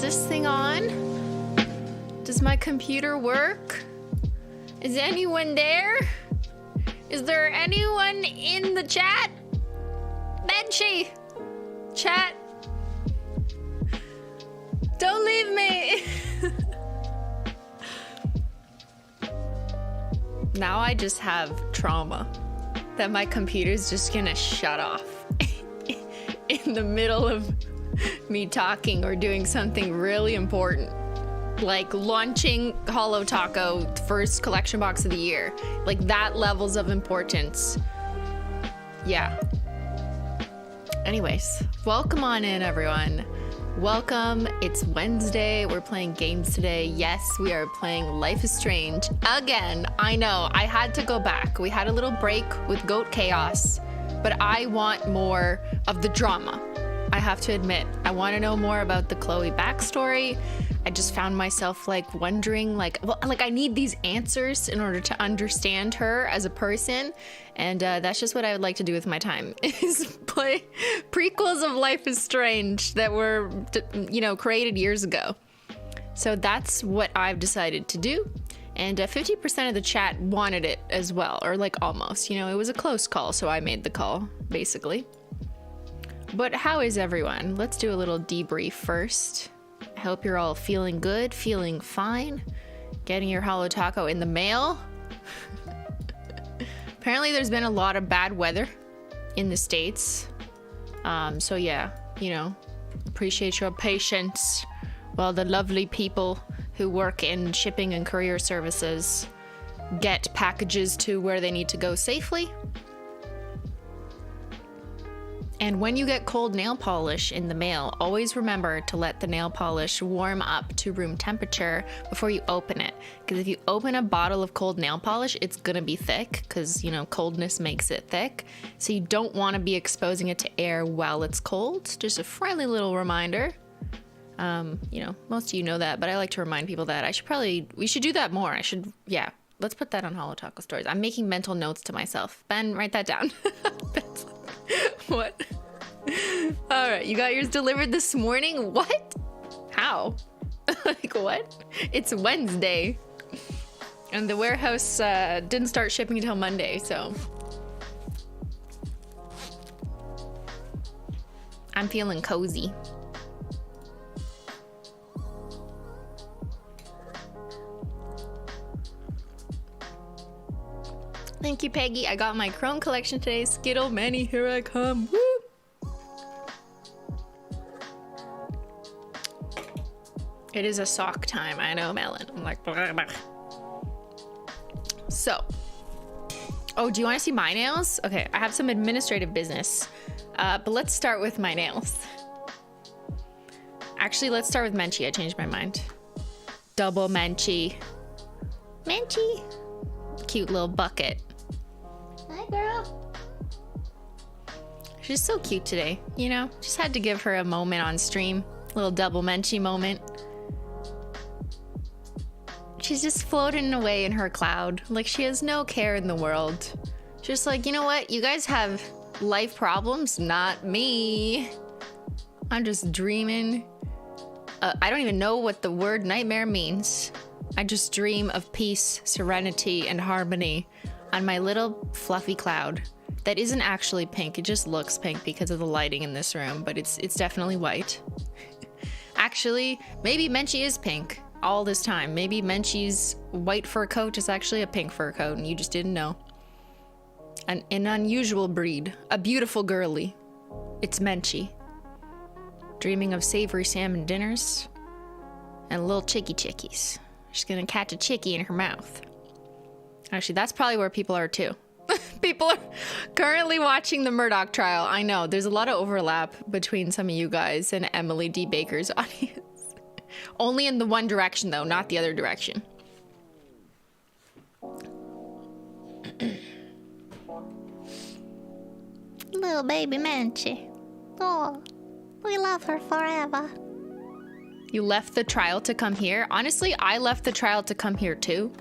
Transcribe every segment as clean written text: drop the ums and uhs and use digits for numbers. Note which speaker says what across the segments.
Speaker 1: this thing on? Does my computer work? Is anyone there? Is there anyone in the chat? Menchie! Chat! Don't leave me! Now I just have trauma that my computer's just gonna shut off in the middle of me talking or doing something really important. Like launching Holo Taco, first collection box of the year. Like that levels of importance. Yeah. Anyways, welcome on in, everyone. Welcome. It's Wednesday. We're playing games today. Yes, we are playing Life is Strange again. I know. I had to go back. We had a little break with Goat Chaos, but I want more of the drama. I have to admit, I want to know more about the Chloe backstory. I just found myself like wondering, like I need these answers in order to understand her as a person, and that's just what I would like to do with my time is play prequels of Life is Strange that were, you know, created years ago. So that's what I've decided to do, and 50% of the chat wanted it as well, or like almost. You know, it was a close call, so I made the call basically. But how is everyone? Let's do a little debrief first. I hope you're all feeling good, feeling fine, getting your Holo Taco in the mail. Apparently there's been a lot of bad weather in the States. So yeah, you know, appreciate your patience while the lovely people who work in shipping and courier services get packages to where they need to go safely. And when you get cold nail polish in the mail, always remember to let the nail polish warm up to room temperature before you open it. Because if you open a bottle of cold nail polish, it's gonna be thick because, you know, coldness makes it thick. So you don't want to be exposing it to air while it's cold. Just a friendly little reminder. You know, most of you know that, but I like to remind people that we should do that more. Yeah, let's put that on Holo Taco Stories. I'm making mental notes to myself. Ben, write that down. What? All right, you got yours delivered this morning? What? How? Like what? It's Wednesday. And the warehouse didn't start shipping until Monday, so. I'm feeling cozy. Thank you, Peggy. I got my Chrome collection today. Skittle Manny, here I come. Woo! It is a sock time. I know, Melon. I'm like, blah, blah. So. Oh, do you want to see my nails? Okay, I have some administrative business. But let's start with my nails. Actually, let's start with Menchie. I changed my mind. Double Menchie. Menchie. Cute little bucket. Hi, girl. She's so cute today, you know? Just had to give her a moment on stream. A little double Menchie moment. She's just floating away in her cloud. Like, she has no care in the world. Just like, you know what? You guys have life problems, not me. I'm just dreaming. I don't even know what the word nightmare means. I just dream of peace, serenity, and harmony on my little fluffy cloud that isn't actually pink. It just looks pink because of the lighting in this room, but it's definitely white. Actually, maybe Menchie is pink all this time. Maybe Menchie's white fur coat is actually a pink fur coat and you just didn't know. An unusual breed, a beautiful girly. It's Menchie. Dreaming of savory salmon dinners and little chickies. She's gonna catch a chickie in her mouth. Actually, that's probably where people are too. People are currently watching the Murdoch trial. I know, there's a lot of overlap between some of you guys and Emily D. Baker's audience. Only in the one direction though, not the other direction.
Speaker 2: Little baby Menchie. Oh, we love her forever.
Speaker 1: You left the trial to come here? Honestly, I left the trial to come here too.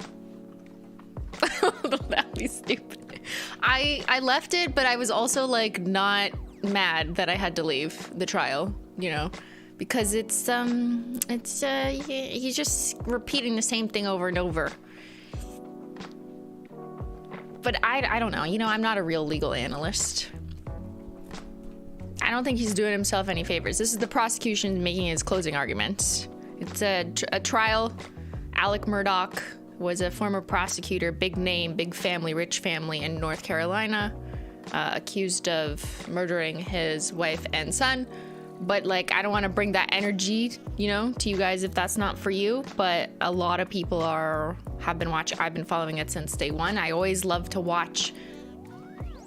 Speaker 1: That'd be stupid. I left it, but I was also like not mad that I had to leave the trial, you know, because he's just repeating the same thing over and over. But I don't know. You know, I'm not a real legal analyst. I don't think he's doing himself any favors. This is the prosecution making his closing arguments. It's a trial. Alec Murdaugh was a former prosecutor, big name, big family, rich family in North Carolina, accused of murdering his wife and son. But like, I don't want to bring that energy, you know, to you guys if that's not for you. But a lot of people have been watching. I've been following it since day one. I always love to watch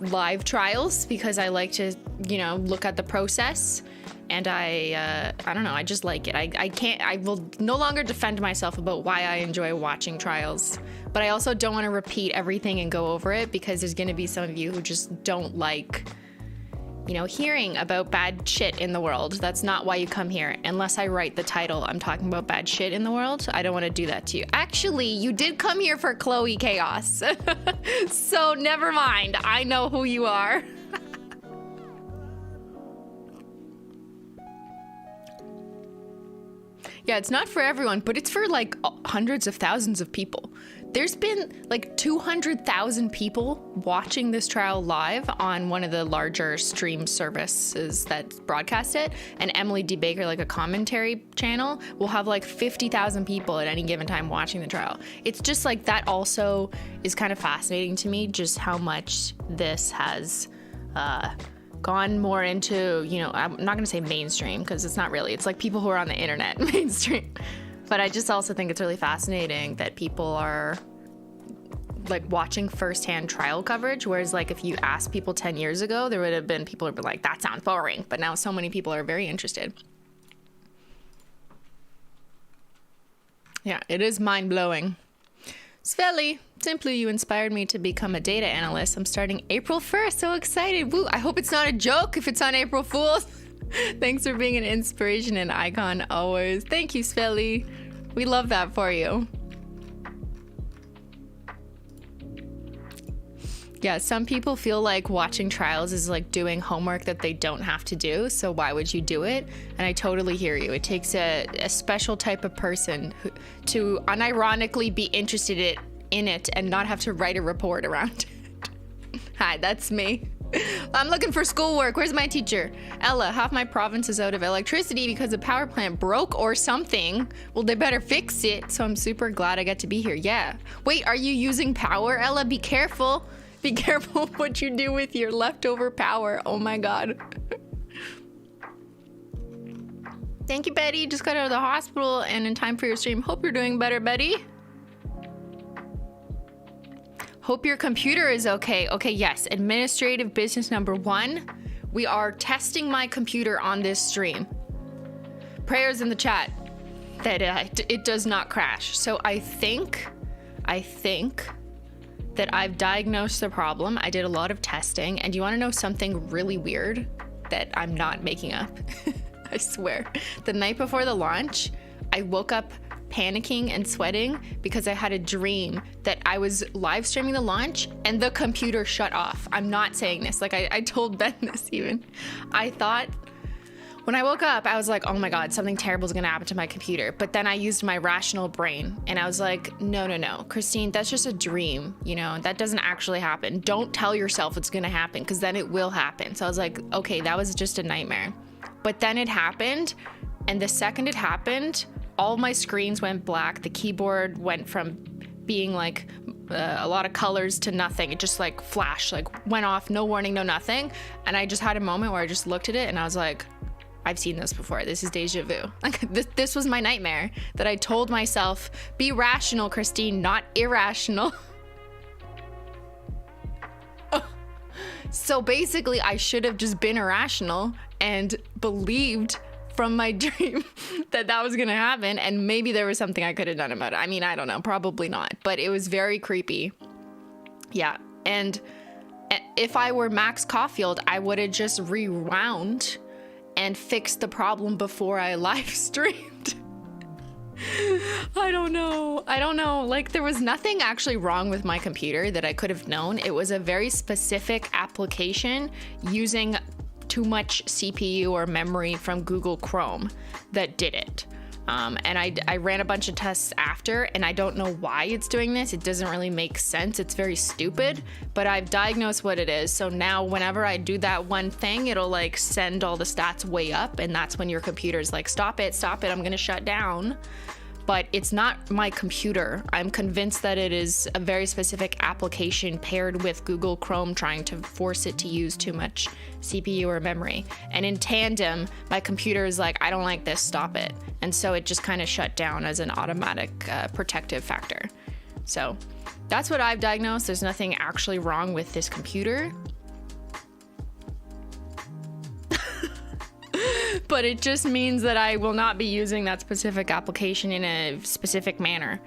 Speaker 1: live trials because I like to, you know, look at the process. And I don't know, I just like it. I will no longer defend myself about why I enjoy watching trials. But I also don't want to repeat everything and go over it because there's going to be some of you who just don't like, you know, hearing about bad shit in the world. That's not why you come here. Unless I write the title, I'm talking about bad shit in the world. I don't want to do that to you. Actually, you did come here for Chloe Chaos. So never mind. I know who you are. Yeah, it's not for everyone, but it's for like hundreds of thousands of people. There's been like 200,000 people watching this trial live on one of the larger stream services that broadcast it. And Emily D. Baker, like a commentary channel, will have like 50,000 people at any given time watching the trial. It's just like that also is kind of fascinating to me, just how much this has gone more into, you know, I'm not going to say mainstream because it's not really, it's like people who are on the internet mainstream. But I just also think it's really fascinating that people are like watching firsthand trial coverage. Whereas like if you asked people 10 years ago, there would have been people who'd be like, that sounds boring. But now so many people are very interested. Yeah, it is mind blowing. Sveli, simply you inspired me to become a data analyst. I'm starting April 1st. So excited. Woo, I hope it's not a joke if it's on April Fool's. Thanks for being an inspiration and icon always. Thank you, Sveli. We love that for you. Yeah, some people feel like watching trials is like doing homework that they don't have to do. So why would you do it? And I totally hear you. It takes a special type of person to unironically be interested in it and not have to write a report around it. Hi, that's me. I'm looking for schoolwork. Where's my teacher? Ella, half my province is out of electricity because the power plant broke or something. Well, they better fix it. So I'm super glad I got to be here. Yeah. Wait, are you using power, Ella? Be careful. Be careful what you do with your leftover power. Oh my God. Thank you, Betty. Just got out of the hospital and in time for your stream. Hope you're doing better, Betty. Hope your computer is okay. Okay, yes. Administrative business number 1. We are testing my computer on this stream. Prayers in the chat that it does not crash. So I think that I've diagnosed the problem. I did a lot of testing. And you want to know something really weird that I'm not making up? I swear. The night before the launch, I woke up panicking and sweating because I had a dream that I was live streaming the launch and the computer shut off. I'm not saying this. Like I told Ben this even. I thought when I woke up, I was like, oh my God, something terrible is going to happen to my computer. But then I used my rational brain and I was like, no, Christine, that's just a dream. You know, that doesn't actually happen. Don't tell yourself it's going to happen because then it will happen. So I was like, okay, that was just a nightmare. But then it happened. And the second it happened, all my screens went black. The keyboard went from being like a lot of colors to nothing. It just like flashed, like went off, no warning, no nothing. And I just had a moment where I just looked at it and I was like, I've seen this before. This is deja vu. Like this was my nightmare that I told myself, be rational, Christine, not irrational. So basically I should have just been irrational and believed from my dream that was gonna happen, and maybe there was something I could have done about it. I mean, I don't know, probably not, but it was very creepy. Yeah, and if I were Max Caulfield, I would have just rewound and fixed the problem before I live streamed. I don't know. Like, there was nothing actually wrong with my computer that I could have known. It was a very specific application using too much CPU or memory from Google Chrome that did it. And I ran a bunch of tests after, and I don't know why it's doing this. It doesn't really make sense. It's very stupid, but I've diagnosed what it is. So now whenever I do that one thing, it'll like send all the stats way up, and that's when your computer's like, stop it, I'm gonna shut down. But it's not my computer. I'm convinced that it is a very specific application paired with Google Chrome trying to force it to use too much CPU or memory. And in tandem, my computer is like, I don't like this, stop it. And so it just kind of shut down as an automatic protective factor. So that's what I've diagnosed. There's nothing actually wrong with this computer. But it just means that I will not be using that specific application in a specific manner.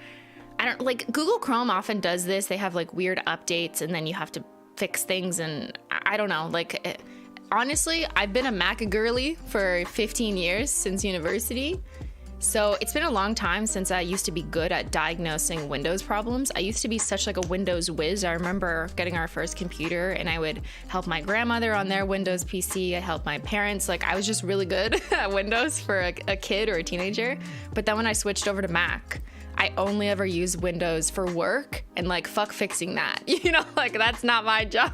Speaker 1: I don't like Google Chrome often does this. They have like weird updates and then you have to fix things. And I don't know, like honestly, I've been a Mac girly for 15 years since university. So it's been a long time since I used to be good at diagnosing Windows problems. I used to be such like a Windows whiz. I remember getting our first computer and I would help my grandmother on their Windows PC. I helped my parents. Like I was just really good at Windows for a kid or a teenager. But then when I switched over to Mac, I only ever use Windows for work and like fuck fixing that. You know, like that's not my job.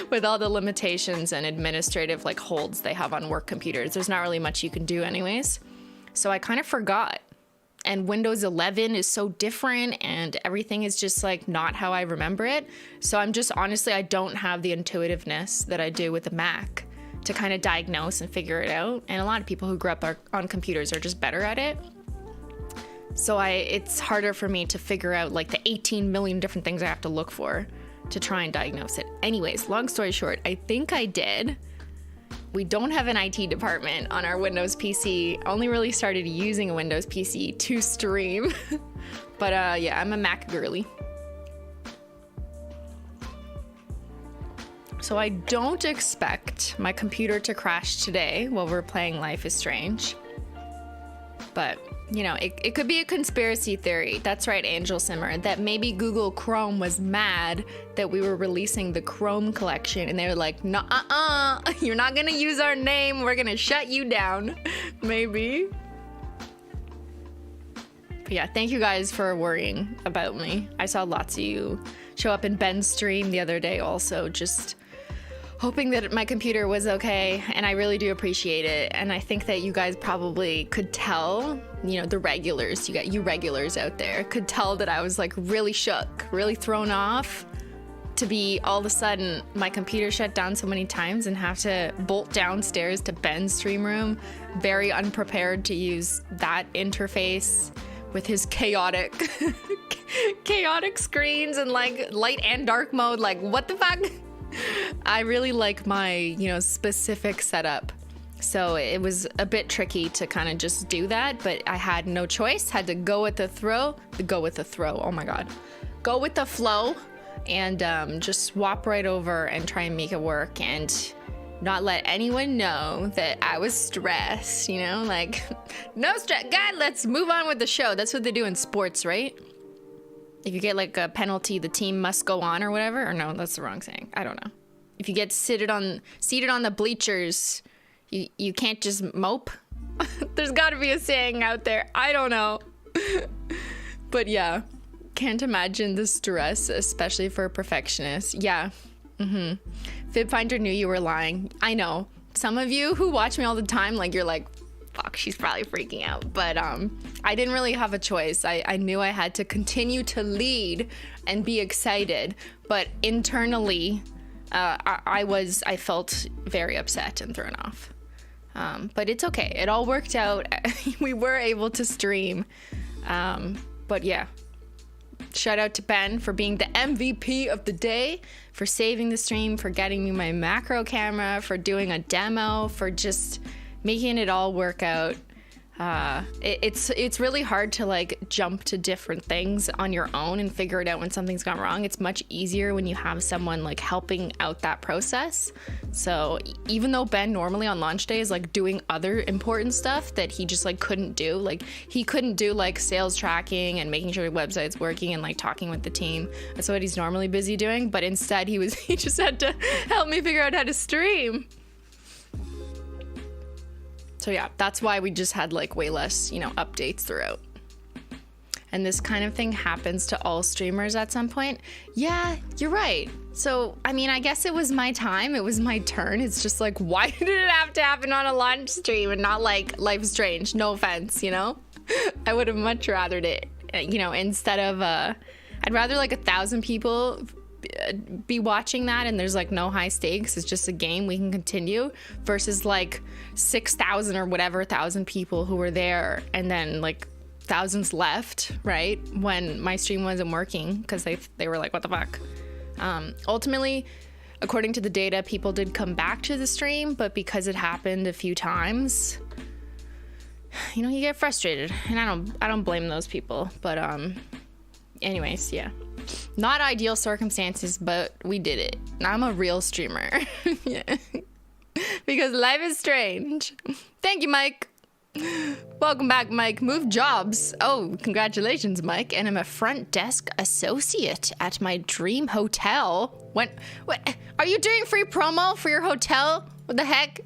Speaker 1: With all the limitations and administrative like holds they have on work computers, there's not really much you can do anyways. So I kind of forgot. And Windows 11 is so different and everything is just like not how I remember it. So I'm just honestly, I don't have the intuitiveness that I do with the Mac to kind of diagnose and figure it out. And a lot of people who grew up on computers are just better at it. So it's harder for me to figure out like the 18 million different things I have to look for to try and diagnose it. Anyways, long story short, I think I did. We don't have an IT department on our Windows PC. Only really started using a Windows PC to stream. But yeah, I'm a Mac girly. So I don't expect my computer to crash today while we're playing Life is Strange. But, you know, it could be a conspiracy theory. That's right, Angel Simmer. That maybe Google Chrome was mad that we were releasing the Chrome collection. And they were like, you're not going to use our name. We're going to shut you down. Maybe. But yeah, thank you guys for worrying about me. I saw lots of you show up in Ben's stream the other day also, just hoping that my computer was okay, and I really do appreciate it. And I think that you guys probably could tell, you know, the regulars, you regulars out there could tell that I was like really shook, really thrown off to be all of a sudden my computer shut down so many times and have to bolt downstairs to Ben's stream room, very unprepared to use that interface with his chaotic screens and like light and dark mode. Like, what the fuck? I really like my, you know, specific setup. So it was a bit tricky to kind of just do that, but I had no choice. Had to go with the throw. Oh my God. Go with the flow and just swap right over and try and make it work and not let anyone know that I was stressed, you know, like no stress. God, let's move on with the show. That's what they do in sports, right? If you get like a penalty, the team must go on or whatever. Or no, that's the wrong saying. I don't know. If you get seated on the bleachers, you can't just mope. There's got to be a saying out there. I don't know. But yeah, can't imagine the stress, especially for a perfectionist. Yeah. FibFinder knew you were lying. I know. Some of you who watch me all the time, like you're like, fuck, she's probably freaking out. But I didn't really have a choice. I knew I had to continue to lead and be excited. But internally, I felt very upset and thrown off. But it's okay. It all worked out. We were able to stream. But yeah. Shout out to Ben for being the MVP of the day, for saving the stream, for getting me my macro camera, for doing a demo, for just making it all work out. It's really hard to like jump to different things on your own and figure it out when something's gone wrong. It's much easier when you have someone like helping out that process. So even though Ben normally on launch day is like doing other important stuff that he just like couldn't do, like he couldn't do like sales tracking and making sure the website's working and like talking with the team. That's what he's normally busy doing. But instead he just had to help me figure out how to stream. So yeah, that's why we just had like way less, you know, updates throughout. And this kind of thing happens to all streamers at some point. Yeah, you're right. So, I mean, I guess it was my time. It was my turn. It's just like, why did it have to happen on a launch stream and not like Life is Strange? No offense, you know? I would have much rathered it, you know, instead of, I'd rather like 1,000 people be watching that and there's like no high stakes. It's just a game we can continue versus like 6,000 or whatever 1,000 people who were there and then like thousands left, right, when my stream wasn't working because they were like, what the fuck. Ultimately, according to the data, people did come back to the stream, but because it happened a few times, you know, you get frustrated, and I don't blame those people. But anyways, yeah, not ideal circumstances, but we did it. I'm a real streamer. Yeah. Because life is strange. Thank you, Mike. Welcome back, Mike. Move jobs. Oh, congratulations, Mike. And I'm a front desk associate at my dream hotel. What? Are you doing free promo for your hotel? What the heck?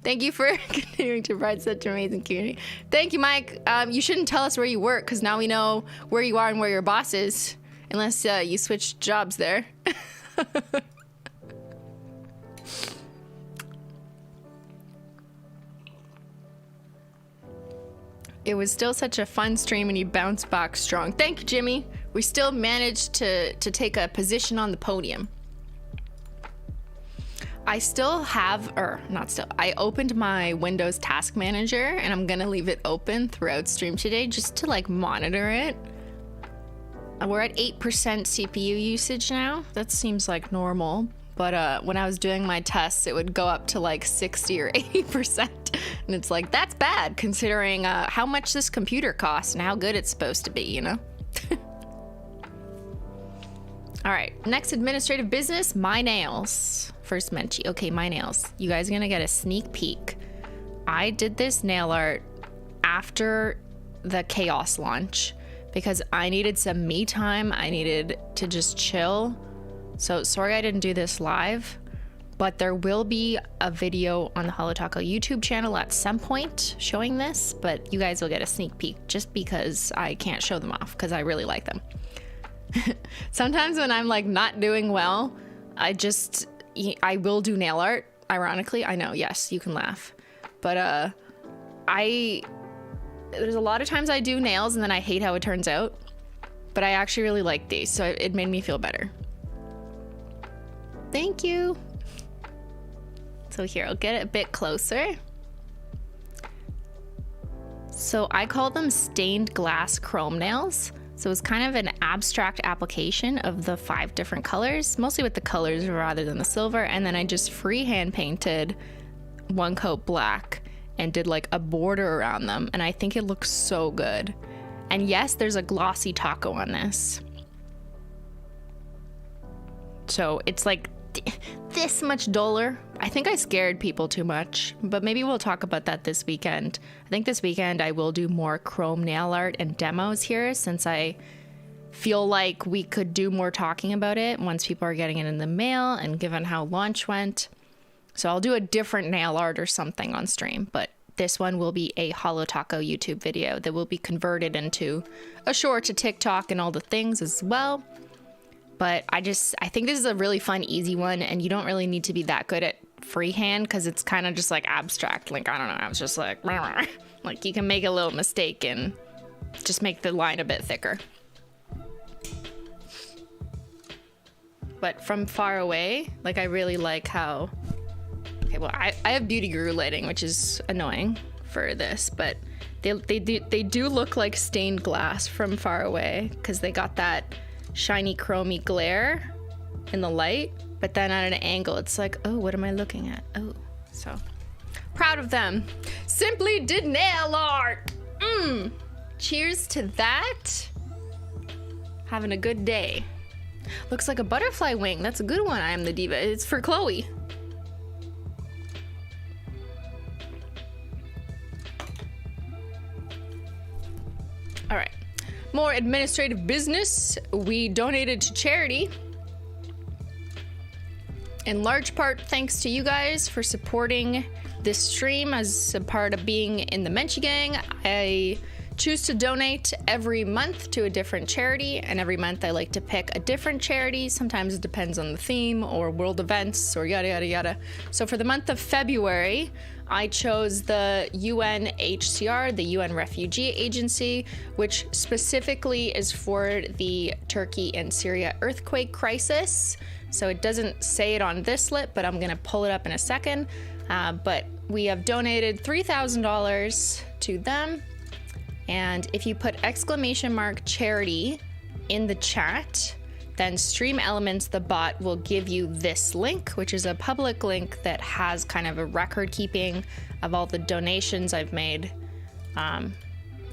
Speaker 1: Thank you for continuing to provide such an amazing community. Thank you, Mike. You shouldn't tell us where you work because now we know where you are and where your boss is. Unless you switch jobs there. It was still such a fun stream and you bounced back strong. Thank you, Jimmy. We still managed to take a position on the podium. I still have, or not still, I opened my Windows Task Manager and I'm gonna leave it open throughout stream today just to like monitor it. We're at 8% CPU usage now. That seems like normal. But when I was doing my tests, it would go up to like 60 or 80%. And it's like, that's bad considering how much this computer costs and how good it's supposed to be, you know? All right, next administrative business, my nails. First, Menchie. Okay, my nails. You guys are gonna get a sneak peek. I did this nail art after the Chaos launch because I needed some me time. I needed to just chill. So sorry I didn't do this live, but there will be a video on the HOLO THERE YouTube channel at some point showing this, but you guys will get a sneak peek just because I can't show them off because I really like them. Sometimes when I'm like not doing well, I will do nail art. Ironically, I know, yes, you can laugh, but there's a lot of times I do nails and then I hate how it turns out, but I actually really like these, so it made me feel better. Thank you. So here, I'll get it a bit closer. So I call them stained glass chrome nails. So it's kind of an abstract application of the 5 different colors, mostly with the colors rather than the silver. And then I just freehand painted one coat black and did like a border around them. And I think it looks so good. And yes, there's a glossy taco on this. So it's like this much duller. I think I scared people too much, but maybe we'll talk about that this weekend. I think this weekend I will do more chrome nail art and demos here since I feel like we could do more talking about it once people are getting it in the mail and given how launch went. So I'll do a different nail art or something on stream, but this one will be a HOLO THERE YouTube video that will be converted into a short to TikTok and all the things as well. But I think this is a really fun, easy one, and you don't really need to be that good at freehand because it's kind of just like abstract. Like, I don't know, I was just like, like you can make a little mistake and just make the line a bit thicker. But from far away, like I really like how, okay, well, I have Beauty Guru lighting, which is annoying for this, but they do look like stained glass from far away because they got that shiny chromy glare in the light, but then at an angle it's like, oh, what am I looking at? Oh, so proud of them. Simply did nail art. Cheers to that. Having a good day. Looks like a butterfly wing. That's a good one. I am the diva. It's for Chloe. All right. More administrative business. We donated to charity. In large part thanks to you guys for supporting this stream as a part of being in the Menchie Gang. I choose to donate every month to a different charity, and every month I like to pick a different charity. Sometimes it depends on the theme or world events or yada yada yada. So for the month of February, I chose the UNHCR, the UN Refugee Agency, which specifically is for the Turkey and Syria earthquake crisis. So it doesn't say it on this list, but I'm gonna pull it up in a second. But we have donated $3,000 to them. And if you put !charity in the chat, then Stream Elements, the bot, will give you this link, which is a public link that has kind of a record keeping of all the donations I've made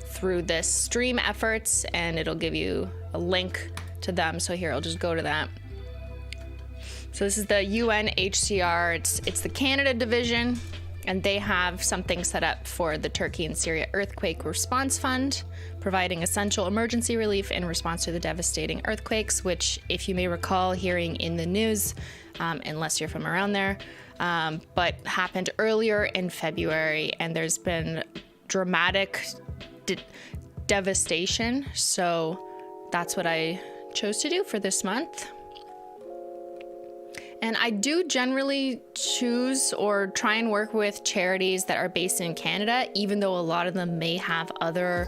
Speaker 1: through this stream efforts, and it'll give you a link to them. So here, I'll just go to that. So this is the UNHCR, it's the Canada division, and they have something set up for the Turkey and Syria Earthquake Response Fund, providing essential emergency relief in response to the devastating earthquakes, which, if you may recall hearing in the news, unless you're from around there, but happened earlier in February, and there's been dramatic devastation. So that's what I chose to do for this month. And I do generally choose or try and work with charities that are based in Canada, even though a lot of them may have other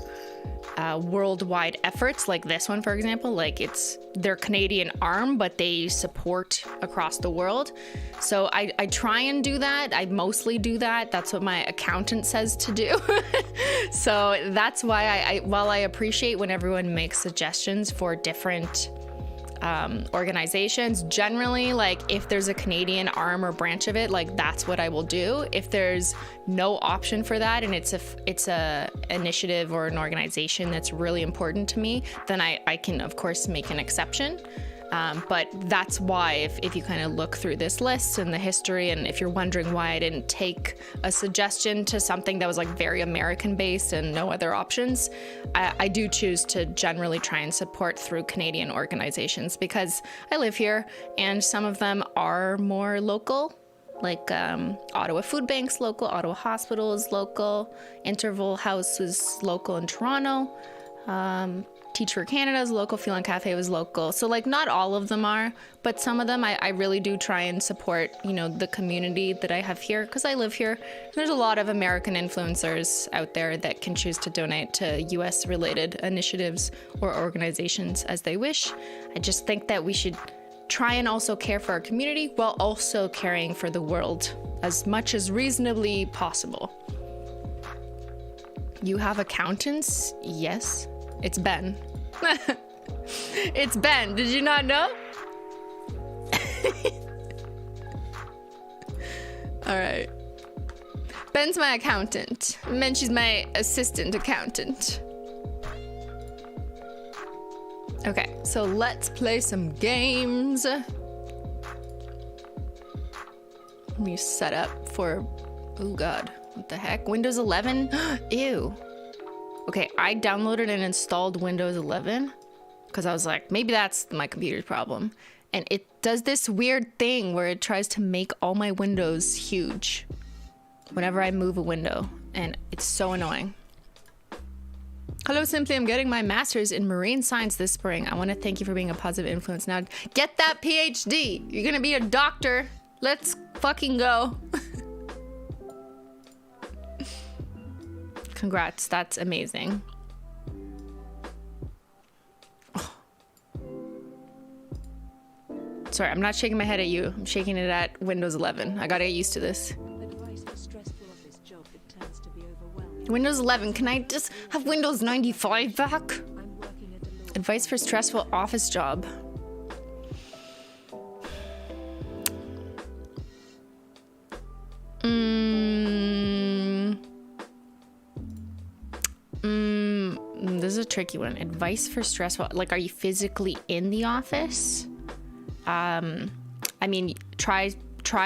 Speaker 1: worldwide efforts, like this one, for example. Like, it's their Canadian arm, but they support across the world. So I try and do that. I mostly do that. That's what my accountant says to do. So that's why while I appreciate when everyone makes suggestions for different organizations, generally, like, if there's a Canadian arm or branch of it, like, that's what I will do. If there's no option for that, and it's a initiative or an organization that's really important to me, then I can of course make an exception. But that's why, if you kind of look through this list and the history, and if you're wondering why I didn't take a suggestion to something that was like very American based and no other options, I do choose to generally try and support through Canadian organizations, because I live here and some of them are more local, like Ottawa Food Bank's local, Ottawa Hospital is local, Interval House is local in Toronto, Teach for Canada's local, Feline Cafe was local. So, like, not all of them are, but some of them I really do try and support, you know, the community that I have here, because I live here. There's a lot of American influencers out there that can choose to donate to US related initiatives or organizations as they wish. I just think that we should try and also care for our community while also caring for the world as much as reasonably possible. You have accountants? Yes. It's Ben. It's Ben. Did you not know? All right. Ben's my accountant. Menchie's my assistant accountant. Okay, so let's play some games. Let me set up for... Oh God, what the heck? Windows 11? Ew. Okay, I downloaded and installed Windows 11 because I was like, maybe that's my computer's problem. And it does this weird thing where it tries to make all my windows huge whenever I move a window, and it's so annoying. Hello, Simply. I'm getting my master's in marine science this spring. I want to thank you for being a positive influence. Now, get that PhD. You're going to be a doctor. Let's fucking go. Congrats, that's amazing. Oh. Sorry, I'm not shaking my head at you. I'm shaking it at Windows 11. I gotta get used to this. Windows 11, can I just have Windows 95 back? Advice for stressful office job. This is a tricky one. Advice for stressful, like, are you physically in the office? I mean, try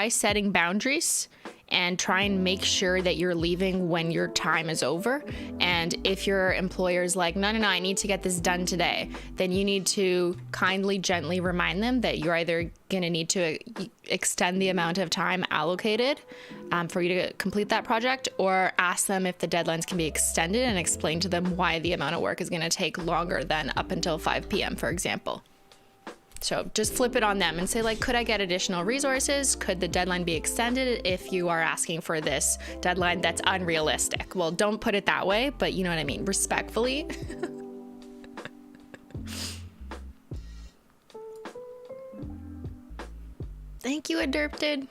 Speaker 1: setting boundaries and try and make sure that you're leaving when your time is over. And if your employer's like, no, I need to get this done today, then you need to kindly, gently remind them that you're either gonna need to extend the amount of time allocated for you to complete that project, or ask them if the deadlines can be extended and explain to them why the amount of work is gonna take longer than up until 5 p.m., for example. So just flip it on them and say, like, could I get additional resources? Could the deadline be extended if you are asking for this deadline that's unrealistic? Well, don't put it that way, but you know what I mean, respectfully. Thank you, Adurpted.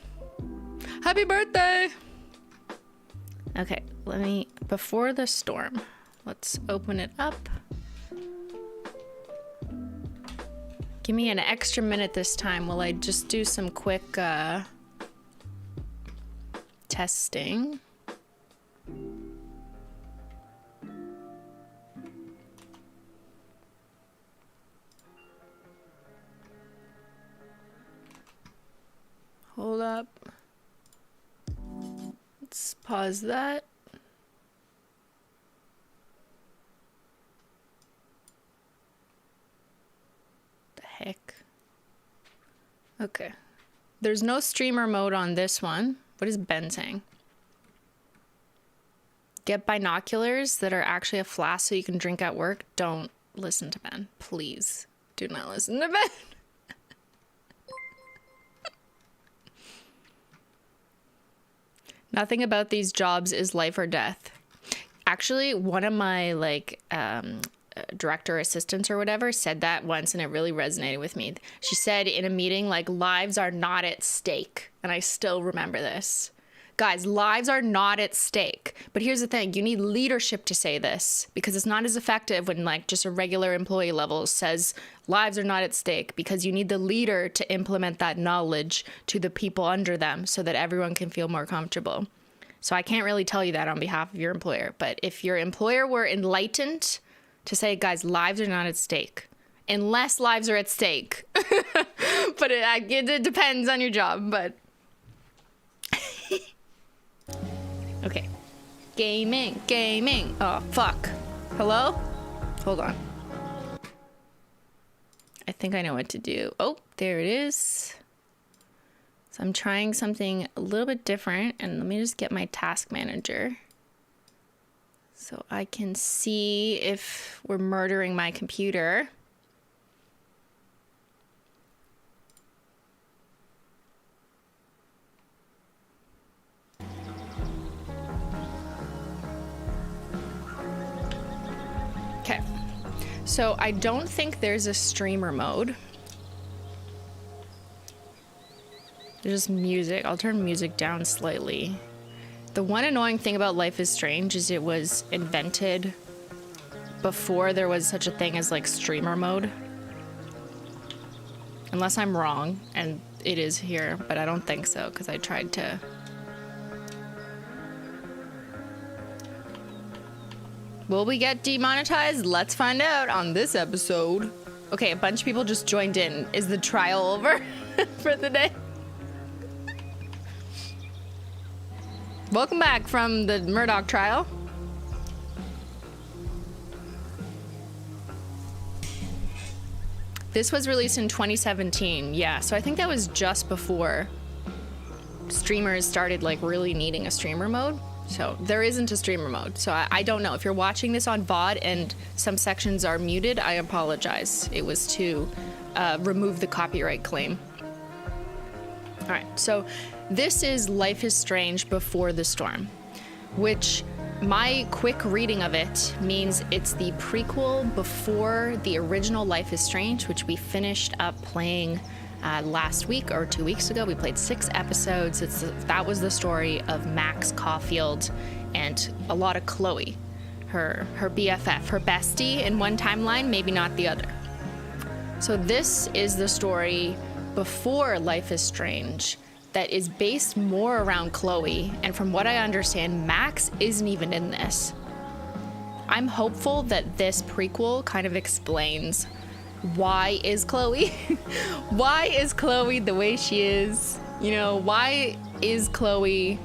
Speaker 1: Happy birthday! Okay, before the storm, let's open it up. Give me an extra minute this time while I just do some quick testing. Hold up. Let's pause that. Heck. Okay. There's no streamer mode on this one. What is Ben saying? Get binoculars that are actually a flask so you can drink at work. Don't listen to Ben. Please do not listen to Ben. Nothing about these jobs is life or death. Actually, one of my director assistants or whatever said that once, and it really resonated with me. She said in a meeting, like, lives are not at stake. And I still remember this. Guys, lives are not at stake. But here's the thing, you need leadership to say this, because it's not as effective when like just a regular employee level says lives are not at stake, because you need the leader to implement that knowledge to the people under them so that everyone can feel more comfortable. So I can't really tell you that on behalf of your employer, but if your employer were enlightened to say, guys, lives are not at stake, unless lives are at stake. But it depends on your job, but. Okay. Gaming. Oh, fuck. Hello? Hold on. I think I know what to do. Oh, there it is. So I'm trying something a little bit different, and let me just get my task manager so I can see if we're murdering my computer. Okay, so I don't think there's a streamer mode. There's just music. I'll turn music down slightly. The one annoying thing about Life is Strange is it was invented before there was such a thing as like streamer mode. Unless I'm wrong, and it is here, but I don't think so, because I tried to. Will we get demonetized? Let's find out on this episode. Okay, a bunch of people just joined in. Is the trial over for the day? Welcome back from the Murdoch trial. This was released in 2017. Yeah, so I think that was just before streamers started like really needing a streamer mode. So there isn't a streamer mode. So I don't know. If you're watching this on VOD and some sections are muted, I apologize. It was to remove the copyright claim. All right, so this is Life is Strange Before the Storm, which my quick reading of it means it's the prequel before the original Life is Strange, which we finished up playing last week or 2 weeks ago. We played 6 episodes. That was the story of Max Caulfield and a lot of Chloe, her BFF, her bestie in one timeline, maybe not the other. So this is the story before Life is Strange that is based more around Chloe, and from what I understand, Max isn't even in this. I'm hopeful that this prequel kind of explains why is Chloe why is Chloe the way she is, you know, why is Chloe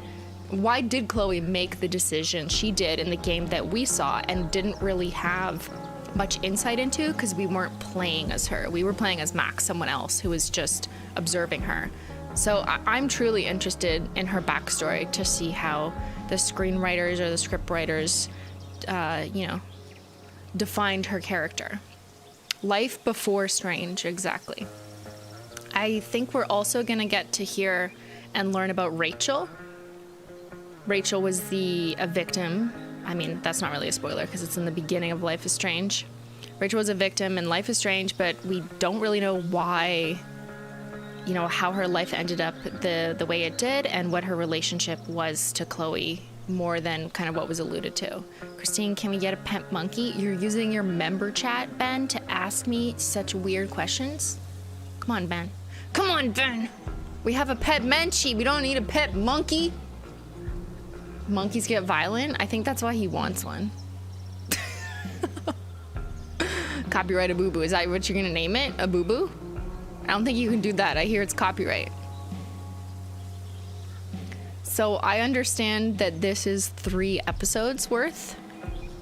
Speaker 1: why did Chloe make the decision she did in the game that we saw and didn't really have much insight into because we weren't playing as her. We were playing as Max, someone else who was just observing her. So I'm truly interested in her backstory to see how the screenwriters or the script writers, defined her character. Life before Strange, exactly. I think we're also going to get to hear and learn about Rachel. Rachel was a victim. I mean, that's not really a spoiler because it's in the beginning of Life is Strange. Rachel was a victim in Life is Strange, but we don't really know why, how her life ended up the way it did and what her relationship was to Chloe more than kind of what was alluded to. Christine, can we get a pet monkey? You're using your member chat, Ben, to ask me such weird questions? Come on, Ben. Come on, Ben. We have a pet Menchie. We don't need a pet monkey. Monkeys get violent? I think that's why he wants one. Copyright a boo-boo. Is that what you're gonna name it? A boo-boo? I don't think you can do that. I hear it's copyright. So I understand that this is 3 episodes worth.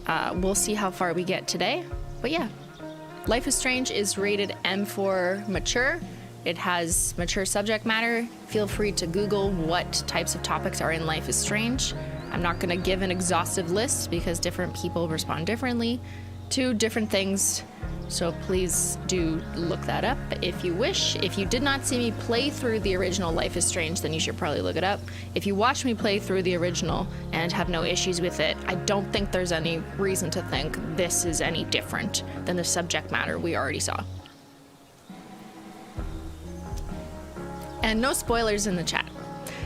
Speaker 1: We'll see how far we get today. But yeah, Life is Strange is rated M for mature. It has mature subject matter. Feel free to Google what types of topics are in Life is Strange. I'm not going to give an exhaustive list because different people respond differently to different things. So please do look that up if you wish. If you did not see me play through the original Life is Strange, then you should probably look it up. If you watch me play through the original and have no issues with it, I don't think there's any reason to think this is any different than the subject matter we already saw. And no spoilers in the chat.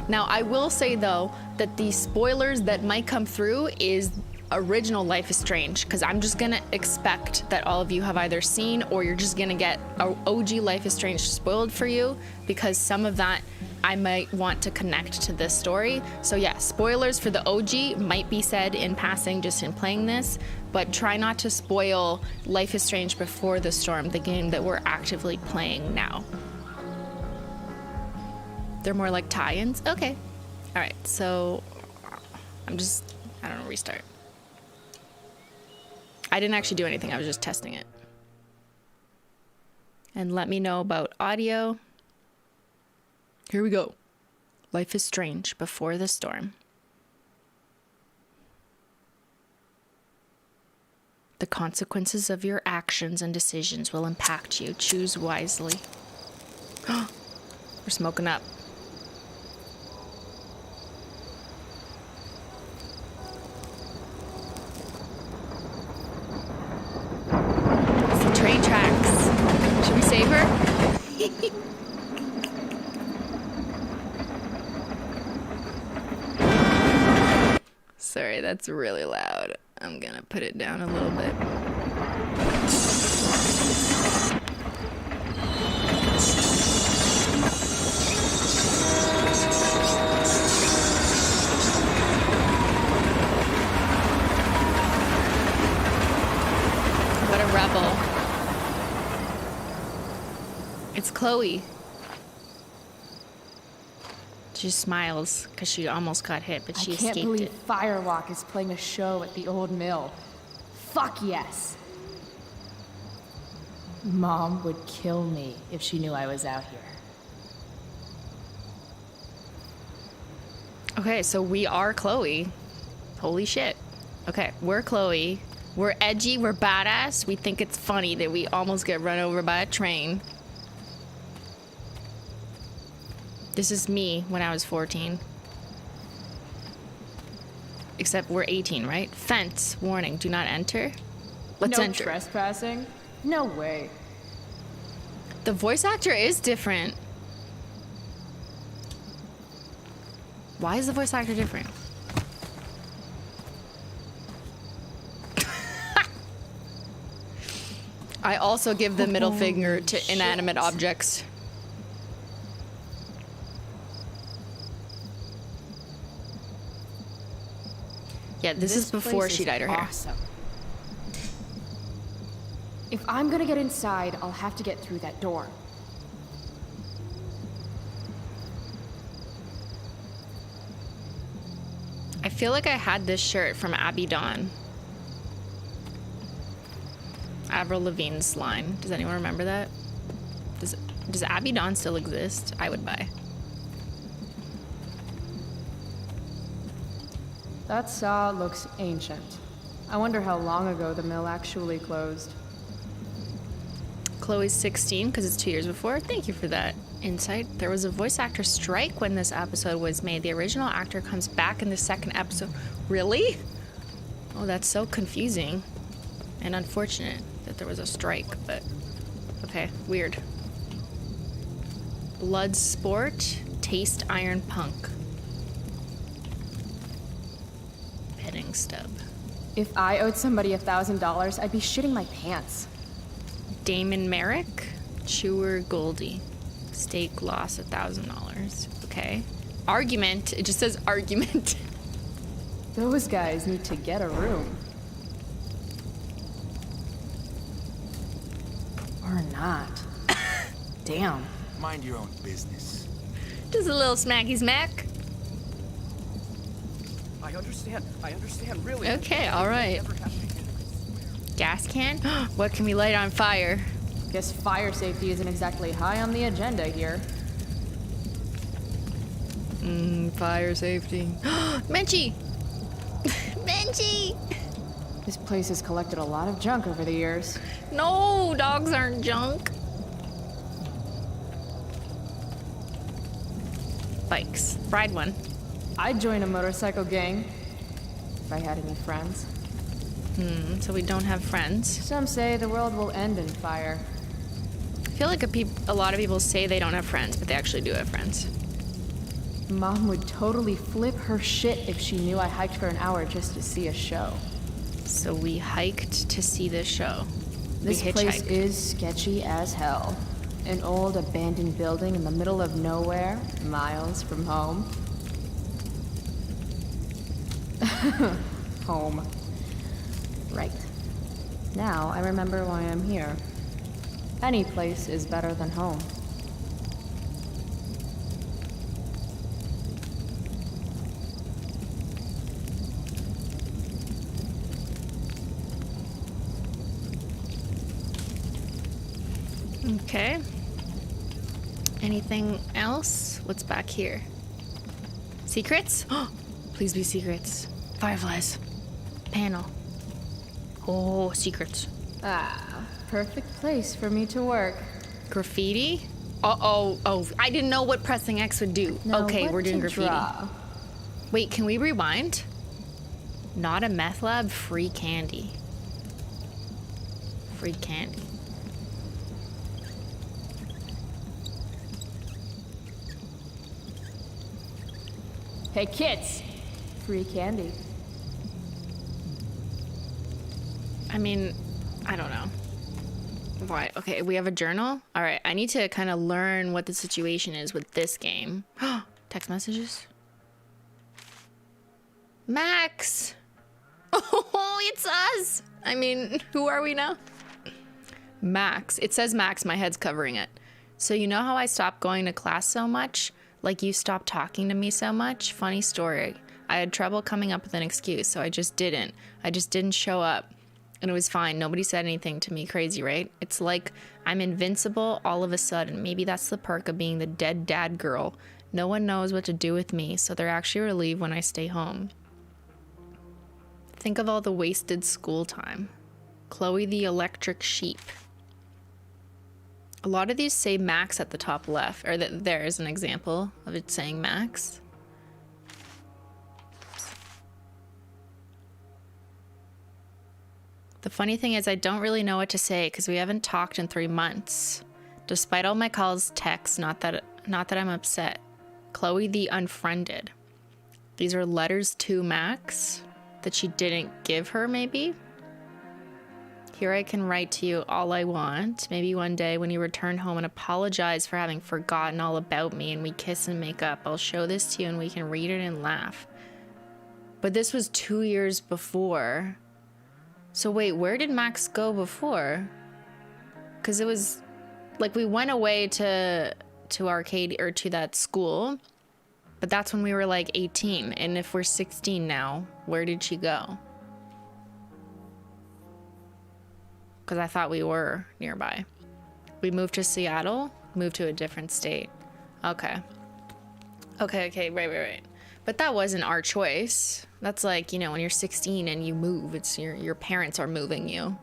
Speaker 1: Now, I will say, though, that the spoilers that might come through is original Life is Strange, because I'm just going to expect that all of you have either seen or you're just going to get OG Life is Strange spoiled for you, because some of that I might want to connect to this story. So yeah, spoilers for the OG might be said in passing just in playing this, but try not to spoil Life is Strange Before the Storm, the game that we're actively playing now. They're more like tie-ins? Okay. All right, so I don't know, restart. I didn't actually do anything. I was just testing it. And let me know about audio. Here we go. Life is Strange Before the Storm. The consequences of your actions and decisions will impact you. Choose wisely. We're smoking up. Train tracks. Should we save her? Sorry, that's really loud. I'm gonna put it down a little bit. What a rebel. It's Chloe. She smiles because she almost got hit, but she escaped it.
Speaker 3: I can't believe Firewalk is playing a show at the old mill. Fuck yes. Mom would kill me if she knew I was out here.
Speaker 1: Okay, so we are Chloe. Holy shit. Okay, we're Chloe. We're edgy, we're badass. We think it's funny that we almost get run over by a train. This is me when I was 14. Except we're 18, right? Fence. Warning, do not enter. Let's enter.
Speaker 3: No trespassing? No way.
Speaker 1: The voice actor is different. Why is the voice actor different? I also give the middle finger to inanimate objects. Yeah, this is before she dyed her hair.
Speaker 3: Awesome. If I'm gonna get inside, I'll have to get through that door.
Speaker 1: feel like I had this shirt from Abby Dawn. Avril Lavigne's line. Does anyone remember that? Does Abby Dawn still exist? I would buy.
Speaker 3: That saw looks ancient. I wonder how long ago the mill actually closed.
Speaker 1: Chloe's 16 because it's 2 years before. Thank you for that insight. There was a voice actor strike when this episode was made. The original actor comes back in the second episode. Really? Oh, that's so confusing and unfortunate that there was a strike, but okay, weird. Blood Sport, Taste Iron Punk. Petting stub.
Speaker 3: If I owed somebody $1,000, I'd be shitting my pants.
Speaker 1: Damon Merrick, Chewer Goldie. Stake loss $1,000. Okay. Argument. It just says argument.
Speaker 3: Those guys need to get a room. Or not. Damn.
Speaker 4: Mind your own business.
Speaker 1: Just a little smacky smack.
Speaker 4: I understand, really.
Speaker 1: Okay, alright. Gas can? What can we light on fire?
Speaker 3: Guess fire safety isn't exactly high on the agenda here.
Speaker 1: Fire safety. Menchie! Menchie!
Speaker 3: This place has collected a lot of junk over the years.
Speaker 1: No, dogs aren't junk. Bikes. Ride one.
Speaker 3: I'd join a motorcycle gang if I had any friends.
Speaker 1: So we don't have friends.
Speaker 3: Some say the world will end in fire.
Speaker 1: I feel like a lot of people say they don't have friends, but they actually do have friends.
Speaker 3: Mom would totally flip her shit if she knew I hiked for an hour just to see a show.
Speaker 1: So we hiked to see this show.
Speaker 3: This
Speaker 1: We
Speaker 3: place
Speaker 1: hitchhiked.
Speaker 3: is sketchy as hell. An old abandoned building in the middle of nowhere, miles from home. Home. Right. Now I remember why I'm here. Any place is better than home.
Speaker 1: Okay. Anything else? What's back here? Secrets? Please be secrets. Fireflies. Panel. Oh, secrets.
Speaker 3: Ah, perfect place for me to work.
Speaker 1: Graffiti? Oh, I didn't know what pressing X would do.
Speaker 3: Now,
Speaker 1: Okay,
Speaker 3: what
Speaker 1: we're doing
Speaker 3: to
Speaker 1: graffiti.
Speaker 3: draw?
Speaker 1: Wait, can we rewind? Not a meth lab, free candy. Free candy.
Speaker 3: Hey kids, free candy.
Speaker 1: I mean, I don't know. Why? Okay, we have a journal? All right, I need to kind of learn what the situation is with this game. Text messages? Max! Oh, it's us! I mean, who are we now? Max. It says Max, my head's covering it. So you know how I stopped going to class so much? Like you stopped talking to me so much? Funny story. I had trouble coming up with an excuse, so I just didn't. I just didn't show up. And it was fine. Nobody said anything to me. Crazy, right? It's like I'm invincible all of a sudden. Maybe that's the perk of being the dead dad girl. No one knows what to do with me, so they're actually relieved when I stay home. Think of all the wasted school time. Chloe the electric sheep. A lot of these say Max at the top left, or that there is an example of it saying Max. The funny thing is I don't really know what to say because we haven't talked in 3 months. Despite all my calls, texts, not that I'm upset. Chloe the unfriended. These are letters to Max that she didn't give her, maybe? Here I can write to you all I want. Maybe one day when you return home and apologize for having forgotten all about me and we kiss and make up, I'll show this to you and we can read it and laugh. But this was 2 years before. So wait, where did Max go before? Because it was like we went away to Arcadia, or to that school, But that's when we were like 18. And if we're 16 now, where did she go? Because I thought we were nearby. We moved to Seattle, moved to a different state. Okay. Okay, right. But that wasn't our choice. That's like, you know, when you're 16 and you move, it's your parents are moving you.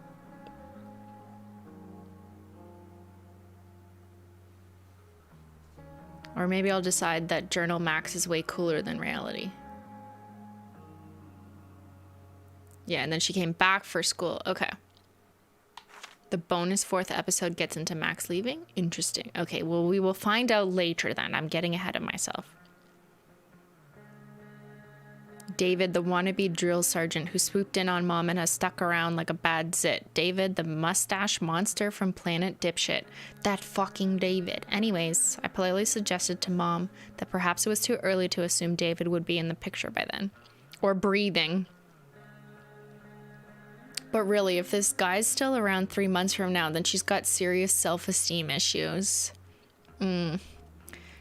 Speaker 1: Or maybe I'll decide that Journal Max is way cooler than reality. Yeah, and then she came back for school. Okay. The bonus 4th episode gets into Max leaving? Interesting. Okay, well, we will find out later then. I'm getting ahead of myself. David, the wannabe drill sergeant who swooped in on Mom and has stuck around like a bad zit. David, the mustache monster from Planet Dipshit. That fucking David. Anyways, I politely suggested to Mom that perhaps it was too early to assume David would be in the picture by then. Or breathing. But really, if this guy's still around 3 months from now, then she's got serious self-esteem issues.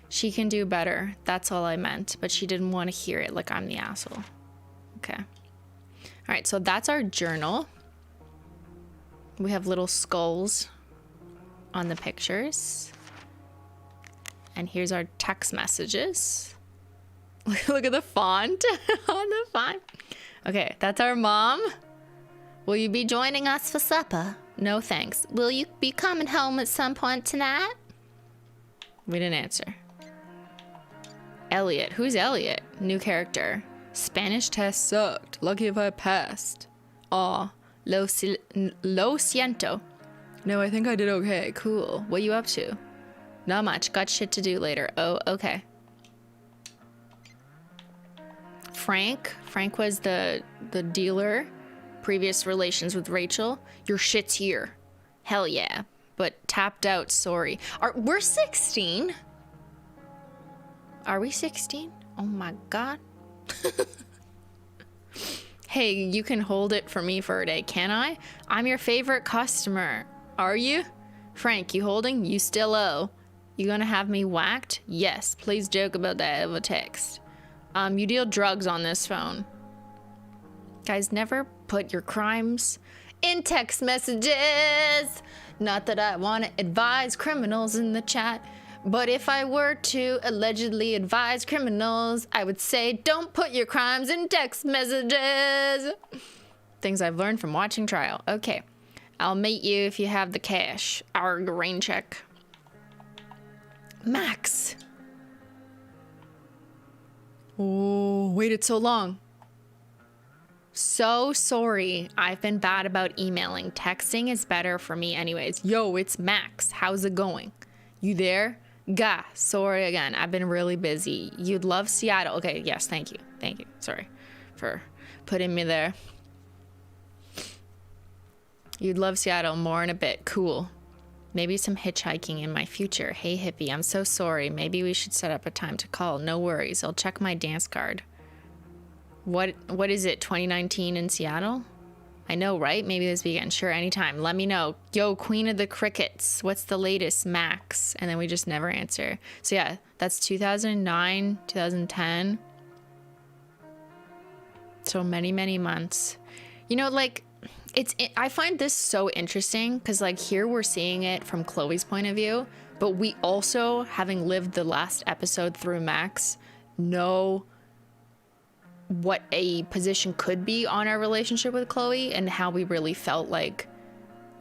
Speaker 1: She can do better. That's all I meant. But she didn't want to hear it like I'm the asshole. Okay. All right, so that's our journal. We have little skulls on the pictures. And here's our text messages. Look at the font on the font. Okay, that's our mom. Will you be joining us for supper? No thanks. Will you be coming home at some point tonight? We didn't answer. Elliot. Who's Elliot? New character. Spanish test sucked. Lucky if I passed. Aw. Lo siento. No, I think I did okay. Cool. What you up to? Not much. Got shit to do later. Oh, okay. Frank. Frank was the dealer. Previous relations with Rachel. Your shit's here. Hell yeah. But tapped out, sorry. We're 16? Are we 16? Oh my god. Hey, you can hold it for me for a day, can I? I'm your favorite customer. Are you? Frank, you holding? You still owe. You gonna have me whacked? Yes, please joke about that over text. You deal drugs on this phone. Guys, never put your crimes in text messages. Not that I want to advise criminals in the chat, but if I were to allegedly advise criminals, I would say don't put your crimes in text messages. Things I've learned from watching trial. Okay, I'll meet you if you have the cash. Our rain check. Max. Oh, waited so long. So sorry. I've been bad about emailing. Texting is better for me anyways. Yo, it's Max. How's it going? You there? Gah, sorry again. I've been really busy. You'd love Seattle. Okay, yes, thank you. Thank you. Sorry for putting me there. You'd love Seattle more in a bit. Cool. Maybe some hitchhiking in my future. Hey, hippie, I'm so sorry. Maybe we should set up a time to call. No worries. I'll check my dance card. What is it, 2019 in Seattle? I know, right? Maybe this weekend. Sure, anytime. Let me know. Yo, Queen of the Crickets. What's the latest, Max? And then we just never answer. So yeah, that's 2009, 2010. So many, many months. You know, like, I find this so interesting because, like, here we're seeing it from Chloe's point of view, but we also, having lived the last episode through Max, know what a position could be on our relationship with Chloe and how we really felt like,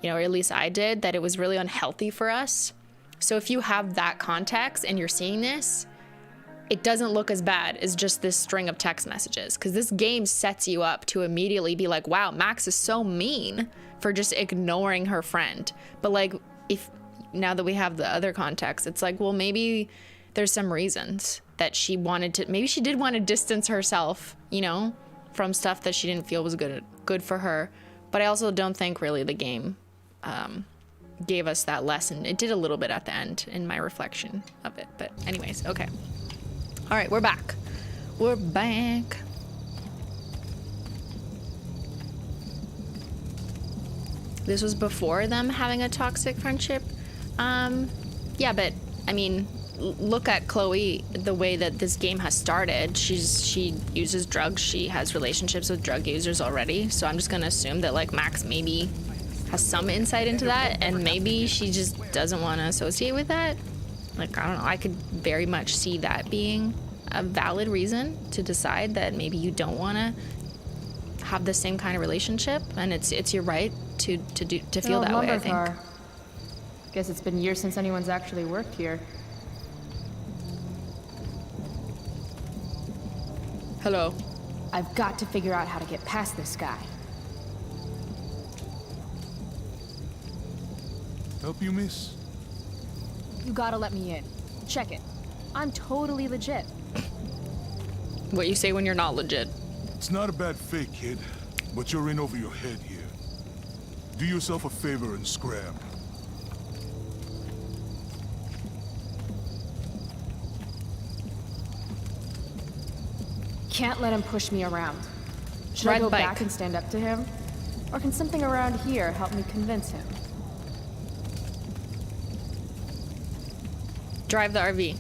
Speaker 1: you know, or at least I did, that it was really unhealthy for us. So if you have that context and you're seeing this, it doesn't look as bad as just this string of text messages, because this game sets you up to immediately be like, wow, Max is so mean for just ignoring her friend. But like, if now that we have the other context, it's like, well, maybe there's some reasons that she wanted to, maybe she did want to distance herself, you know, from stuff that she didn't feel was good for her. But I also don't think really the game gave us that lesson. It did a little bit at the end in my reflection of it. But anyways, okay. All right, we're back. We're back. This was before them having a toxic friendship. Yeah, but I mean, look at Chloe the way that this game has started. She uses drugs. She has relationships with drug users already. So I'm just gonna assume that like Max maybe has some insight into that, and maybe she just doesn't want to associate with that. Like, I don't know. I could very much see that being a valid reason to decide that maybe you don't want to have the same kind of relationship, and it's your right to feel that way, I think.
Speaker 3: Car. Guess it's been years since anyone's actually worked here.
Speaker 1: Hello.
Speaker 3: I've got to figure out how to get past this guy.
Speaker 5: Help you, miss?
Speaker 3: You gotta let me in. Check it. I'm totally legit.
Speaker 1: What you say when you're not legit.
Speaker 5: It's not a bad fake, kid, but you're in over your head here. Do yourself a favor and scram.
Speaker 3: Can't let him push me around. Should
Speaker 1: Ride
Speaker 3: I go
Speaker 1: bike.
Speaker 3: back and stand up to him? Or can something around here help me convince him?
Speaker 1: Drive the RV.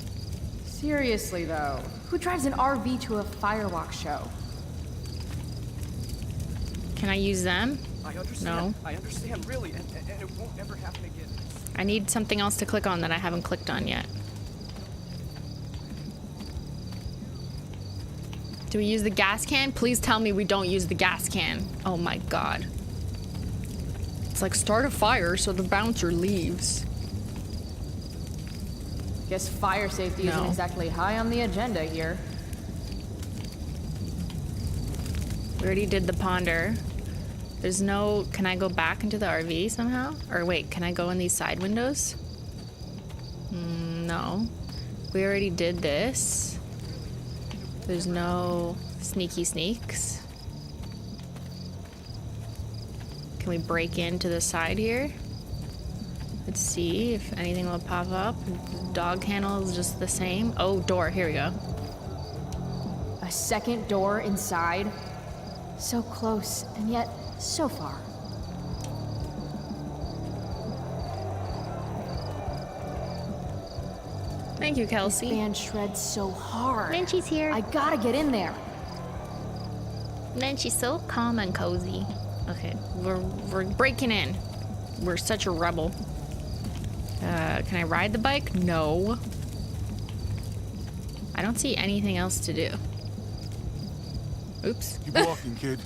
Speaker 3: Seriously though, who drives an RV to a firewalk show?
Speaker 1: Can I use them?
Speaker 4: I understand.
Speaker 1: No.
Speaker 4: I understand, really, and it won't ever happen again.
Speaker 1: I need something else to click on that I haven't clicked on yet. Do we use the gas can? Please tell me we don't use the gas can. Oh my god. It's like start a fire so the bouncer leaves.
Speaker 3: Guess fire safety isn't
Speaker 1: No.
Speaker 3: exactly high on the agenda here.
Speaker 1: We already did the ponder. There's no... Can I go back into the RV somehow? Or wait, can I go in these side windows? No. We already did this. There's no sneaky sneaks. Can we break into the side here? Let's see if anything will pop up. Dog handle is just the same. Oh, door. Here we go.
Speaker 3: A second door inside? So close, and yet so far.
Speaker 1: Thank you,
Speaker 3: This
Speaker 1: Kelsey.
Speaker 3: band shreds so hard.
Speaker 2: Menchie's here.
Speaker 3: I gotta get in there.
Speaker 1: Menchie's so calm and cozy. Okay, we're breaking in. We're such a rebel. Can I ride the bike? No. I don't see anything else to do. Oops.
Speaker 5: Keep walking, kid.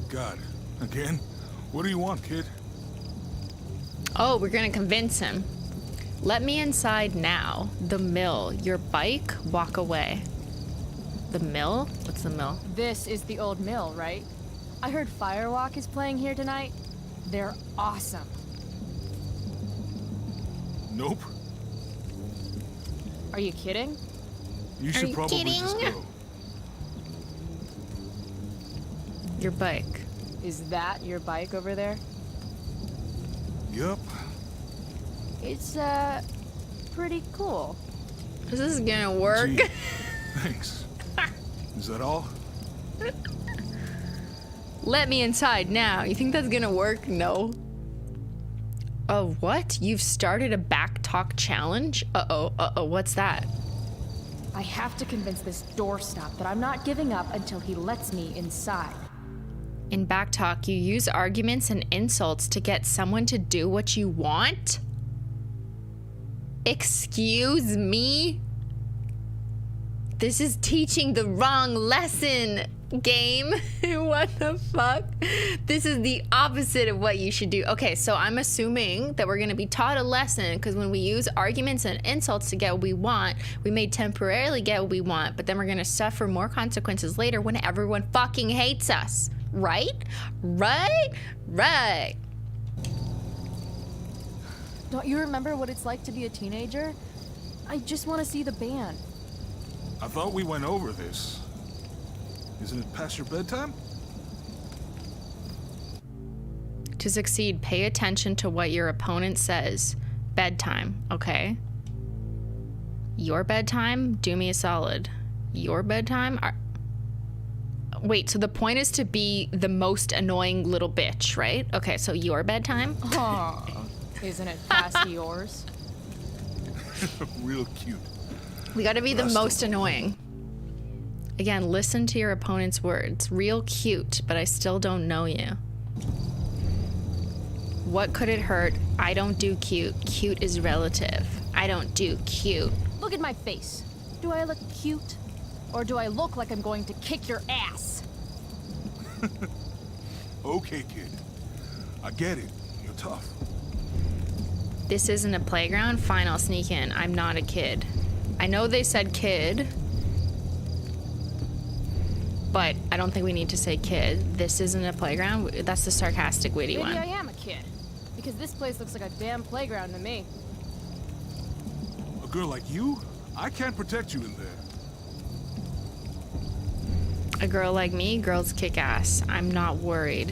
Speaker 5: God, again? What do you want, kid?
Speaker 1: Oh, we're gonna convince him. Let me inside now. The mill. Your bike, walk away. The mill? What's the mill?
Speaker 3: This is the old mill, right? I heard Firewalk is playing here tonight. They're awesome.
Speaker 5: Nope.
Speaker 3: Are you kidding?
Speaker 5: You should
Speaker 2: you
Speaker 5: probably just
Speaker 2: kidding?
Speaker 5: go.
Speaker 1: Your bike.
Speaker 3: Is that your bike over there?
Speaker 5: Yup.
Speaker 3: It's, pretty cool.
Speaker 1: Is this gonna work?
Speaker 5: Gee, thanks. Is that all?
Speaker 1: Let me inside now. You think that's gonna work? No. Oh, what? You've started a back talk challenge? Uh-oh, what's that?
Speaker 3: I have to convince this doorstop that I'm not giving up until he lets me inside.
Speaker 1: In back talk, you use arguments and insults to get someone to do what you want? Excuse me? This is teaching the wrong lesson, game. What the fuck? This is the opposite of what you should do. Okay, so I'm assuming that we're gonna be taught a lesson because when we use arguments and insults to get what we want, we may temporarily get what we want, but then we're gonna suffer more consequences later when everyone fucking hates us. Right? Right.
Speaker 3: Don't you remember what it's like to be a teenager? I just want to see the band.
Speaker 5: I thought we went over this. Isn't it past your bedtime?
Speaker 1: To succeed, pay attention to what your opponent says. Bedtime, okay? Your bedtime, do me a solid. Your bedtime? Wait, so the point is to be the most annoying little bitch, right? Okay, so your bedtime?
Speaker 3: Isn't it past yours?
Speaker 5: Real cute.
Speaker 1: We gotta be the
Speaker 5: Rustle.
Speaker 1: most annoying. Again, listen to your opponent's words. Real cute, but I still don't know you. What could it hurt? I don't do cute. Cute is relative. I don't do cute.
Speaker 3: Look at my face. Do I look cute? Or do I look like I'm going to kick your ass?
Speaker 5: Okay, kid. I get it. You're tough.
Speaker 1: This isn't a playground? Fine, I'll sneak in. I'm not a kid. I know they said kid, but I don't think we need to say kid. This isn't a playground. That's the sarcastic, witty
Speaker 3: Maybe
Speaker 1: one.
Speaker 3: I am a kid. Because this place looks like a damn playground to me.
Speaker 5: A girl like you? I can't protect you in there.
Speaker 1: A girl like me, girls kick ass. I'm not worried.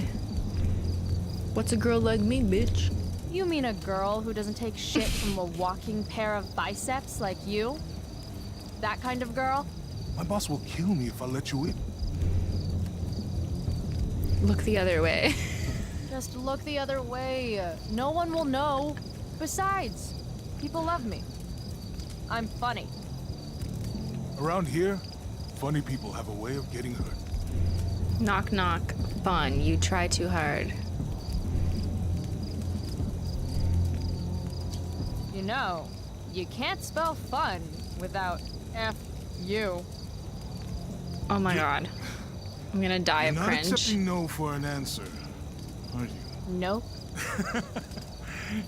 Speaker 1: What's a girl like me, bitch?
Speaker 3: You mean a girl who doesn't take shit from a walking pair of biceps like you? That kind of girl?
Speaker 5: My boss will kill me if I let you in.
Speaker 1: Look the other way.
Speaker 3: Just look the other way. No one will know. Besides, people love me. I'm funny.
Speaker 5: Around here, funny people have a way of getting hurt.
Speaker 1: Knock knock. Fun. You try too hard.
Speaker 3: You know, you can't spell fun without F-U.
Speaker 1: Oh my god. I'm gonna die
Speaker 5: You're
Speaker 1: of
Speaker 5: not
Speaker 1: cringe.
Speaker 5: accepting no for an answer, are you?
Speaker 3: Nope.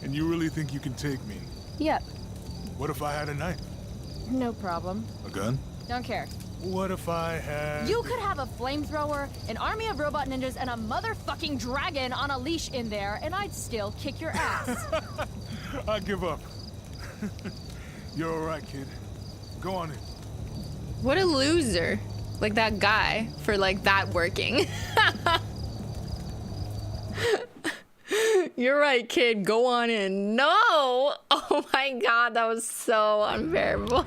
Speaker 5: And you really think you can take me?
Speaker 3: Yep.
Speaker 5: What if I had a knife?
Speaker 3: No problem.
Speaker 5: A gun?
Speaker 3: Don't care.
Speaker 5: What if I had...
Speaker 3: You could have a flamethrower, an army of robot ninjas, and a motherfucking dragon on a leash in there, and I'd still kick your ass.
Speaker 5: I give up. You're alright, kid. Go on in.
Speaker 1: What a loser. Like that guy for like that working. You're right, kid. Go on in. No! Oh my god, that was so unbearable.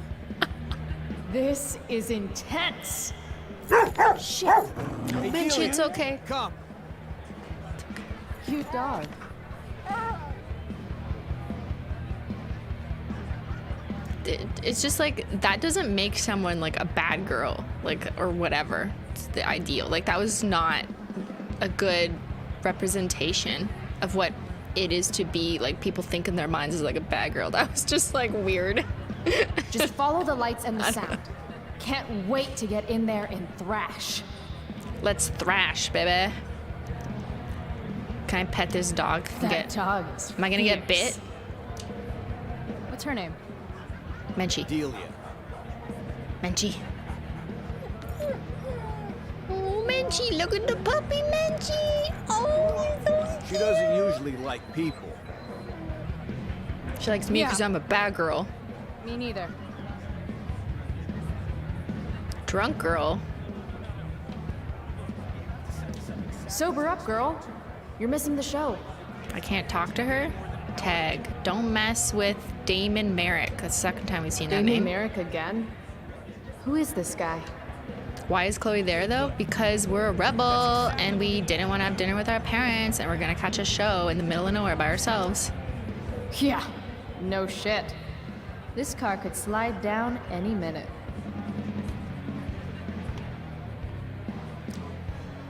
Speaker 3: This is intense. Shit.
Speaker 1: Menchie, it's okay.
Speaker 4: Come.
Speaker 3: Cute dog.
Speaker 1: It's just like that doesn't make someone like a bad girl, like, or whatever. It's the ideal. Like that was not a good representation of what it is to be like people think in their minds is like a bad girl. That was just like weird.
Speaker 3: Just follow the lights and the sound. Can't wait to get in there and thrash.
Speaker 1: Let's thrash, baby. Can I pet this dog?
Speaker 3: That dog is
Speaker 1: Am I gonna get
Speaker 3: fierce.
Speaker 1: bit?
Speaker 3: What's her name?
Speaker 1: Menchie.
Speaker 4: Delia.
Speaker 1: Menchie. Oh, Menchie, look at the puppy, Menchie. Oh, he's so
Speaker 4: She doesn't usually like people.
Speaker 1: She likes me because
Speaker 3: Yeah.
Speaker 1: I'm a bad girl.
Speaker 3: Me neither.
Speaker 1: Drunk girl.
Speaker 3: Sober up, girl. You're missing the show.
Speaker 1: I can't talk to her. Tag. Don't mess with Damon Merrick. That's the second time we've seen that
Speaker 3: Damon
Speaker 1: name.
Speaker 3: Merrick again? Who is this guy?
Speaker 1: Why is Chloe there though? Because we're a rebel and we didn't want to have dinner with our parents and we're gonna catch a show in the middle of nowhere by ourselves.
Speaker 3: Yeah, no shit. This car could slide down any minute.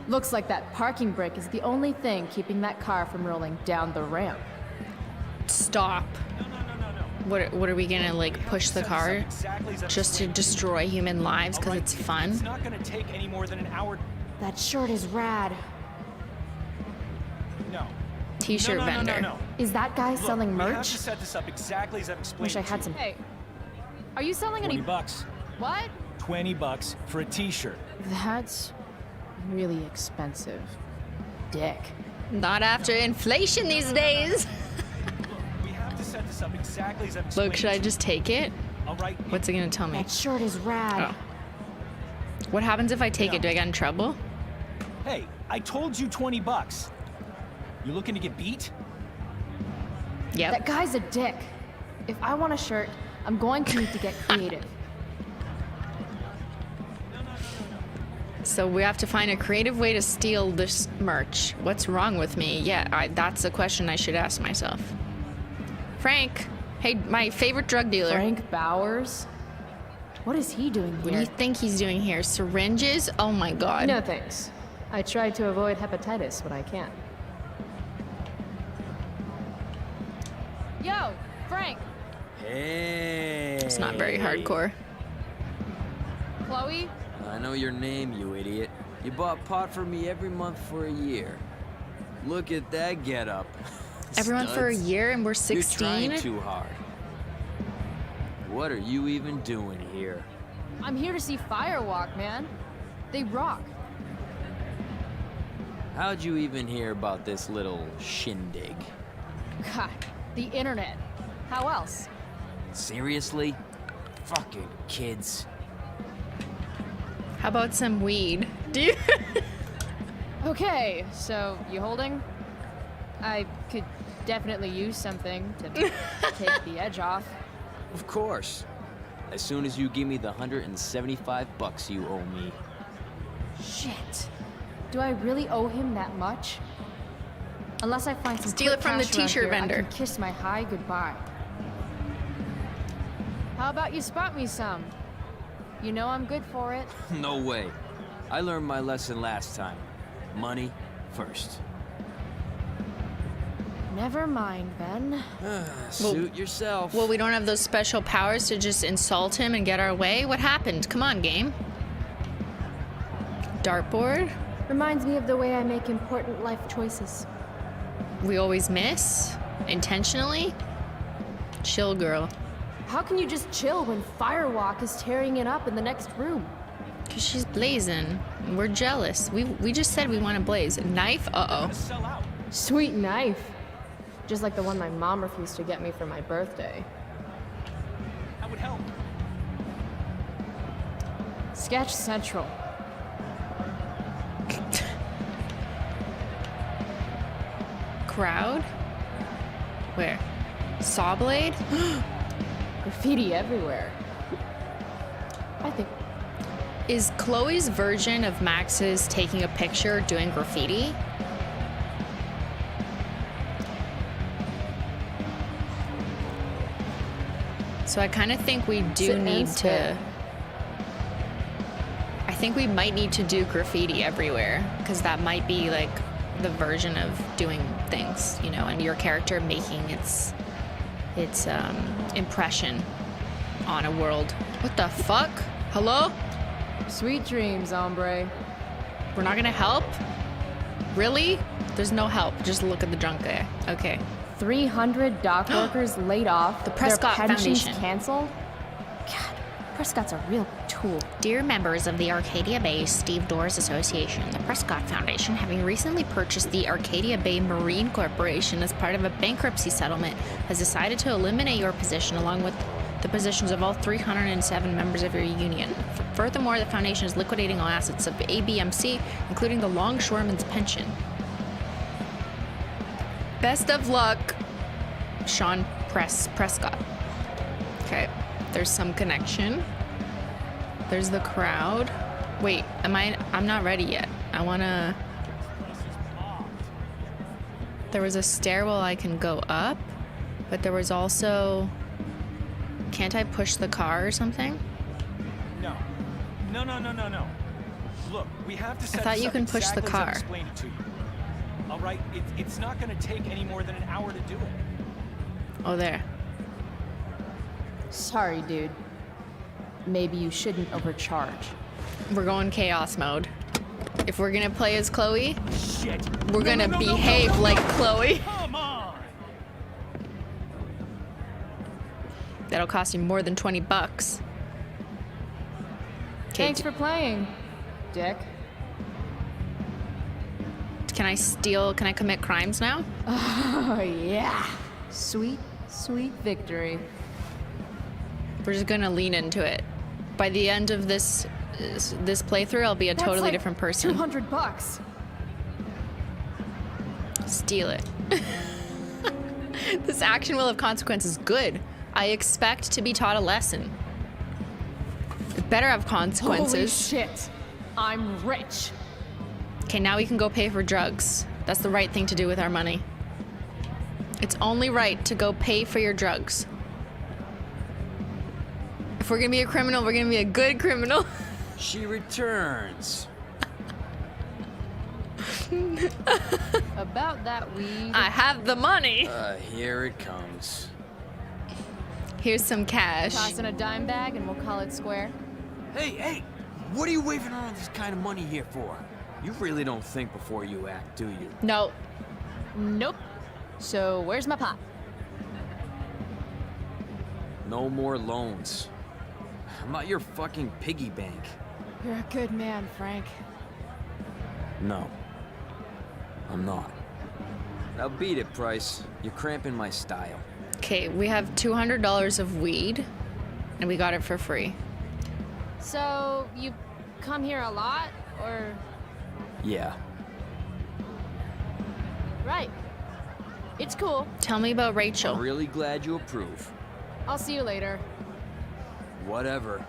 Speaker 3: Looks like that parking brake is the only thing keeping that car from rolling down the ramp.
Speaker 1: Stop. What are we gonna like push the car just to destroy human lives because it's
Speaker 4: It's
Speaker 1: fun?
Speaker 4: not gonna take any more than an hour.
Speaker 3: That shirt is rad.
Speaker 4: No.
Speaker 1: T-shirt
Speaker 4: no, no,
Speaker 1: vendor.
Speaker 4: No, no, no.
Speaker 3: Is that guy
Speaker 4: Look,
Speaker 3: selling
Speaker 4: we have
Speaker 3: merch?
Speaker 4: to set this up exactly as I've explained.
Speaker 3: Wish I
Speaker 4: to
Speaker 3: had
Speaker 4: you.
Speaker 3: some. Hey, are you selling any?
Speaker 4: $20.
Speaker 3: What?
Speaker 4: $20 for a T-shirt.
Speaker 3: That's really expensive. Dick.
Speaker 1: Not after inflation these days.
Speaker 4: We have to set this up exactly as I've explained.
Speaker 1: Look, should I
Speaker 4: to
Speaker 1: just take it?
Speaker 4: you. All right.
Speaker 1: What's it gonna tell me?
Speaker 3: That shirt is rad.
Speaker 1: Oh. What happens if I take it? Do I get in trouble?
Speaker 4: Hey, I told you $20. You looking to get beat?
Speaker 1: Yep.
Speaker 3: That guy's a dick. If I want a shirt, I'm going to need to get creative.
Speaker 1: So we have to find a creative way to steal this merch. What's wrong with me? Yeah, that's a question I should ask myself. Frank. Hey, my favorite drug dealer.
Speaker 3: Frank Bowers? What is he doing
Speaker 1: What do you
Speaker 3: here?
Speaker 1: think he's doing here? Syringes? Oh my god.
Speaker 3: No thanks. I try to avoid hepatitis when I can. Yo, Frank!
Speaker 6: Hey.
Speaker 1: It's not very hardcore.
Speaker 3: Chloe?
Speaker 6: I know your name, you idiot. You bought pot for me every month for a year. Look at that getup.
Speaker 1: Everyone for a
Speaker 6: Studs.
Speaker 1: year and we're
Speaker 6: You're
Speaker 1: 16?
Speaker 6: trying too hard. What are you even doing here?
Speaker 3: I'm here to see Firewalk, man. They rock.
Speaker 6: How'd you even hear about this little shindig?
Speaker 3: God, the internet. How else?
Speaker 6: Seriously? Fucking kids.
Speaker 1: How about some weed? Do you?
Speaker 3: Okay, so you holding? I could definitely use something to take the edge off.
Speaker 6: Of course. As soon as you give me the 175 bucks you owe me.
Speaker 3: Shit. Do I really owe him that much? Unless I find some
Speaker 1: Steal it
Speaker 3: quick
Speaker 1: from the
Speaker 3: cash around
Speaker 1: t-shirt
Speaker 3: here,
Speaker 1: vendor.
Speaker 3: I can kiss my high goodbye. How about you spot me some? You know I'm good for it.
Speaker 6: No way. I learned my lesson last time. Money first.
Speaker 3: Never mind, Ben.
Speaker 6: Suit yourself.
Speaker 1: Well, we don't have those special powers to just insult him and get our way? What happened? Come on, game. Dartboard?
Speaker 3: Reminds me of the way I make important life choices.
Speaker 1: We always miss? Intentionally? Chill, girl.
Speaker 3: How can you just chill when Firewalk is tearing it up in the next room?
Speaker 1: Because she's blazing. We're jealous. We just said we want to blaze. Knife? Uh-oh.
Speaker 4: Sell out.
Speaker 3: Sweet knife. Just like the one my mom refused to get me for my birthday.
Speaker 4: That would help.
Speaker 3: Sketch Central.
Speaker 1: Crowd? Where? Saw blade?
Speaker 3: Graffiti everywhere. I think.
Speaker 1: Is Chloe's version of Max's taking a picture doing graffiti? So I kind of think we do
Speaker 3: Sit and
Speaker 1: need to...
Speaker 3: spit.
Speaker 1: I think we might need to do graffiti everywhere, because that might be like the version of doing things, you know, and your character making its impression on a world. What the fuck? Hello?
Speaker 3: Sweet dreams, hombre.
Speaker 1: We're not gonna help? Really? There's no help. Just look at the drunk guy. Okay.
Speaker 3: 300 dock workers laid off.
Speaker 1: The Prescott
Speaker 3: their pensions
Speaker 1: Foundation.
Speaker 3: canceled. God, Prescott's a real tool.
Speaker 2: Dear members of the Arcadia Bay Stevedores Association, the Prescott Foundation,
Speaker 1: Having recently purchased the Arcadia Bay Marine Corporation as part of a bankruptcy settlement, has decided to eliminate your position along with the positions of all 307 members of your union. Furthermore, the foundation is liquidating all assets of ABMC, including the longshoreman's pension. Best of luck, Sean Prescott. Okay, there's some connection. There's the crowd. Wait, I'm not ready yet. I wanna... There was a stairwell I can go up, but there was also... Can't I push the car or something?
Speaker 4: No. No. Look, we have to set
Speaker 1: thought
Speaker 4: this
Speaker 1: you
Speaker 4: up
Speaker 1: can push the
Speaker 4: exactly as I
Speaker 1: car.
Speaker 4: explained it to you. All right, it's not going to take any more than an hour to do it.
Speaker 1: Oh, there.
Speaker 3: Sorry, dude. Maybe you shouldn't overcharge.
Speaker 1: We're going chaos mode. If we're gonna play as Chloe,
Speaker 4: Shit.
Speaker 1: we're gonna
Speaker 4: No,
Speaker 1: behave
Speaker 4: no.
Speaker 1: like Chloe.
Speaker 4: Come on.
Speaker 1: That'll cost you more than 20 bucks. Okay,
Speaker 3: Thanks for playing, Dick.
Speaker 1: can I steal? Can I commit crimes now?
Speaker 3: Oh, yeah. Sweet, sweet victory.
Speaker 1: We're just gonna lean into it. By the end of this playthrough, I'll be a
Speaker 3: That's
Speaker 1: totally
Speaker 3: like
Speaker 1: different person.
Speaker 3: $200.
Speaker 1: Steal it. This action will have consequences. Good. I expect to be taught a lesson. It better have
Speaker 3: Holy
Speaker 1: consequences.
Speaker 3: shit. I'm rich.
Speaker 1: Okay, now we can go pay for drugs. That's the right thing to do with our money. It's only right to go pay for your drugs. If we're gonna be a criminal, we're gonna be a good criminal.
Speaker 6: She returns.
Speaker 3: About that weed.
Speaker 1: I have the money.
Speaker 6: Here it comes.
Speaker 1: Here's some cash.
Speaker 3: Toss in a dime bag and we'll call it square.
Speaker 6: Hey, what are you waving around this kind of money here for? You really don't think before you act, do you?
Speaker 1: No.
Speaker 3: Nope. So where's my pot?
Speaker 6: No more loans. I'm not your fucking piggy bank.
Speaker 3: You're a good man, Frank.
Speaker 6: No. I'm not. Now beat it, Price. You're cramping my style.
Speaker 1: Okay, we have $200 of weed, and we got it for free.
Speaker 3: So, you come here a lot, or?
Speaker 6: Yeah.
Speaker 3: Right. It's cool.
Speaker 1: Tell me about Rachel.
Speaker 6: I'm really glad you approve.
Speaker 3: I'll see you later.
Speaker 6: Whatever.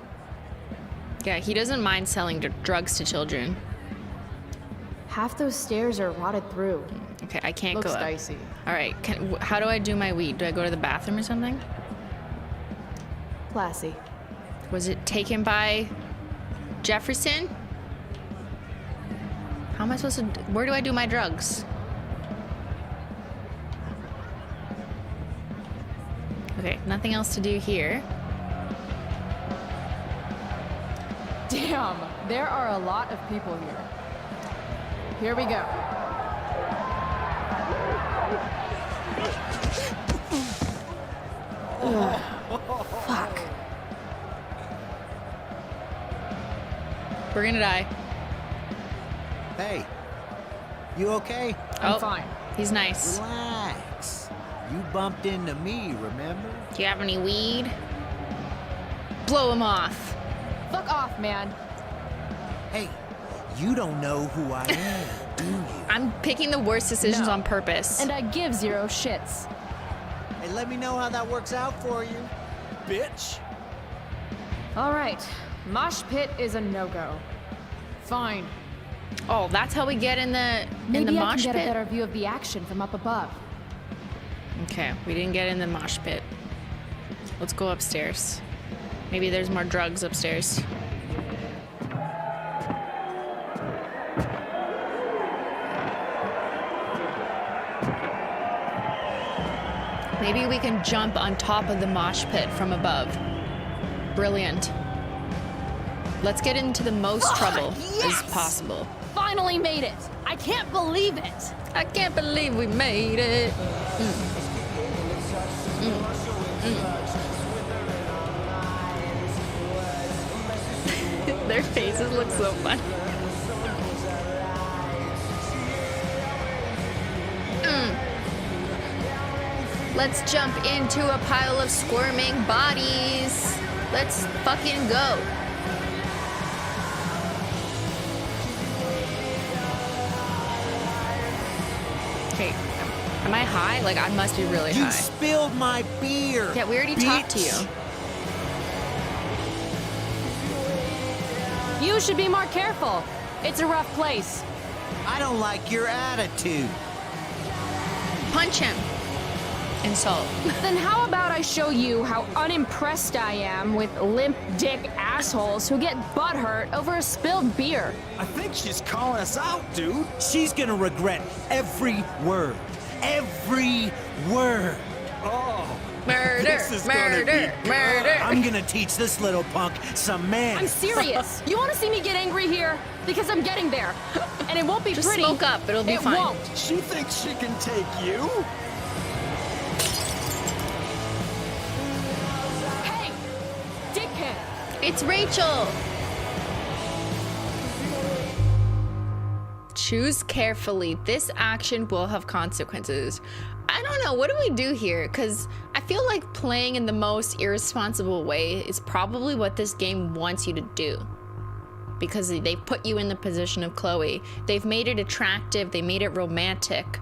Speaker 1: Yeah, he doesn't mind selling drugs to children.
Speaker 3: Half those stairs are rotted through.
Speaker 1: Okay, I can't
Speaker 3: Looks
Speaker 1: go up.
Speaker 3: dicey.
Speaker 1: All right, how do I do my weed? Do I go to the bathroom or something?
Speaker 3: Classy.
Speaker 1: Was it taken by Jefferson? How am I supposed to, where do I do my drugs? Okay, nothing else to do here.
Speaker 3: Damn, there are a lot of people here. Here we go. Fuck.
Speaker 1: We're gonna die.
Speaker 7: Hey, you okay?
Speaker 3: I'm fine.
Speaker 1: He's nice.
Speaker 7: Relax. You bumped into me, remember?
Speaker 1: Do you have any weed? Blow him off.
Speaker 3: Fuck off, man.
Speaker 7: Hey, you don't know who I am, do you?
Speaker 1: I'm picking the worst decisions
Speaker 3: No.
Speaker 1: on purpose.
Speaker 3: And I give zero shits.
Speaker 7: Hey, let me know how that works out for you, bitch.
Speaker 3: All right, mosh pit is a no-go. Fine.
Speaker 1: Oh, that's how we get in the
Speaker 3: Maybe I
Speaker 1: mosh
Speaker 3: can get
Speaker 1: pit?
Speaker 3: a better view of the action from up above.
Speaker 1: Okay, we didn't get in the mosh pit. Let's go upstairs. Maybe there's more drugs upstairs. Maybe we can jump on top of the mosh pit from above. Brilliant. Let's get into the most trouble as possible.
Speaker 3: Finally made it! I can't believe it!
Speaker 1: I can't believe we made it. Their faces look so funny. Let's jump into a pile of squirming bodies. Let's fucking go. Okay, am I high? Like, I must be really
Speaker 7: You
Speaker 1: high.
Speaker 7: spilled my beer.
Speaker 1: Yeah, we already talked to you.
Speaker 3: You should be more careful. It's a rough place.
Speaker 7: I don't like your attitude.
Speaker 1: Punch him. Insult.
Speaker 3: Then how about I show you how unimpressed I am with limp dick assholes who get butthurt over a spilled beer?
Speaker 4: I think she's calling us out, dude.
Speaker 7: She's gonna regret every word. Every word.
Speaker 4: Oh,
Speaker 1: Murder,
Speaker 4: This is gonna
Speaker 1: murder,
Speaker 4: be
Speaker 1: murder.
Speaker 7: I'm gonna teach this little punk some
Speaker 3: I'm
Speaker 7: manners.
Speaker 3: serious. You want to see me get angry here? Because I'm getting there. And it won't be
Speaker 1: Just
Speaker 3: pretty.
Speaker 1: smoke up, it'll be
Speaker 3: it
Speaker 1: fine.
Speaker 3: won't.
Speaker 4: she thinks she can take you?
Speaker 3: Hey! Dickhead!
Speaker 1: It's Rachel. Choose carefully. This action will have consequences. I don't know. What do we do here? Because I feel like playing in the most irresponsible way is probably what this game wants you to do. Because they put you in the position of Chloe. They've made it attractive. They made it romantic.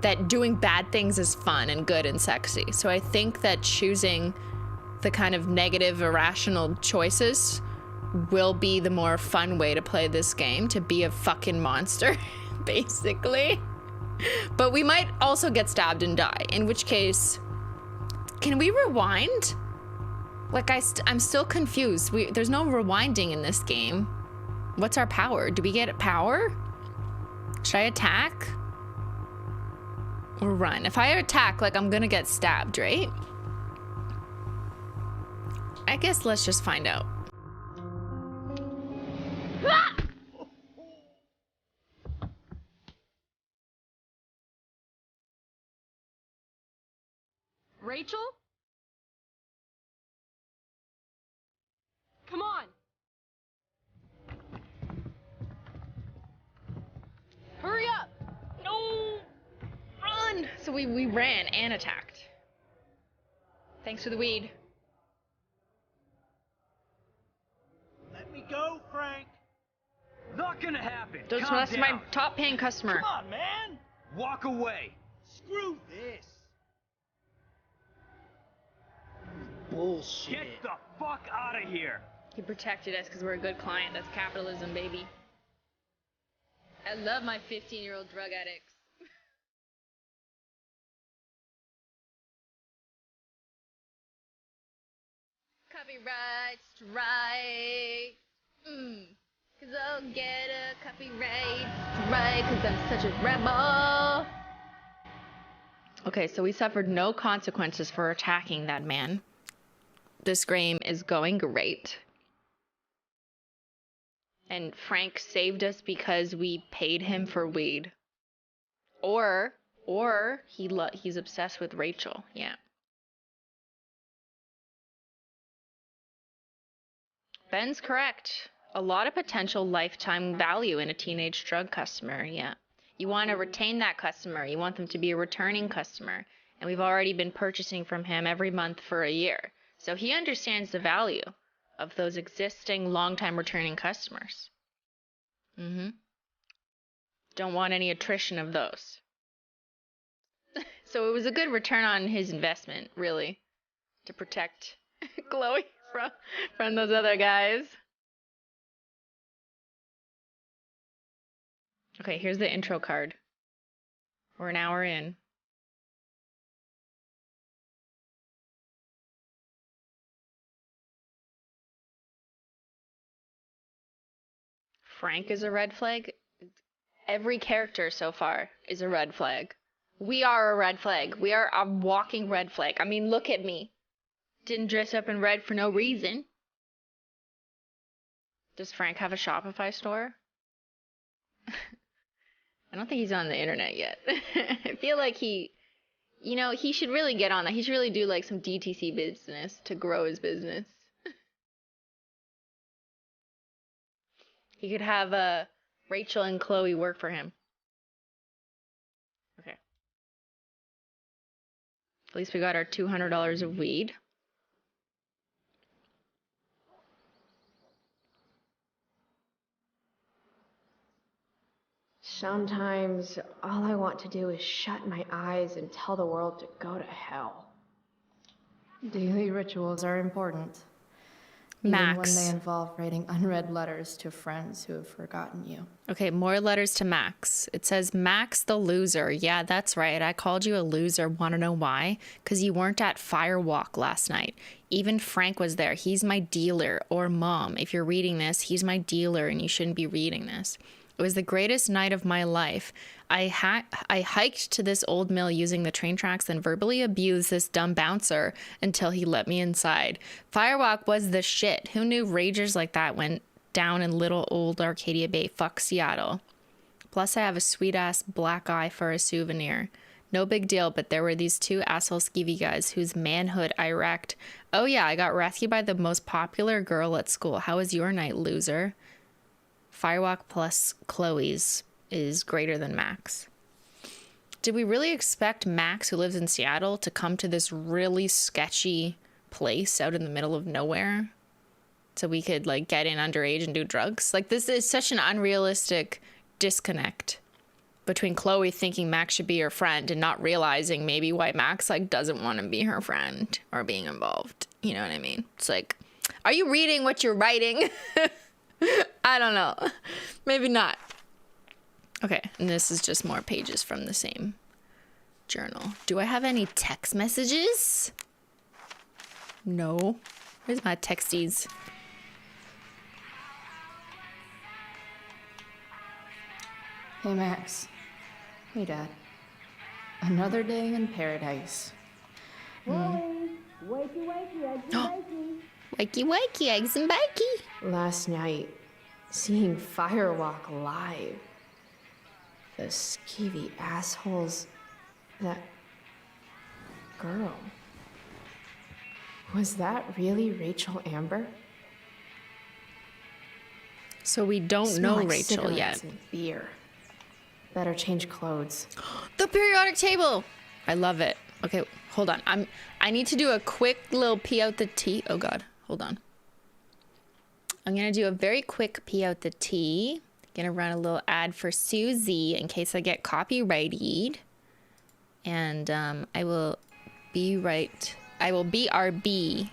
Speaker 1: That doing bad things is fun and good and sexy. So I think that choosing the kind of negative, irrational choices will be the more fun way to play this game, to be a fucking monster, basically. But we might also get stabbed and die, in which case, can we rewind? Like, I'm still confused. There's no rewinding in this game. What's our power? Do we get power? Should I attack? Or run? If I attack, like, I'm gonna get stabbed, right? I guess let's just find out.
Speaker 3: Rachel? Come on! Hurry up!
Speaker 1: No! Run! So we ran and attacked. Thanks for the weed.
Speaker 4: Let me go, Frank. Not gonna happen.
Speaker 1: That's my top paying customer.
Speaker 4: Come on, man. Walk away. Screw this.
Speaker 7: Bullshit.
Speaker 4: Get the fuck out of here.
Speaker 1: He protected us because we're a good client. That's capitalism, baby. I love my 15-year-old drug addicts. Copyright strike. Cause I'll get a copyright strike cause I'm such a rebel. Okay, so we suffered no consequences for attacking that man. This game is going great. And Frank saved us because we paid him for weed. Or he's obsessed with Rachel. Yeah. Ben's correct. A lot of potential lifetime value in a teenage drug customer. Yeah. You want to retain that customer. You want them to be a returning customer. And we've already been purchasing from him every month for a year. So he understands the value of those existing long-time returning customers. Don't want any attrition of those. So it was a good return on his investment, really, to protect Chloe from those other guys. Okay, here's the intro card. We're an hour in. Frank is a red flag. Every character so far is a red flag. We are a red flag. We are a walking red flag. I mean, look at me. Didn't dress up in red for no reason. Does Frank have a Shopify store? I don't think he's on the internet yet. I feel like he should really get on that. He should really do like some DTC business to grow his business. He could have Rachel and Chloe work for him. Okay. At least we got our $200 of weed.
Speaker 8: Sometimes all I want to do is shut my eyes and tell the world to go to hell.
Speaker 3: Daily rituals are important.
Speaker 1: Max.
Speaker 3: Even when they involve writing unread letters to friends who have forgotten you.
Speaker 1: Okay, more letters to Max. It says, Max the loser. Yeah, that's right. I called you a loser. Want to know why? Because you weren't at Firewalk last night. Even Frank was there. He's my dealer. Or Mom, if you're reading this, he's my dealer and you shouldn't be reading this. It was the greatest night of my life. I hiked to this old mill using the train tracks, then verbally abused this dumb bouncer until he let me inside. Firewalk was the shit. Who knew ragers like that went down in little old Arcadia Bay? Fuck Seattle. Plus, I have a sweet-ass black eye for a souvenir. No big deal, but there were these two asshole skeevy guys whose manhood I wrecked. Oh yeah, I got rescued by the most popular girl at school. How was your night, loser? Firewalk plus Chloe's is greater than Max. Did we really expect Max, who lives in Seattle, to come to this really sketchy place out in the middle of nowhere so we could like get in underage and do drugs? Like, this is such an unrealistic disconnect between Chloe thinking Max should be her friend and not realizing maybe why Max like doesn't want to be her friend or being involved. You know what I mean? It's like, Are you reading what you're writing? I don't know. Maybe not. Okay, and this is just more pages from the same journal. Do I have any text messages? No. Where's my texties?
Speaker 3: Hey, Max. Hey, Dad. Another day in paradise.
Speaker 8: Wakey, wakey, eggs and bakey.
Speaker 1: Wakey, wakey, eggs and bakey.
Speaker 8: Last night, seeing Firewalk live. The skeevy assholes. That girl. Was that really Rachel Amber?
Speaker 1: So we don't
Speaker 8: Smell
Speaker 1: know
Speaker 8: like
Speaker 1: Rachel
Speaker 8: cigarettes
Speaker 1: yet.
Speaker 8: and beer. Better change clothes.
Speaker 1: The periodic table. I love it. Okay, hold on. I need to do a quick little pee out the tea. Oh God, hold on. I'm gonna do a very quick pee out the tea. Gonna run a little ad for Susie in case I get copyrighted. And I will be right. I will BRB.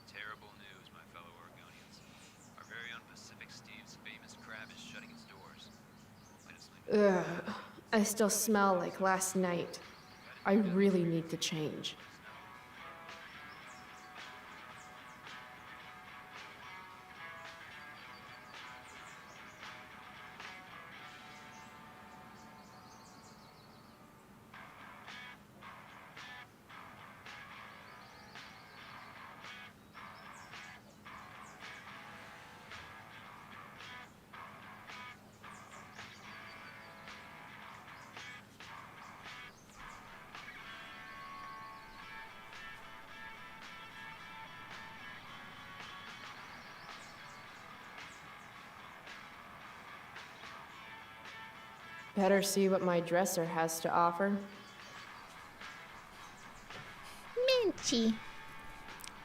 Speaker 6: Terrible news, my fellow Oregonians. Our very own Pacific Steve's famous crab is shutting its doors.
Speaker 8: Ugh. I still smell like last night. I really need to change. Better see what my dresser has to offer.
Speaker 2: Menchie.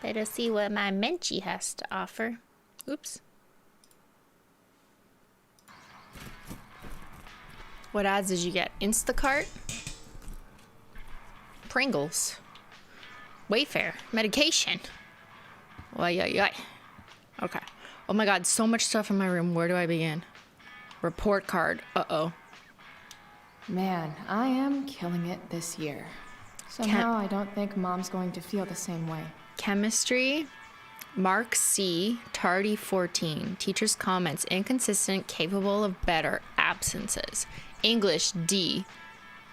Speaker 2: Better see what my Menchie has to offer.
Speaker 1: Oops. What ads did you get? Instacart? Pringles. Wayfair. Medication. Okay. Oh my God, so much stuff in my room. Where do I begin? Report card. Uh-oh.
Speaker 3: Man, I am killing it this year. Somehow I don't think Mom's going to feel the same way.
Speaker 1: Chemistry. Mark C. Tardy 14. Teacher's comments. Inconsistent, capable of better. Absences. English D.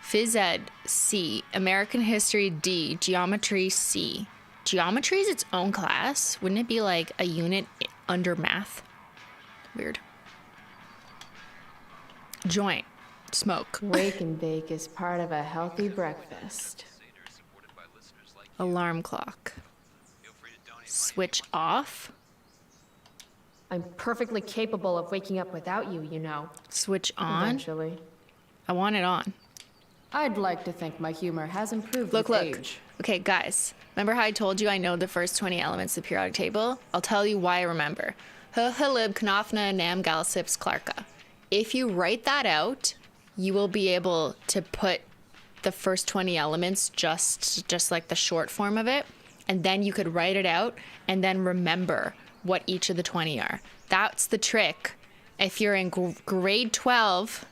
Speaker 1: Phys Ed C. American History D. Geometry C. Geometry is its own class. Wouldn't it be like a unit under math? Weird. Joint. Smoke.
Speaker 8: Wake and bake is part of a healthy breakfast.
Speaker 1: Alarm clock. Switch off.
Speaker 8: I'm perfectly capable of waking up without you, you know.
Speaker 1: Switch on.
Speaker 8: Eventually.
Speaker 1: I want it on.
Speaker 3: I'd like to think my humor has improved
Speaker 1: Look.
Speaker 3: with age.
Speaker 1: Okay, guys. Remember how I told you I know the first 20 elements of the periodic table? I'll tell you why I remember. Halib, Knafna, Nam, Gal, Sips, Clarka. If you write that out, you will be able to put the first 20 elements just like the short form of it. And then you could write it out and then remember what each of the 20 are. That's the trick. If you're in grade 12,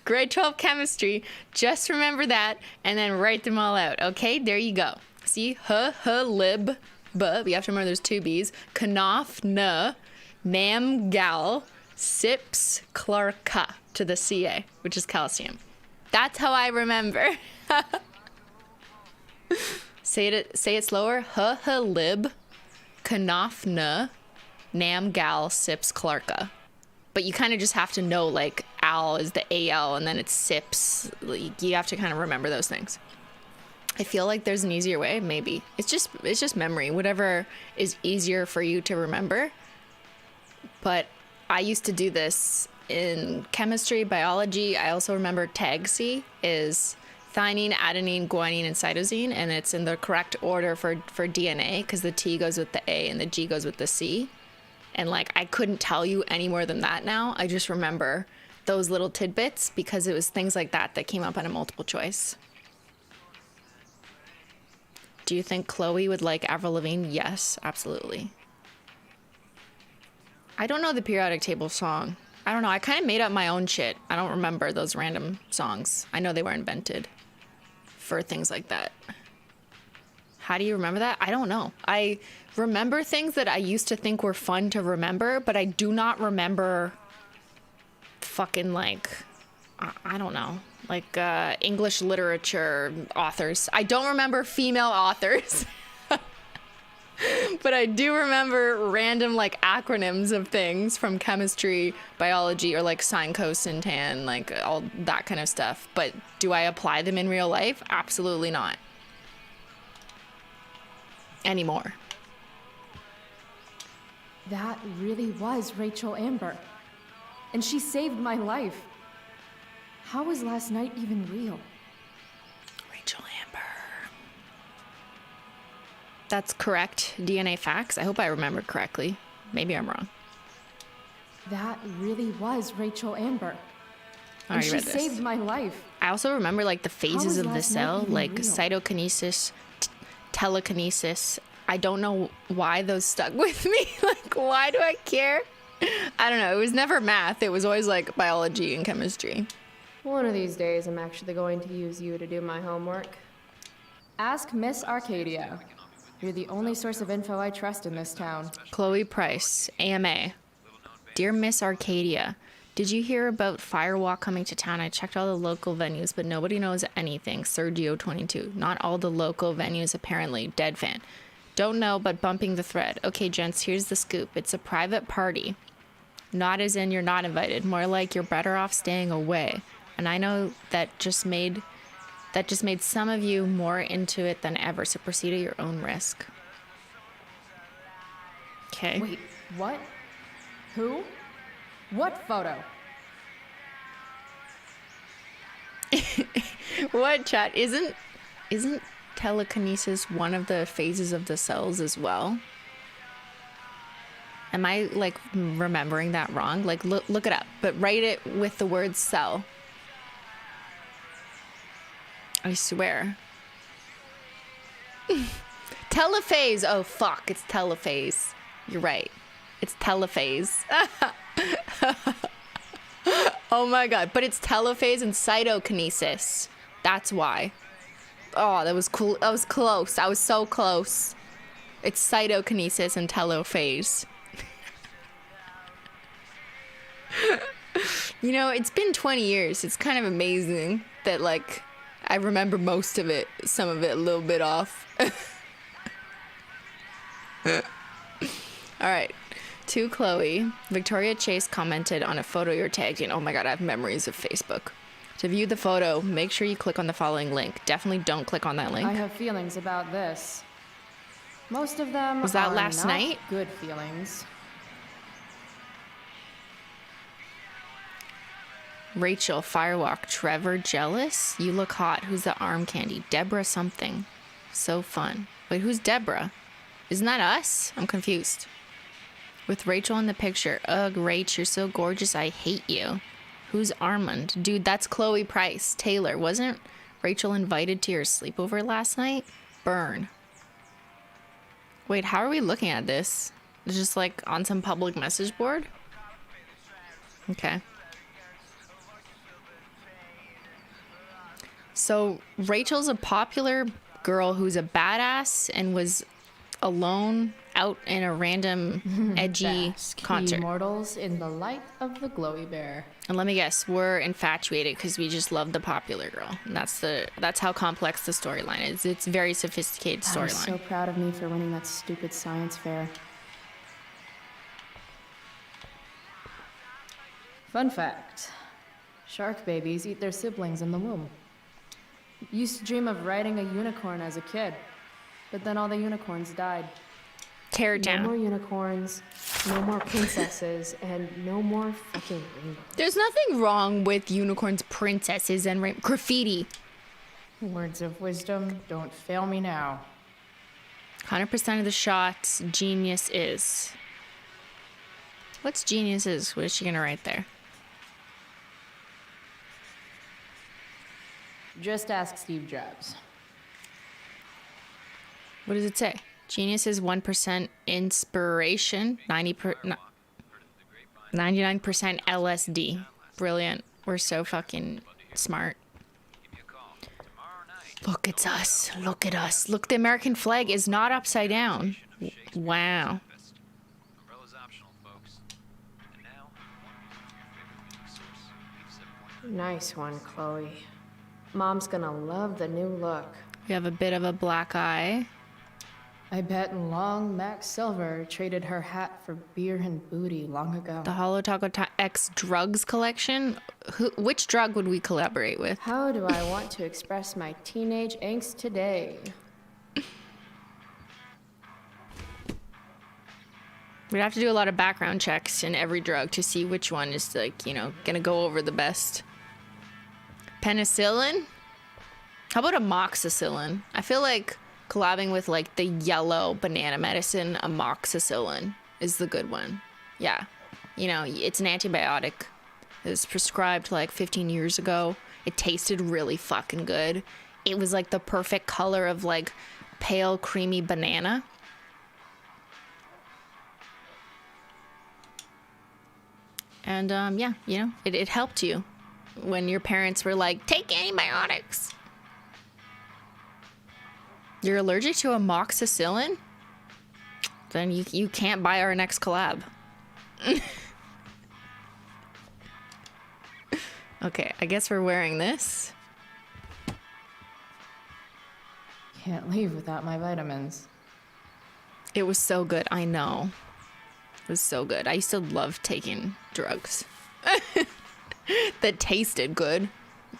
Speaker 1: grade 12 chemistry, just remember that and then write them all out. Okay, there you go. See, lib, buh. We have to remember there's two B's. Knaf, na, nam, gal, sips, clarka to the Ca, which is calcium. That's how I remember. Say it slower. Lib, knaf, nam, gal, sips, clarka. But you kind of just have to know, like, al is the AL and then it's sips. Like, you have to kind of remember those things. I feel like there's an easier way, maybe. It's just memory, whatever is easier for you to remember. But I used to do this in chemistry, biology. I also remember TAG-C is thymine, adenine, guanine, and cytosine, and it's in the correct order for DNA because the T goes with the A and the G goes with the C. And like, I couldn't tell you any more than that now. I just remember those little tidbits because it was things like that that came up on a multiple choice. Do you think Chloe would like Avril Lavigne? Yes, absolutely. I don't know the periodic table song. I don't know. I kind of made up my own shit. I don't remember those random songs. I know they were invented for things like that. How do you remember that? I don't know. I remember things that I used to think were fun to remember, but I do not remember fucking like, I don't know, like English literature authors. I don't remember female authors. But I do remember random like acronyms of things from chemistry, biology, or like sine, cosine, tan, like all that kind of stuff. But do I apply them in real life? Absolutely not. Anymore.
Speaker 8: That really was Rachel Amber. And she saved my life. How was last night even real?
Speaker 1: Rachel Amber. That's correct. DNA facts. I hope I remembered correctly. Maybe I'm wrong.
Speaker 8: That really was Rachel Amber.
Speaker 1: I
Speaker 8: And
Speaker 1: already
Speaker 8: she
Speaker 1: read this.
Speaker 8: saved my life.
Speaker 1: I also remember like the phases
Speaker 8: was
Speaker 1: of the
Speaker 8: last night
Speaker 1: cell,
Speaker 8: even
Speaker 1: like
Speaker 8: real?
Speaker 1: cytokinesis, telekinesis. I don't know why those stuck with me. Like, why do I care? I don't know. It was never math. It was always like biology and chemistry.
Speaker 8: One of these days, I'm actually going to use you to do my homework. Ask Miss Arcadia. You're the only source of info I trust in this town.
Speaker 1: Chloe Price, AMA. Dear Miss Arcadia, did you hear about Firewalk coming to town? I checked all the local venues, but nobody knows anything. Sergio22. Not all the local venues, apparently. Dead fan. Don't know, but bumping the thread. Okay, gents, here's the scoop. It's a private party. Not as in you're not invited. More like you're better off staying away. And I know that just made some of you more into it than ever, so proceed at your own risk. Okay.
Speaker 3: Wait, what? Who? What photo?
Speaker 1: What, chat? Isn't telekinesis one of the phases of the cells as well? Am I like remembering that wrong? Like look it up, but write it with the word cell. I swear. Telephase. Oh fuck, it's telephase. You're right. It's telephase. Oh my god, but it's telephase and cytokinesis. That's why. Oh, that was cool. That was close. I was so close. It's cytokinesis and telophase. You know, it's been 20 years. It's kind of amazing that, like, I remember most of it, some of it a little bit off. All right. To Chloe, Victoria Chase commented on a photo you're tagged in. Oh my god, I have memories of Facebook. To view the photo, make sure you click on the following link. Definitely don't click on that link.
Speaker 3: I have feelings about this. Most of them
Speaker 1: Was that
Speaker 3: are
Speaker 1: last
Speaker 3: not
Speaker 1: night?
Speaker 3: Good feelings.
Speaker 1: Rachel, Firewalk, Trevor, jealous? You look hot. Who's the arm candy? Deborah something. So fun. Wait, who's Deborah? Isn't that us? I'm confused. With Rachel in the picture. Ugh, Rach, you're so gorgeous. I hate you. Who's Armand? Dude, that's Chloe Price. Taylor, wasn't Rachel invited to your sleepover last night? Burn. Wait, how are we looking at this? It's just like on some public message board? Okay. So Rachel's a popular girl who's a badass and was alone out in a random edgy concert.
Speaker 3: Immortals in the light of the glowy bear.
Speaker 1: And let me guess, we're infatuated because we just love the popular girl. And that's how complex the storyline is. It's a very sophisticated
Speaker 8: I'm
Speaker 1: storyline.
Speaker 8: so proud of me for winning that stupid science fair.
Speaker 3: Fun fact. Shark babies eat their siblings in the womb. Used to dream of riding a unicorn as a kid, but then all the unicorns died.
Speaker 1: Tear it
Speaker 8: No
Speaker 1: down.
Speaker 8: more unicorns, no more princesses, and no more fucking rainbows.
Speaker 1: There's nothing wrong with unicorns, princesses, and graffiti.
Speaker 3: Words of wisdom, don't fail me now.
Speaker 1: 100% of the shots, genius is. What's Genius's? What is she gonna write there?
Speaker 3: Just ask Steve Jobs.
Speaker 1: What does it say? Genius is 1% inspiration, 99% LSD. Brilliant. We're so fucking smart. Look, it's us. Look at us. Look, the American flag is not upside down. Wow.
Speaker 8: Nice one, Chloe. Mom's gonna love the new look.
Speaker 1: We have a bit of a black eye.
Speaker 3: I bet long Max Silver traded her hat for beer and booty long ago.
Speaker 1: The HOLO X drugs collection. Which drug would we collaborate with?
Speaker 8: How do I want to express my teenage angst today?
Speaker 1: We'd have to do a lot of background checks in every drug to see which one is, like, you know, gonna go over the best. Penicillin? How about amoxicillin? I feel like collabing with, like, the yellow banana medicine, amoxicillin, is the good one. Yeah. You know, it's an antibiotic. It was prescribed, like, 15 years ago. It tasted really fucking good. It was, like, the perfect color of, like, pale, creamy banana. And, yeah, you know, it helped you when your parents were like, take antibiotics. You're allergic to amoxicillin? Then you can't buy our next collab. Okay, I guess we're wearing this.
Speaker 3: Can't leave without my vitamins.
Speaker 1: It was so good, I know. It was so good. I used to love taking drugs that tasted good.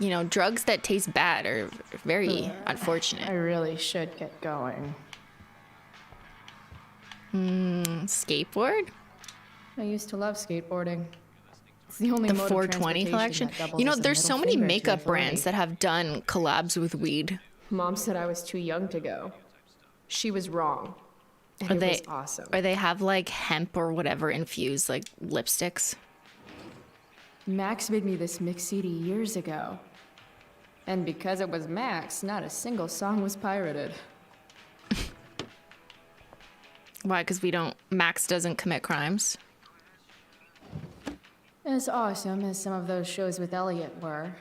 Speaker 1: You know, drugs that taste bad are very unfortunate.
Speaker 3: I really should get going.
Speaker 1: Skateboard?
Speaker 3: I used to love skateboarding. It's the only
Speaker 1: The
Speaker 3: mode of
Speaker 1: 420 collection?
Speaker 3: transportation that doubles
Speaker 1: You know,
Speaker 3: as a
Speaker 1: there's so
Speaker 3: middle
Speaker 1: many
Speaker 3: finger to
Speaker 1: makeup
Speaker 3: authority.
Speaker 1: brands that have done collabs with weed.
Speaker 8: Mom said I was too young to go. She was wrong. And it was awesome.
Speaker 1: Or they have like hemp or whatever infused like lipsticks.
Speaker 3: Max made me this mix CD years ago. And because it was Max, not a single song was pirated.
Speaker 1: Why? Because Max doesn't commit crimes.
Speaker 3: As awesome as some of those shows with Elliot were,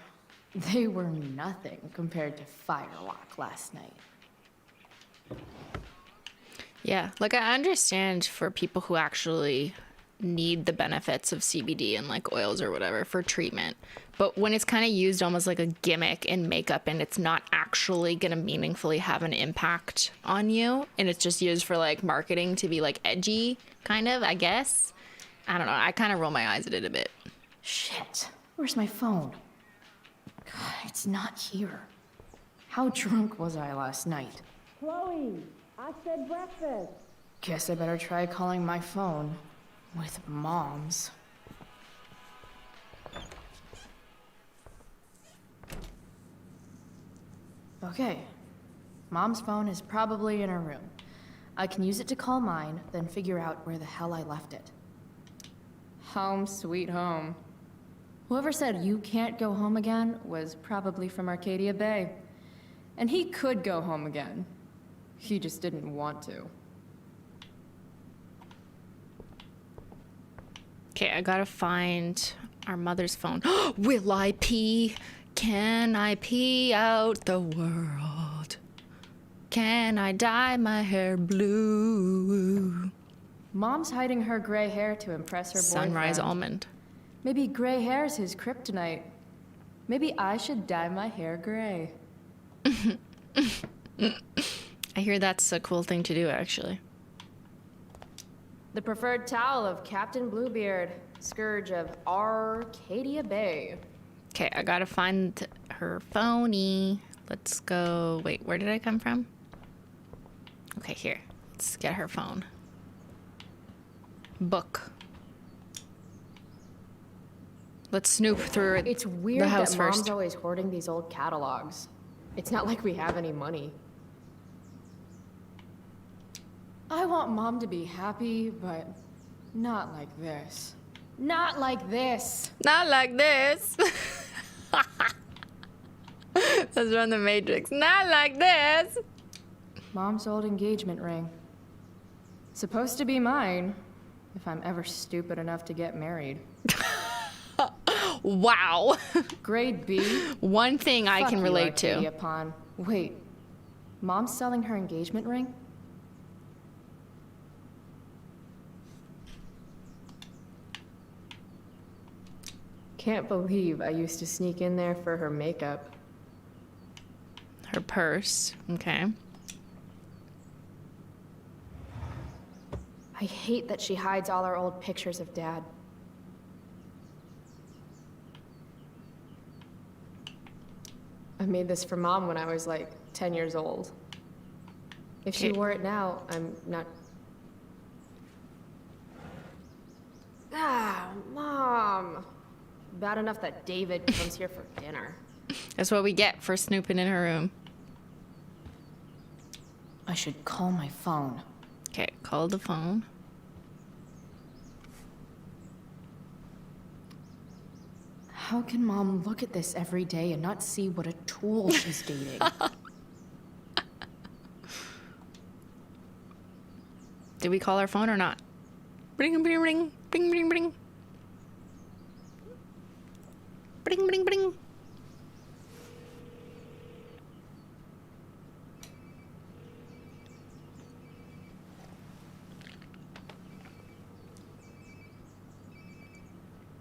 Speaker 3: they were nothing compared to Firewalk last night.
Speaker 1: Yeah, like I understand for people who actually need the benefits of CBD and like oils or whatever for treatment. But when it's kind of used almost like a gimmick in makeup and it's not actually going to meaningfully have an impact on you and it's just used for like marketing to be like edgy, kind of, I guess. I don't know. I kind of roll my eyes at it a bit.
Speaker 3: Shit, where's my phone? God, it's not here. How drunk was I last night?
Speaker 9: Chloe, I said breakfast.
Speaker 3: Guess I better try calling my phone with Mom's. Okay, Mom's phone is probably in her room. I can use it to call mine, then figure out where the hell I left it. Home sweet home. Whoever said you can't go home again was probably from Arcadia Bay. And he could go home again. He just didn't want to.
Speaker 1: Okay, I gotta find our mother's phone. Will I pee? Can I pee out the world? Can I dye my hair blue?
Speaker 3: Mom's hiding her gray hair to impress her boyfriend.
Speaker 1: Sunrise almond.
Speaker 3: Maybe gray hair's his kryptonite. Maybe I should dye my hair gray.
Speaker 1: I hear that's a cool thing to do, actually.
Speaker 8: The preferred towel of Captain Bluebeard, scourge of Arcadia Bay.
Speaker 1: Okay, I gotta find her phony. Let's go. Wait, where did I come from? Okay, here. Let's get her phone. Book. Let's snoop through it.
Speaker 8: It's weird
Speaker 1: the house
Speaker 8: that Mom's
Speaker 1: first.
Speaker 8: always hoarding these old catalogs. It's not like we have any money.
Speaker 3: I want Mom to be happy, but Not like this. Not like this.
Speaker 1: Not like this. That's from the Matrix. Not like this.
Speaker 3: Mom's old engagement ring. Supposed to be mine, if I'm ever stupid enough to get married.
Speaker 1: Wow.
Speaker 3: Grade B?
Speaker 1: One thing I can relate to.
Speaker 3: Arcadia Pawn. Wait, Mom's selling her engagement ring?
Speaker 8: Can't believe I used to sneak in there for her makeup.
Speaker 1: Her purse. Okay.
Speaker 3: I hate that she hides all our old pictures of Dad.
Speaker 8: I made this for Mom when I was like 10 years old. If she wore it now, I'm not... Ah, Mom! Bad enough that David comes here for dinner.
Speaker 1: That's what we get for snooping in her room.
Speaker 3: I should call my phone.
Speaker 1: Okay, call the phone.
Speaker 3: How can Mom look at this every day and not see what a tool she's dating?
Speaker 1: Did we call our phone or not? Bring, bring, bring, bring, bring, bring. Bring, bring, bring.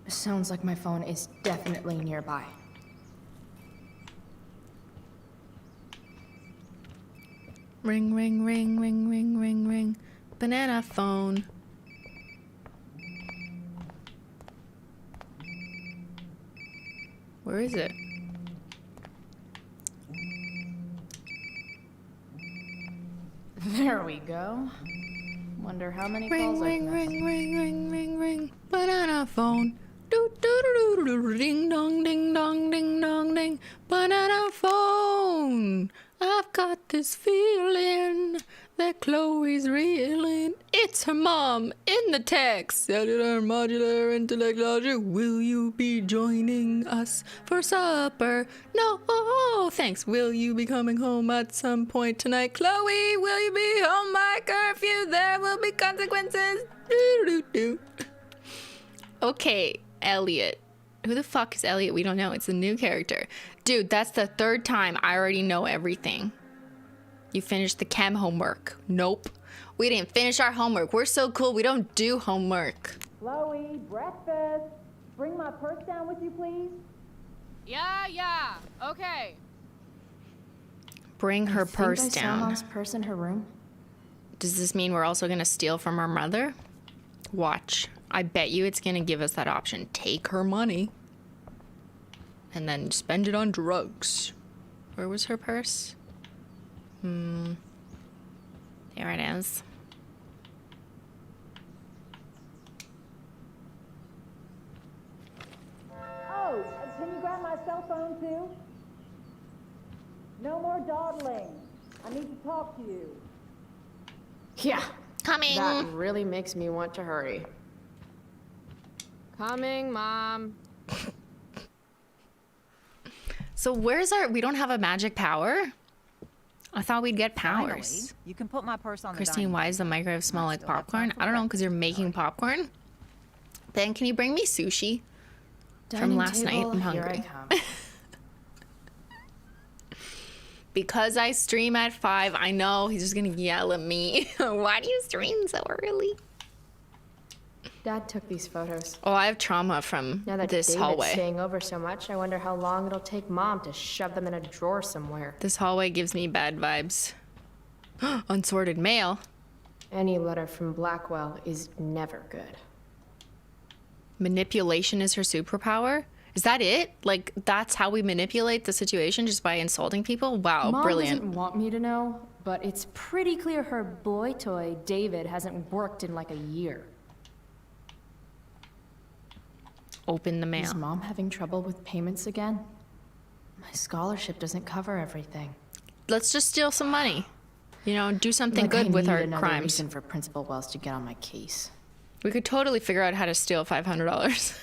Speaker 3: Sounds like my phone is definitely nearby.
Speaker 1: Ring, ring, ring, ring, ring, ring, ring. Banana phone. Where is it?
Speaker 3: There we go. Wonder how many
Speaker 1: Ring,
Speaker 3: calls
Speaker 1: ring,
Speaker 3: I've
Speaker 1: ring,
Speaker 3: missed.
Speaker 1: ring, ring, ring, ring. Banana phone. Do, do, do, do, do, ding, dong, ding, dong, ding, dong, ding. Banana phone. I've got this feeling that Chloe's reeling. It's her mom in the text. Cellular, modular, intellect, logic. Will you be joining us for supper? No, thanks. Will you be coming home at some point tonight? Chloe, will you be home by curfew? There will be consequences. Do. Okay, Elliot. Who the fuck is Elliot? We don't know. It's a new character. Dude, that's the third time. I already know everything. You finished the chem homework. Nope. We didn't finish our homework. We're so cool. We don't do homework.
Speaker 9: Chloe, breakfast. Bring my purse down with you, please.
Speaker 3: Yeah. Okay.
Speaker 1: Bring her purse
Speaker 3: I saw
Speaker 1: down.
Speaker 3: Mom's purse in her room.
Speaker 1: Does this mean we're also going to steal from our mother? Watch. I bet you it's going to give us that option. Take her money. And then spend it on drugs. Where was her purse? There it is.
Speaker 9: Oh, can you grab my cell phone too? No more dawdling. I need to talk to you.
Speaker 8: Yeah,
Speaker 1: Coming.
Speaker 8: that really makes me want to hurry. Coming, Mom.
Speaker 1: So where's our... We don't have a magic power? I thought we'd get powers.
Speaker 10: Finally, you can put my purse on the
Speaker 1: Christine,
Speaker 10: dining
Speaker 1: why does the microwave smell like popcorn? I don't know, because you're making popcorn? Then can you bring me sushi?
Speaker 3: Dining
Speaker 1: last night,
Speaker 3: table,
Speaker 1: I'm
Speaker 3: here
Speaker 1: hungry.
Speaker 3: I come.
Speaker 1: Because I stream at 5, I know he's just gonna yell at me. Why do you stream so early?
Speaker 8: Dad took these photos.
Speaker 1: Oh, I have trauma from
Speaker 8: Now that
Speaker 1: this
Speaker 8: David's
Speaker 1: hallway.
Speaker 8: staying over so much, I wonder how long it'll take Mom to shove them in a drawer somewhere.
Speaker 1: This hallway gives me bad vibes. Unsorted mail.
Speaker 8: Any letter from Blackwell is never good.
Speaker 1: Manipulation is her superpower? Is that it? Like, that's how we manipulate the situation, just by insulting people? Wow,
Speaker 3: Mom
Speaker 1: brilliant.
Speaker 3: doesn't want me to know, but it's pretty clear her boy toy, David, hasn't worked in like a year.
Speaker 1: Open the mail.
Speaker 3: Is Mom having trouble with payments again? My scholarship doesn't cover everything.
Speaker 1: Let's just steal some money. You know, do something
Speaker 3: Like, I
Speaker 1: good with
Speaker 3: need
Speaker 1: our
Speaker 3: another
Speaker 1: crimes.
Speaker 3: reason for Principal Wells to get on my case.
Speaker 1: We could totally figure out how to steal $500.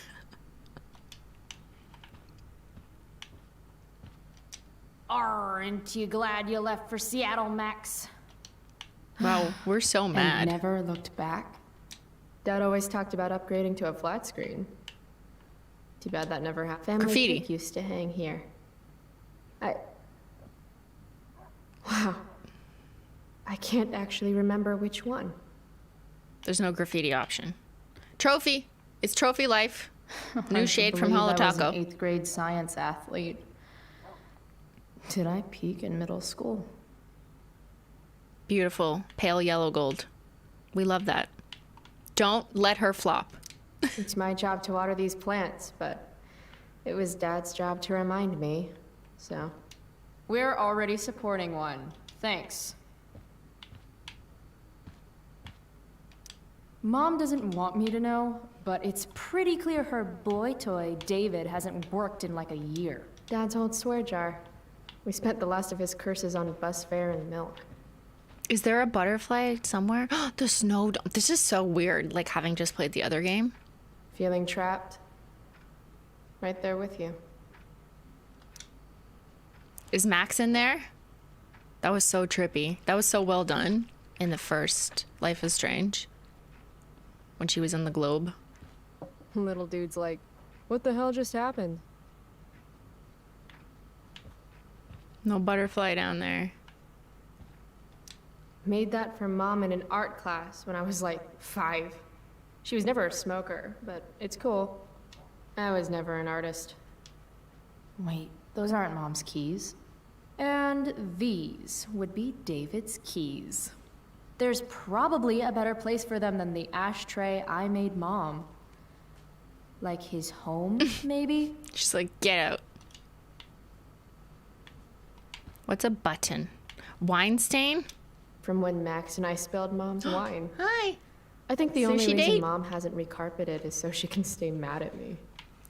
Speaker 3: Aren't you glad you left for Seattle, Max?
Speaker 1: Wow, we're so
Speaker 8: And
Speaker 1: mad.
Speaker 8: never looked back? Dad always talked about upgrading to a flat screen. Too bad that never happened. Family
Speaker 1: Graffiti.
Speaker 8: cake used to hang here. Wow. I can't actually remember which one.
Speaker 1: There's no graffiti option. Trophy. It's trophy life. New
Speaker 3: I
Speaker 1: shade from
Speaker 3: believe
Speaker 1: Holo
Speaker 3: I was
Speaker 1: Taco.
Speaker 3: an 8th grade science athlete. Did I peak in middle school?
Speaker 1: Beautiful. Pale yellow gold. We love that. Don't let her flop.
Speaker 8: It's my job to water these plants, but it was Dad's job to remind me, so.
Speaker 3: We're already supporting one. Thanks. Mom doesn't want me to know, but it's pretty clear her boy toy, David, hasn't worked in like a year.
Speaker 8: Dad's old swear jar. We spent the last of his curses on bus fare and milk.
Speaker 1: Is there a butterfly somewhere? The snow dome. This is so weird, like having just played the other game.
Speaker 8: Feeling trapped? Right there with you.
Speaker 1: Is Max in there? That was so trippy. That was so well done in the first Life is Strange. When she was in the globe.
Speaker 8: Little dude's like, what the hell just happened?
Speaker 1: No butterfly down there.
Speaker 8: Made that for Mom in an art class when I was like 5. She was never a smoker, but it's cool. I was never an artist.
Speaker 3: Wait, those aren't Mom's keys. And these would be David's keys. There's probably a better place for them than the ashtray I made Mom. Like his home, maybe?
Speaker 1: She's like, get out. What's a button? Wine stain?
Speaker 8: From when Max and I spilled Mom's wine.
Speaker 1: Hi.
Speaker 8: I think the only
Speaker 1: Sushi
Speaker 8: reason
Speaker 1: date?
Speaker 8: Mom hasn't recarpeted is so she can stay mad at me.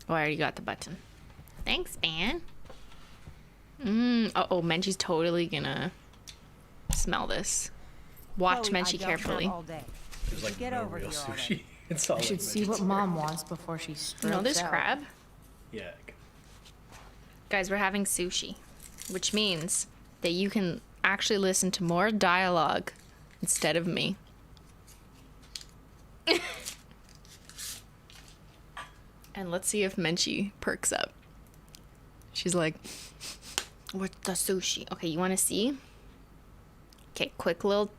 Speaker 1: Oh, I already got the button. Thanks, man. Uh-oh, Menchie's totally gonna smell this. Watch Menchie carefully.
Speaker 10: There's like no real sushi. It's all
Speaker 3: I should see what Mom wants before she strokes
Speaker 1: No, there's
Speaker 3: out.
Speaker 1: crab.
Speaker 10: Yeah.
Speaker 1: Guys, we're having sushi, which means that you can actually listen to more dialogue instead of me. And let's see if Menchie perks up. She's like, what's the sushi? Okay, you want to see? Okay, quick little...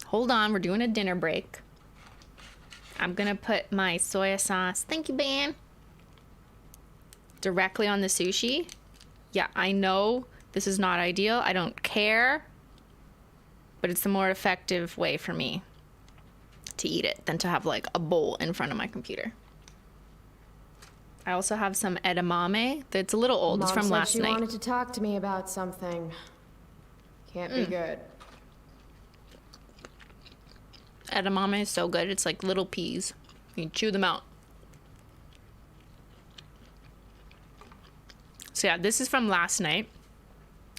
Speaker 1: Hold on, we're doing a dinner break. I'm gonna put my soy sauce, thank you, Beyyyn, directly on the sushi. Yeah, I know this is not ideal. I don't care. But it's the more effective way for me to eat it than to have like a bowl in front of my computer. I also have some edamame that's a little old.
Speaker 8: Mom
Speaker 1: It's from
Speaker 8: said
Speaker 1: last
Speaker 8: she
Speaker 1: night.
Speaker 8: wanted to talk to me about something. Can't be good.
Speaker 1: Edamame is so good. It's like little peas. You can chew them out. So yeah, this is from last night.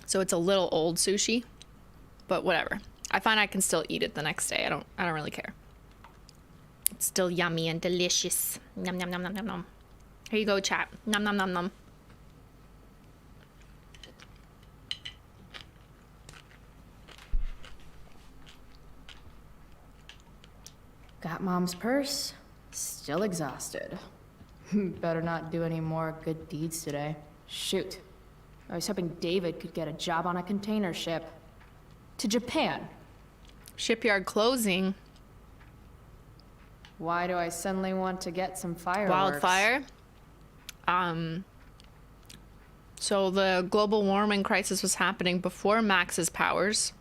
Speaker 1: So it's a little old sushi, but whatever. I find I can still eat it the next day. I don't really care. It's still yummy and delicious. Nom nom nom nom nom nom. Here you go, chat. Nom nom nom nom.
Speaker 3: Got Mom's purse. Still exhausted. Better not do any more good deeds today. Shoot. I was hoping David could get a job on a container ship. To Japan.
Speaker 1: Shipyard closing.
Speaker 3: Why do I suddenly want to get some fireworks?
Speaker 1: Wildfire. So the global warming crisis was happening before Max's powers.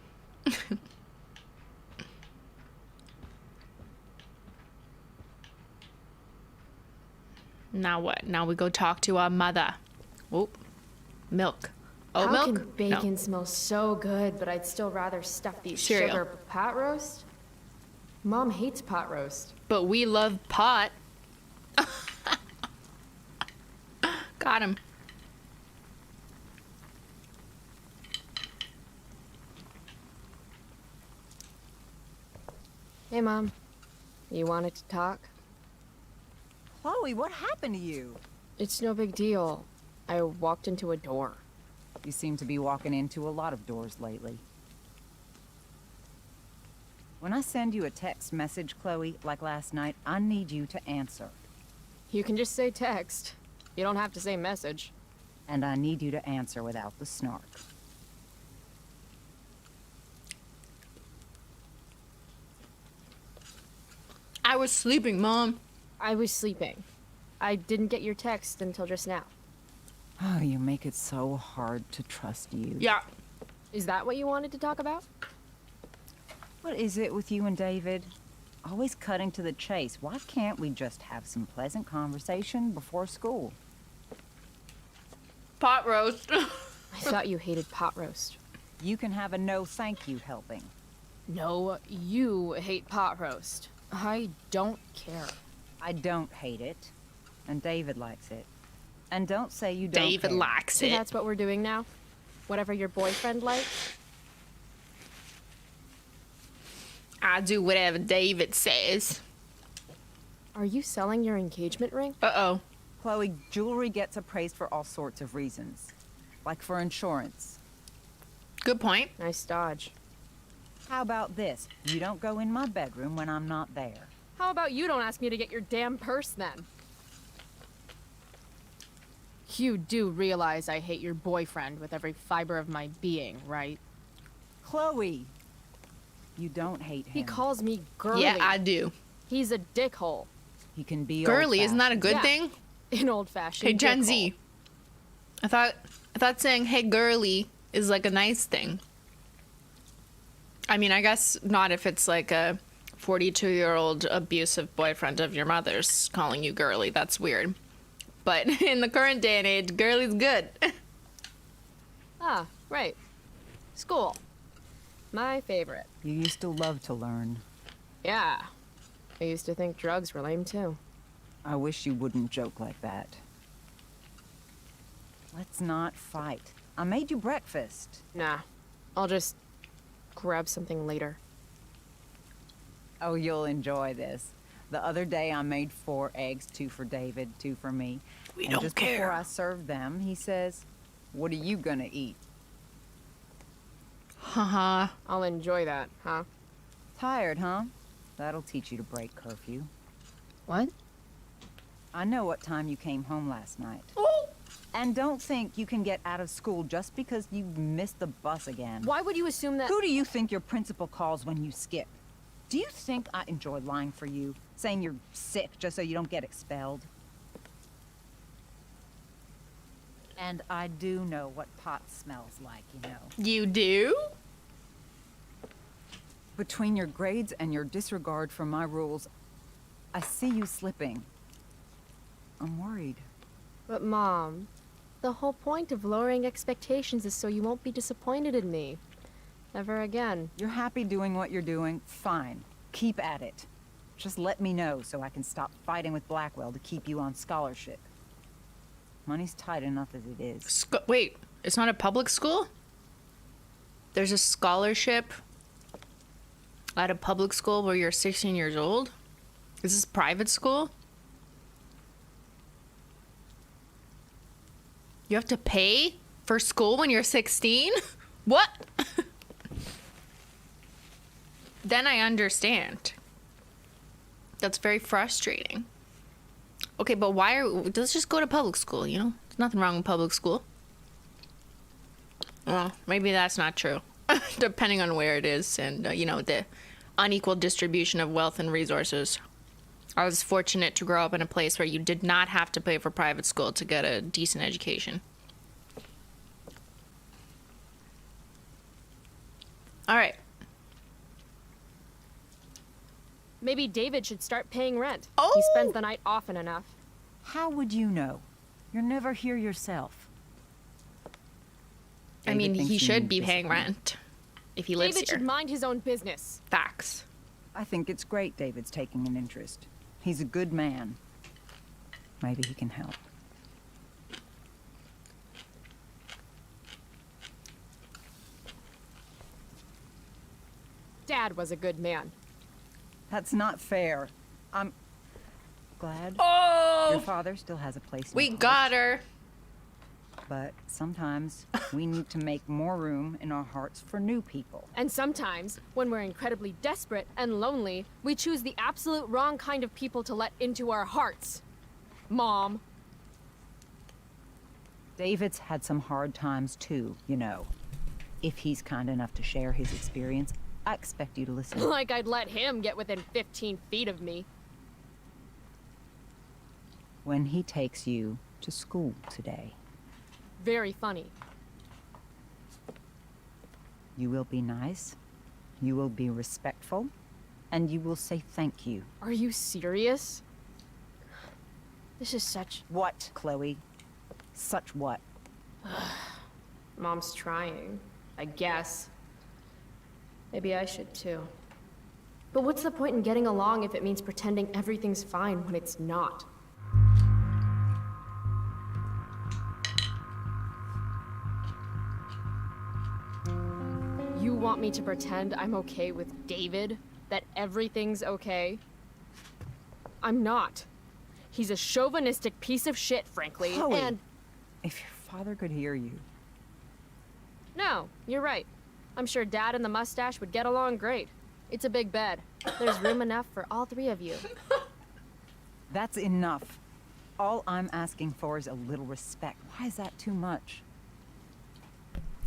Speaker 1: Now what? Now we go talk to our mother. Oh, milk. Oat
Speaker 8: How
Speaker 1: milk?
Speaker 8: can bacon smell so good, but I'd still rather stuff these
Speaker 1: Cereal.
Speaker 8: sugar pot roast? Mom hates pot roast.
Speaker 1: But we love pot. Got him.
Speaker 8: Hey, Mom. You wanted to talk?
Speaker 11: Chloe, what happened to you?
Speaker 8: It's no big deal. I walked into a door.
Speaker 11: You seem to be walking into a lot of doors lately. When I send you a text message, Chloe, like last night, I need you to answer.
Speaker 8: You can just say text. You don't have to say message.
Speaker 11: And I need you to answer without the snark.
Speaker 1: I was sleeping, Mom.
Speaker 8: I was sleeping. I didn't get your text until just now.
Speaker 11: Oh, you make it so hard to trust you.
Speaker 1: Yeah.
Speaker 8: Is that what you wanted to talk about?
Speaker 11: What is it with you and David? Always cutting to the chase. Why can't we just have some pleasant conversation before school?
Speaker 1: Pot roast.
Speaker 8: I thought you hated pot roast.
Speaker 11: You can have a no thank you helping.
Speaker 8: No, you hate pot roast. I don't care.
Speaker 11: I don't hate it. And David likes it. And don't say you don't
Speaker 1: David
Speaker 11: care.
Speaker 1: likes
Speaker 8: So
Speaker 1: it.
Speaker 8: that's what we're doing now? Whatever your boyfriend likes?
Speaker 1: I do whatever David says.
Speaker 8: Are you selling your engagement ring?
Speaker 1: Uh-oh.
Speaker 11: Chloe, jewelry gets appraised for all sorts of reasons. Like for insurance.
Speaker 1: Good point.
Speaker 8: Nice dodge.
Speaker 11: How about this? You don't go in my bedroom when I'm not there.
Speaker 8: How about you don't ask me to get your damn purse then? You do realize I hate your boyfriend with every fiber of my being, right?
Speaker 11: Chloe! You don't hate him.
Speaker 8: He calls me girly.
Speaker 1: Yeah, I do.
Speaker 8: He's a dickhole.
Speaker 11: He can be
Speaker 1: Girly, isn't that a good
Speaker 8: Yeah.
Speaker 1: thing?
Speaker 8: An old-fashioned
Speaker 1: Hey, Gen
Speaker 8: dickhole.
Speaker 1: Z. I thought saying hey girly is like a nice thing. I mean, I guess not if it's like a 42-year-old abusive boyfriend of your mother's calling you girly. That's weird. But in the current day and age, girly's good.
Speaker 8: Ah, right. School. My favorite.
Speaker 11: You used to love to learn.
Speaker 8: Yeah. I used to think drugs were lame too.
Speaker 11: I wish you wouldn't joke like that. Let's not fight. I made you breakfast.
Speaker 8: Nah. I'll just grab something later.
Speaker 11: Oh, you'll enjoy this. The other day I made 4 eggs, 2 for David, 2 for me.
Speaker 1: We
Speaker 11: and
Speaker 1: don't
Speaker 11: just
Speaker 1: care.
Speaker 11: before I served them, he says, "What are you gonna eat?"
Speaker 1: Haha.
Speaker 8: I'll enjoy that, huh?
Speaker 11: Tired, huh? That'll teach you to break curfew.
Speaker 8: What?
Speaker 11: I know what time you came home last night.
Speaker 1: Oh.
Speaker 11: And don't think you can get out of school just because you missed the bus again.
Speaker 8: Why would you assume that—
Speaker 11: Who do you think your principal calls when you skip? Do you think I enjoy lying for you? Saying you're sick just so you don't get expelled? And I do know what pot smells like, you know.
Speaker 1: You do?
Speaker 11: Between your grades and your disregard for my rules, I see you slipping. I'm worried.
Speaker 8: But Mom, the whole point of lowering expectations is so you won't be disappointed in me. Ever again.
Speaker 11: You're happy doing what you're doing? Fine. Keep at it. Just let me know so I can stop fighting with Blackwell to keep you on scholarship. Money's tight enough as it is.
Speaker 1: Wait, it's not a public school? There's a scholarship at a public school where you're 16 years old? Is this private school? You have to pay for school when you're 16? What? Then I understand. That's very frustrating. Okay, but let's just go to public school, you know? There's nothing wrong with public school. Well, maybe that's not true. Depending on where it is and, you know, the unequal distribution of wealth and resources. I was fortunate to grow up in a place where you did not have to pay for private school to get a decent education. All right.
Speaker 8: Maybe David should start paying rent.
Speaker 1: Oh!
Speaker 8: He spends the night often enough.
Speaker 11: How would you know? You're never here yourself.
Speaker 1: I mean,
Speaker 11: David thinks
Speaker 1: he
Speaker 11: you
Speaker 1: should
Speaker 11: need
Speaker 1: be paying
Speaker 11: discipline.
Speaker 1: rent if he lives
Speaker 8: David
Speaker 1: here.
Speaker 8: should mind his own business.
Speaker 1: Facts.
Speaker 11: I think it's great David's taking an interest. He's a good man. Maybe he can help.
Speaker 8: Dad was a good man.
Speaker 11: That's not fair. I'm glad.
Speaker 1: Oh!
Speaker 11: Your father still has a place in
Speaker 1: We
Speaker 11: our
Speaker 1: got
Speaker 11: hearts,
Speaker 1: her.
Speaker 11: but sometimes we need to make more room in our hearts for new people.
Speaker 8: And sometimes, when we're incredibly desperate and lonely, we choose the absolute wrong kind of people to let into our hearts. Mom.
Speaker 11: David's had some hard times too, you know. If he's kind enough to share his experience, I expect you to listen.
Speaker 8: Like I'd let him get within 15 feet of me.
Speaker 11: When he takes you to school today,
Speaker 8: Very funny.
Speaker 11: you will be nice, you will be respectful, and you will say thank you.
Speaker 8: Are you serious? This is such...
Speaker 11: What, Chloe? Such what?
Speaker 8: Mom's trying, I guess. Maybe I should too. But what's the point in getting along if it means pretending everything's fine when it's not? You want me to pretend I'm okay with David? That everything's okay? I'm not. He's a chauvinistic piece of shit, frankly,
Speaker 11: Chloe,
Speaker 8: and...
Speaker 11: if your father could hear you.
Speaker 8: No, you're right. I'm sure Dad and the mustache would get along great. It's a big bed. There's room enough for all three of you.
Speaker 11: That's enough. All I'm asking for is a little respect. Why is that too much?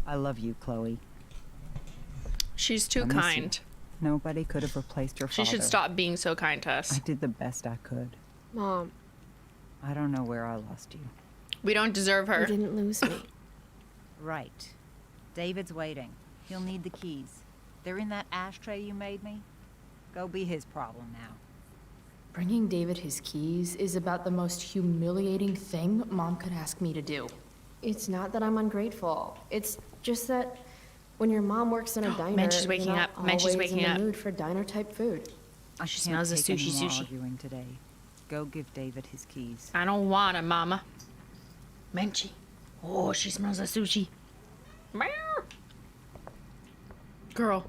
Speaker 11: I love you, Chloe.
Speaker 1: She's too
Speaker 11: I miss you.
Speaker 1: kind.
Speaker 11: Nobody could have replaced your
Speaker 1: She
Speaker 11: father.
Speaker 1: should stop being so kind to us.
Speaker 11: I did the best I could.
Speaker 8: Mom.
Speaker 11: I don't know where I lost you.
Speaker 1: We don't deserve her.
Speaker 8: You didn't lose me.
Speaker 11: Right. David's waiting. He'll need the keys. They're in that ashtray you made me. Go be his problem now.
Speaker 3: Bringing David his keys is about the most humiliating thing Mom could ask me to do.
Speaker 8: It's not that I'm ungrateful. It's just that when your mom works in a diner,
Speaker 1: Menchie's waking
Speaker 8: you're not
Speaker 1: up. Menchie's
Speaker 8: always
Speaker 1: waking
Speaker 8: in
Speaker 1: up.
Speaker 8: the mood for diner-type food.
Speaker 11: I
Speaker 1: She
Speaker 11: can't
Speaker 1: smells the
Speaker 11: take any
Speaker 1: sushi,
Speaker 11: more
Speaker 1: sushi.
Speaker 11: arguing today. Go give David his keys.
Speaker 1: I don't want it, Mama. Menchie. Oh, she smells the sushi. Meow. Girl.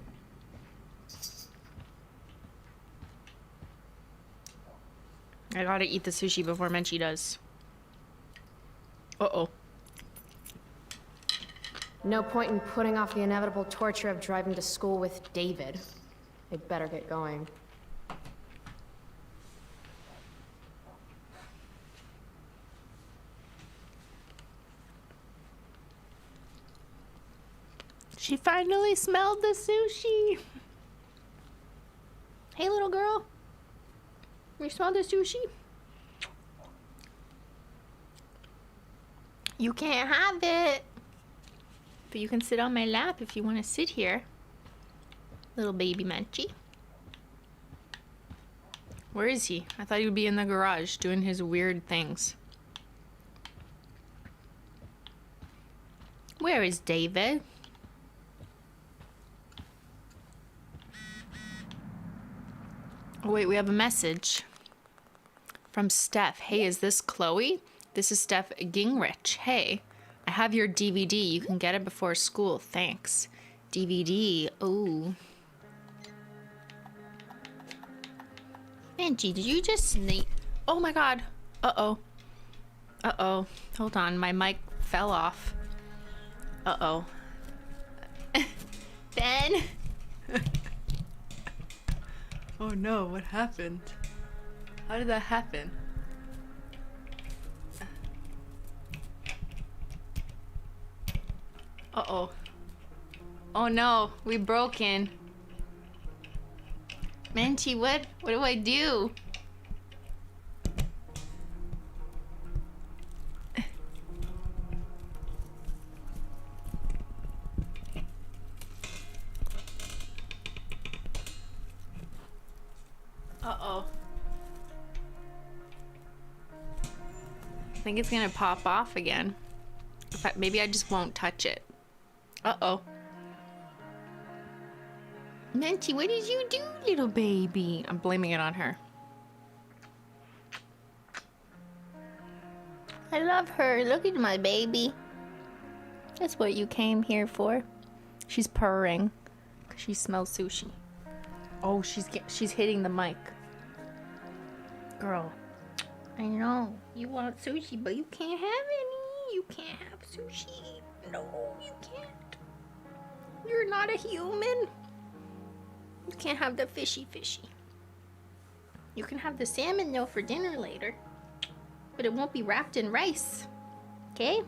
Speaker 1: I gotta eat the sushi before Menchie does. Uh-oh.
Speaker 8: No point in putting off the inevitable torture of driving to school with David. I'd better get going.
Speaker 1: She finally smelled the sushi. Hey, little girl. You smell the sushi? You can't have it. But you can sit on my lap if you want to sit here. Little baby Menchie. Where is he? I thought he would be in the garage doing his weird things. Where is David? Oh, wait, we have a message from Steph. Hey, is this Chloe? This is Steph Gingrich. Hey, I have your DVD. You can get it before school. Thanks. DVD. Oh. Menchie, did you just sneak? Oh my god. Uh-oh. Uh-oh. Hold on. My mic fell off. Uh-oh. Ben? Oh no, what happened? How did that happen? Uh-oh. Oh no, we broke in. Menchie, what do I do? Uh-oh. I think it's gonna pop off again. In fact, maybe I just won't touch it. Uh-oh. Menchie, what did you do, little baby? I'm blaming it on her. I love her. Look at my baby. That's what you came here for. She's purring because she smells sushi. Oh, she's hitting the mic. Girl.
Speaker 2: I know. You want sushi, but you can't have any. You can't have sushi. No, you can't. You're not a human. You can't have the fishy. You can have the salmon though for dinner later. But it won't be wrapped in rice. Okay?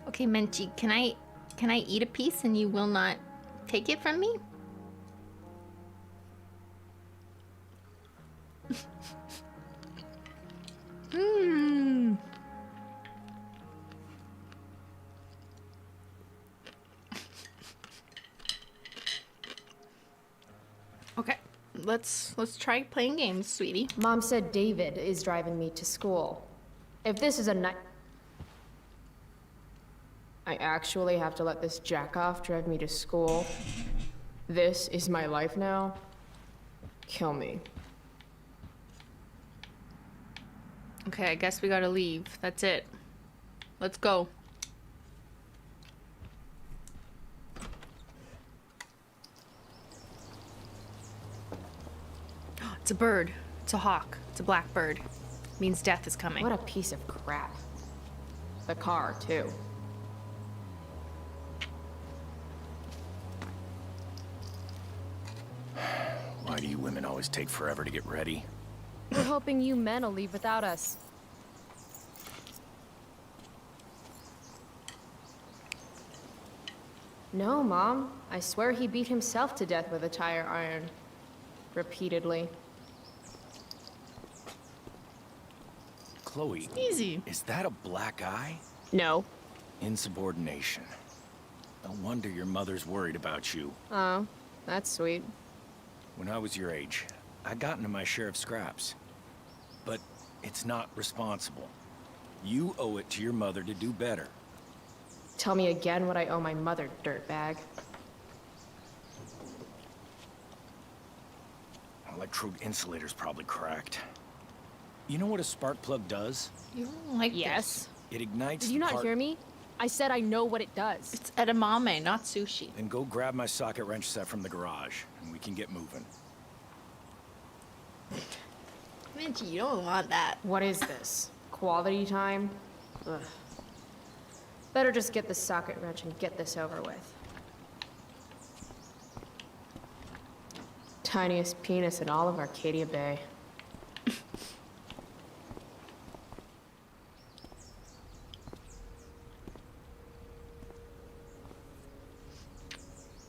Speaker 2: Okay, Menchie, can I eat a piece and you will not take it from me? Mmm. Okay, let's try playing games, sweetie.
Speaker 8: Mom said David is driving me to school. If this is a night, I actually have to let this jackoff drive me to school. This is my life now. Kill me.
Speaker 1: Okay, I guess we gotta leave. That's it. Let's go. It's a bird. It's a hawk. It's a black bird. Means death is coming.
Speaker 8: What a piece of crap. The car, too.
Speaker 4: Why do you women always take forever to get ready?
Speaker 8: We're hoping you men will leave without us. No, Mom. I swear he beat himself to death with a tire iron. Repeatedly.
Speaker 4: Chloe,
Speaker 1: Easy.
Speaker 4: is that a black eye?
Speaker 8: No.
Speaker 4: Insubordination. No wonder your mother's worried about you.
Speaker 8: Oh, that's sweet.
Speaker 4: When I was your age, I got into my share of scraps. But it's not responsible. You owe it to your mother to do better.
Speaker 8: Tell me again what I owe my mother, dirtbag.
Speaker 4: Electrode insulator's probably cracked. You know what a spark plug does?
Speaker 1: You don't like
Speaker 8: Yes.
Speaker 4: It ignites
Speaker 8: Did you
Speaker 4: the
Speaker 8: not
Speaker 4: part-
Speaker 8: hear me? I said I know what it does.
Speaker 1: It's edamame, not sushi.
Speaker 4: Then go grab my socket wrench set from the garage, and we can get moving.
Speaker 1: Menchie, you don't want that.
Speaker 8: What is this? Quality time? Ugh. Better just get the socket wrench and get this over with. Tiniest penis in all of Arcadia Bay.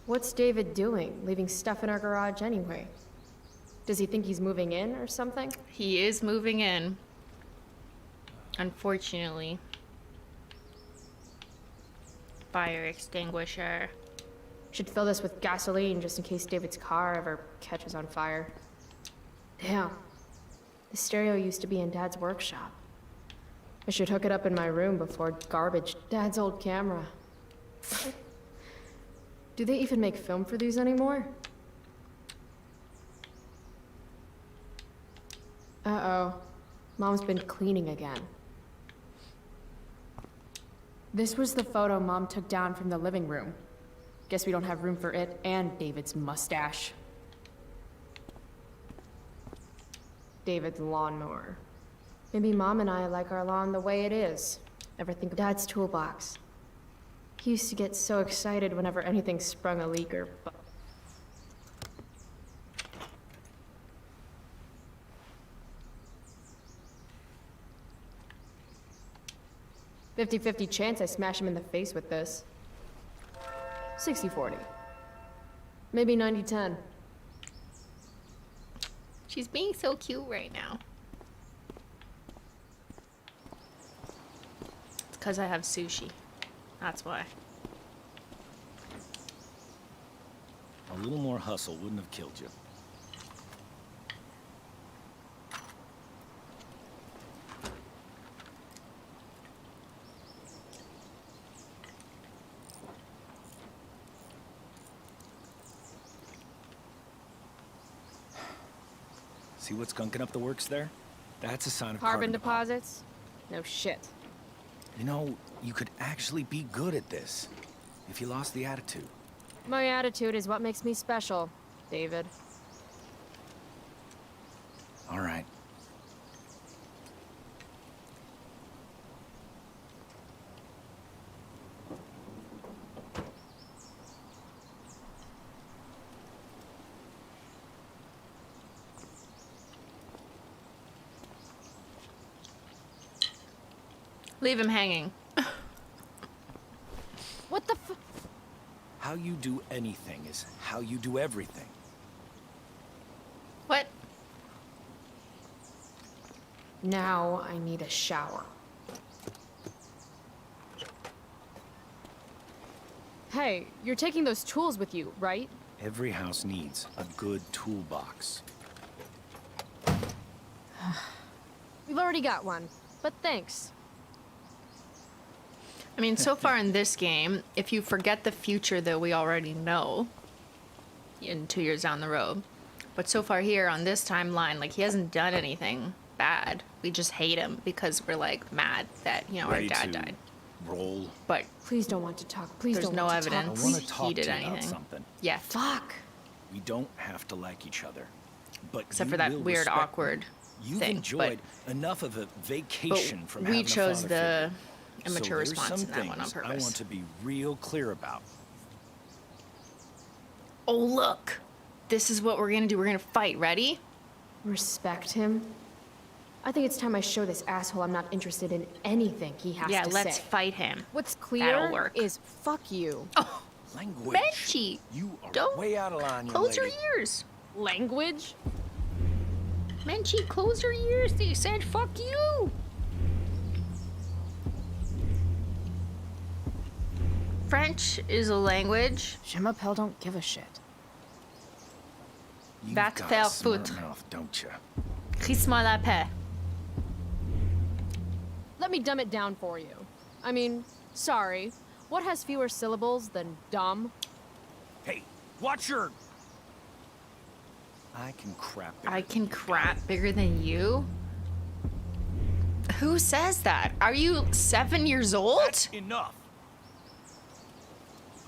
Speaker 8: What's David doing, leaving stuff in our garage anyway? Does he think he's moving in or something?
Speaker 1: He is moving in. Unfortunately. Fire extinguisher.
Speaker 8: Should fill this with gasoline just in case David's car ever catches on fire. Damn. The stereo used to be in Dad's workshop. I should hook it up in my room before garbage Dad's old camera. Do they even make film for these anymore? Uh-oh. Mom's been cleaning again. This was the photo Mom took down from the living room. Guess we don't have room for it and David's mustache. David's lawnmower. Maybe Mom and I like our lawn the way it is. Ever think of Dad's toolbox? He used to get so excited whenever anything sprung a leak or... 50-50 chance I smash him in the face with this. 60-40. Maybe 90-10.
Speaker 1: She's being so cute right now. It's because I have sushi. That's why.
Speaker 4: A little more hustle wouldn't have killed you. See what's gunking up the works there? That's a sign of
Speaker 8: Carbon deposits? No shit.
Speaker 4: You know, you could actually be good at this if you lost the attitude.
Speaker 8: My attitude is what makes me special, David.
Speaker 4: All right.
Speaker 1: Leave him hanging.
Speaker 8: What the f-
Speaker 4: How you do anything is how you do everything.
Speaker 1: What?
Speaker 8: Now I need a shower. Hey, you're taking those tools with you, right?
Speaker 4: Every house needs a good toolbox.
Speaker 8: We've already got one, but thanks.
Speaker 1: I mean, so far in this game, if you forget the future that we already know in 2 years down the road, but so far here on this timeline, like, he hasn't done anything bad. We just hate him because we're, like, mad that, you know,
Speaker 4: Ready
Speaker 1: our dad
Speaker 4: to
Speaker 1: died.
Speaker 4: roll?
Speaker 1: But
Speaker 8: Please don't want to talk. Please
Speaker 1: there's
Speaker 8: don't
Speaker 1: no
Speaker 8: want to
Speaker 1: evidence
Speaker 8: talk.
Speaker 4: I want to
Speaker 8: Please.
Speaker 4: talk
Speaker 1: he did
Speaker 4: to you about
Speaker 1: anything.
Speaker 4: something.
Speaker 1: Yeah,
Speaker 8: Fuck.
Speaker 4: We don't have to like each other, but
Speaker 1: except
Speaker 4: you
Speaker 1: for that
Speaker 4: will
Speaker 1: weird,
Speaker 4: respect me.
Speaker 1: awkward
Speaker 4: You've
Speaker 1: thing.
Speaker 4: enjoyed enough of a vacation from
Speaker 1: we
Speaker 4: having
Speaker 1: chose
Speaker 4: a father
Speaker 1: the
Speaker 4: figure.
Speaker 1: immature
Speaker 4: there's
Speaker 1: response
Speaker 4: some
Speaker 1: in that one on
Speaker 4: things I
Speaker 1: purpose.
Speaker 4: want to be real clear about.
Speaker 1: Oh, look. This is what we're gonna do. We're gonna fight. Ready?
Speaker 8: Respect him? I think it's time I show this asshole I'm not interested in anything he has
Speaker 1: Yeah,
Speaker 8: to
Speaker 1: let's
Speaker 8: say.
Speaker 1: fight him.
Speaker 8: What's
Speaker 1: That'll
Speaker 8: clear
Speaker 1: work.
Speaker 8: is fuck you.
Speaker 1: Oh,
Speaker 4: Language.
Speaker 1: Menchie!
Speaker 4: You are
Speaker 1: Don't
Speaker 4: way out of line, young
Speaker 1: close your
Speaker 4: lady.
Speaker 1: ears.
Speaker 8: Language?
Speaker 2: Menchie, close your ears. They said fuck you.
Speaker 1: French is a language.
Speaker 8: Je m'appelle don't give a shit.
Speaker 4: You've
Speaker 1: Va
Speaker 4: got
Speaker 1: te
Speaker 4: a
Speaker 1: faire
Speaker 4: smart
Speaker 1: foutre.
Speaker 4: mouth, don't you?
Speaker 1: Crie-moi la paix.
Speaker 8: Let me dumb it down for you. I mean, sorry. What has fewer syllables than dumb?
Speaker 4: Hey, watch your... I can crap.
Speaker 1: I can crap bigger than you? Who says that? Are you 7 years old?
Speaker 4: That's enough.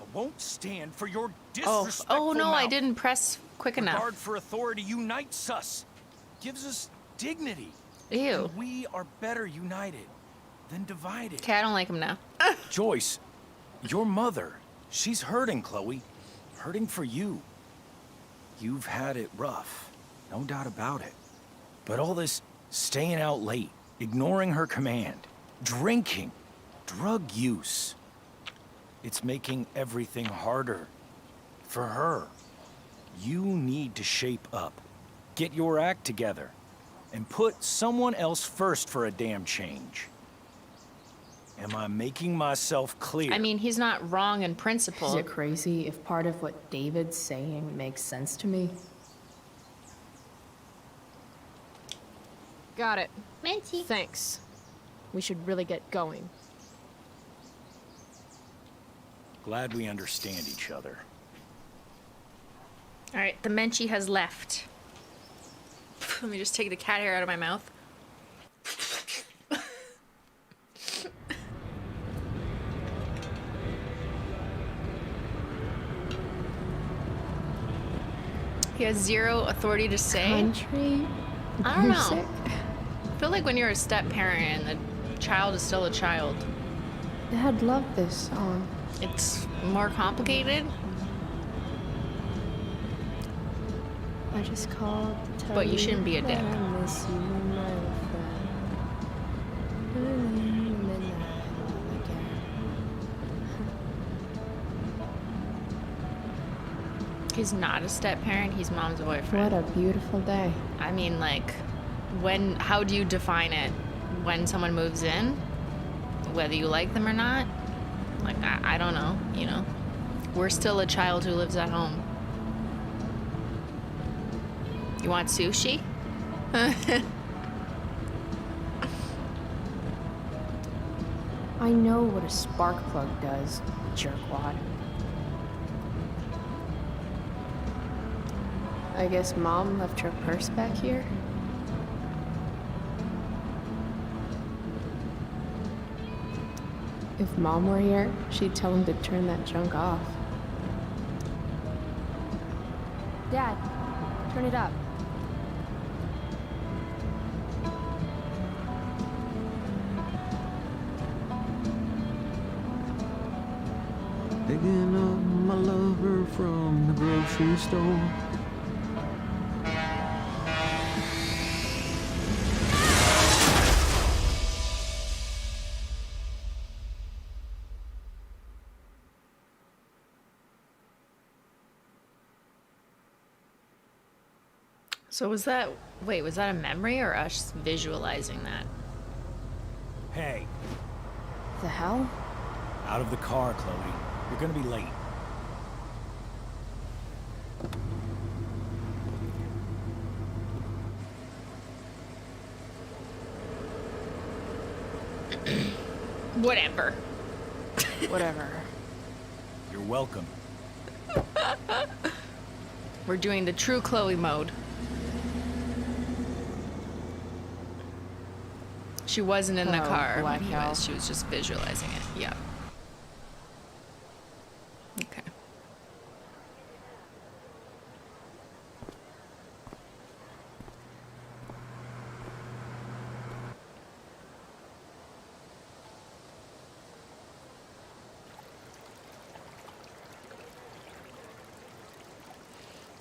Speaker 4: I won't stand for your
Speaker 1: Oh,
Speaker 4: disrespectful
Speaker 1: oh no, I
Speaker 4: mouth.
Speaker 1: didn't press quick enough.
Speaker 4: Regard for authority unites us, gives us dignity.
Speaker 1: Ew.
Speaker 4: And we are better united than divided.
Speaker 1: Okay, I don't like him now.
Speaker 4: Joyce, your mother, she's hurting, Chloe. Hurting for you. You've had it rough, no doubt about it. But all this staying out late, ignoring her command, drinking, drug use, it's making everything harder for her. You need to shape up, get your act together, and put someone else first for a damn change. Am I making myself clear?
Speaker 1: I mean, he's not wrong in
Speaker 3: Is
Speaker 1: principle.
Speaker 3: it crazy if part of what David's saying makes sense to me?
Speaker 8: Got it.
Speaker 2: Menchie.
Speaker 8: Thanks. We should really get going.
Speaker 4: Glad we understand each other.
Speaker 1: All right, the Menchie has left. Let me just take the cat hair out of my mouth. He has zero authority to say.
Speaker 3: Country?
Speaker 1: I don't know.
Speaker 3: music?
Speaker 1: I feel like when you're a step parent and the child is still a child,
Speaker 3: Dad loved this song.
Speaker 1: it's more complicated.
Speaker 3: I just called to tell
Speaker 1: But you shouldn't be a
Speaker 3: that
Speaker 1: dick.
Speaker 3: I miss you, my old friend. And then I again.
Speaker 1: He's not a step parent, he's mom's boyfriend.
Speaker 3: What a beautiful day.
Speaker 1: I mean, like, how do you define it? When someone moves in? Whether you like them or not? Like, I don't know, you know? We're still a child who lives at home. You want sushi?
Speaker 3: I know what a spark plug does, jerkwad. I guess Mom left her purse back here? If Mom were here, she'd tell him to turn that junk off.
Speaker 8: Dad, turn it up.
Speaker 6: Picking up my lover from the grocery store.
Speaker 1: So was that, wait, was that a memory or us visualizing that?
Speaker 4: Hey,
Speaker 3: The hell?
Speaker 4: out of the car, Chloe. You're gonna be late.
Speaker 1: Whatever.
Speaker 3: Whatever.
Speaker 4: You're welcome.
Speaker 1: We're doing the true Chloe mode. She wasn't in the
Speaker 3: Oh,
Speaker 1: car
Speaker 3: black
Speaker 1: when he
Speaker 3: hell.
Speaker 1: was. She was just visualizing it. Yeah. Okay.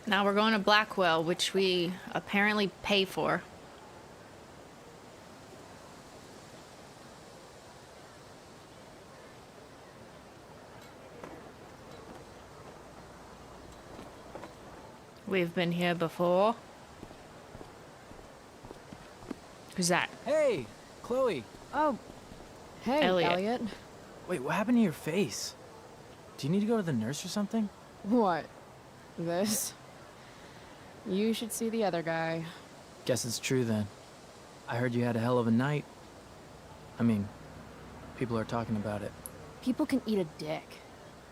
Speaker 1: Now we're going to Blackwell, which we apparently pay for. We've been here before. Who's that?
Speaker 6: Hey, Chloe.
Speaker 3: Oh, hey,
Speaker 1: Elliot.
Speaker 3: Elliot.
Speaker 10: Wait, what happened to your face? Do you need to go to the nurse or something?
Speaker 3: What? This? You should see the other guy.
Speaker 10: Guess it's true then. I heard you had a hell of a night. I mean, people are talking about it.
Speaker 3: People can eat a dick.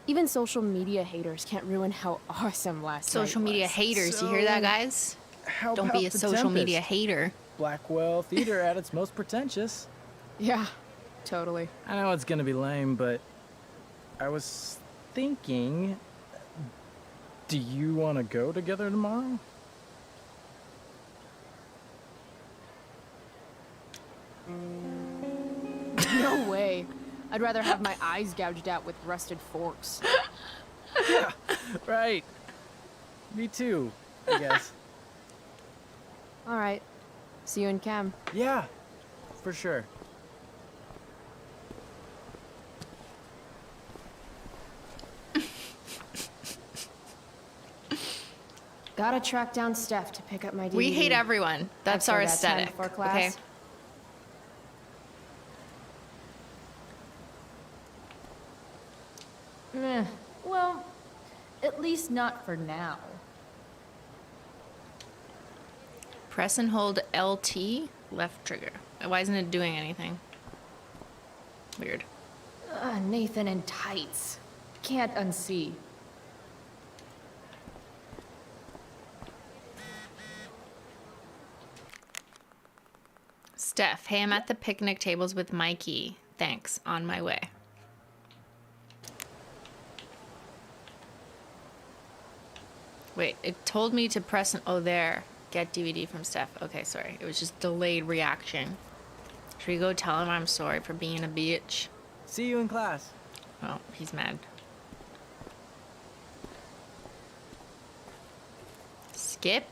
Speaker 3: Even social media haters can't ruin how awesome last night
Speaker 1: Social media
Speaker 3: was.
Speaker 1: haters. You hear that, guys?
Speaker 10: How
Speaker 1: Don't be a social media hater.
Speaker 10: Blackwell Theater at its most pretentious.
Speaker 3: Yeah, totally.
Speaker 10: I know it's gonna be lame, but I was thinking, do you want to go together tomorrow?
Speaker 3: No way. I'd rather have my eyes gouged out with rusted forks.
Speaker 10: Yeah, right. Me too, I guess.
Speaker 3: All right. See you in Cam.
Speaker 10: Yeah, for sure.
Speaker 3: Gotta track down Steph to pick up my DVD.
Speaker 1: We hate everyone. That's our
Speaker 3: Extra that time
Speaker 1: aesthetic.
Speaker 3: before class.
Speaker 1: Okay.
Speaker 3: Well, at least not for now.
Speaker 1: Press and hold LT, left trigger. Why isn't it doing anything? Weird.
Speaker 3: Nathan in tights. Can't unsee.
Speaker 1: Steph, hey, I'm at the picnic tables with Mikey. Thanks. On my way. Wait, it told me to press an, oh, there. Get DVD from Steph. Okay, sorry. It was just delayed reaction. Should we go tell him I'm sorry for being a bitch?
Speaker 10: See you in class.
Speaker 1: Oh, he's mad. Skip?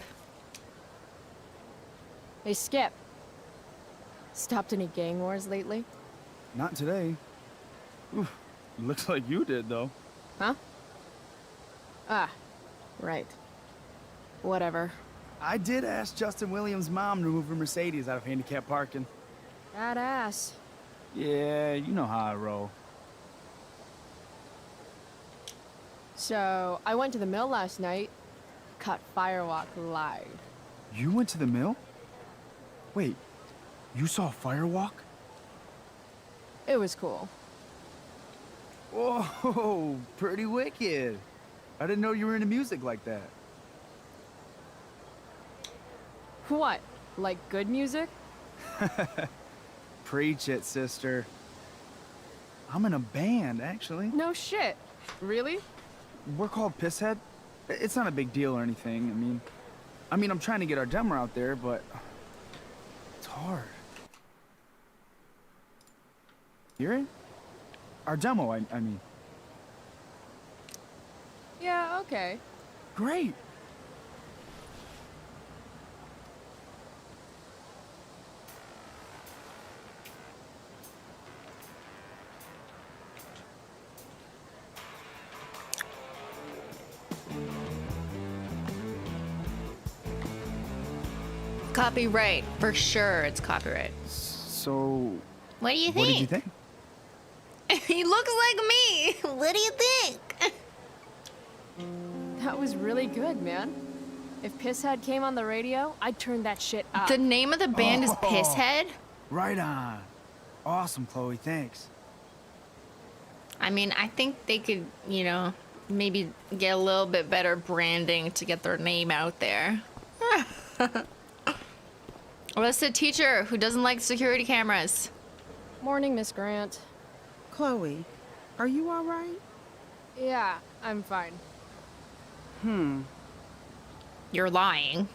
Speaker 3: Hey, Skip. Stopped any gang wars lately?
Speaker 12: Not today. Oof, looks like you did, though.
Speaker 3: Huh? Ah, right. Whatever.
Speaker 12: I did ask Justin Williams' mom to move her Mercedes out of handicap parking.
Speaker 3: Badass.
Speaker 12: Yeah, you know how I roll.
Speaker 3: So, I went to the mill last night. Caught Firewalk live.
Speaker 12: You went to the mill? Wait, you saw Firewalk?
Speaker 3: It was cool.
Speaker 12: Whoa, pretty wicked. I didn't know you were into music like that.
Speaker 3: What? Like good music?
Speaker 12: Preach it, sister. I'm in a band, actually.
Speaker 3: No shit. Really?
Speaker 12: We're called Pisshead. It's not a big deal or anything. I mean, I'm trying to get our demo out there, but it's hard. Hear it? Our demo, I mean.
Speaker 8: Yeah, okay.
Speaker 12: Great.
Speaker 1: Copyright. For sure it's copyright.
Speaker 12: So,
Speaker 1: What do you
Speaker 12: what did you
Speaker 1: think?
Speaker 12: think?
Speaker 1: He looks like me. What do you think?
Speaker 8: That was really good, man. If Pisshead came on the radio, I'd turn that shit up.
Speaker 1: The name of the band is
Speaker 12: Oh.
Speaker 1: Pisshead?
Speaker 12: Right on. Awesome, Chloe, thanks.
Speaker 1: I mean, I think they could, you know, maybe get a little bit better branding to get their name out there. Well, that's the teacher who doesn't like security cameras.
Speaker 8: Morning, Miss Grant.
Speaker 13: Chloe, are you all right?
Speaker 8: Yeah, I'm fine.
Speaker 1: You're lying.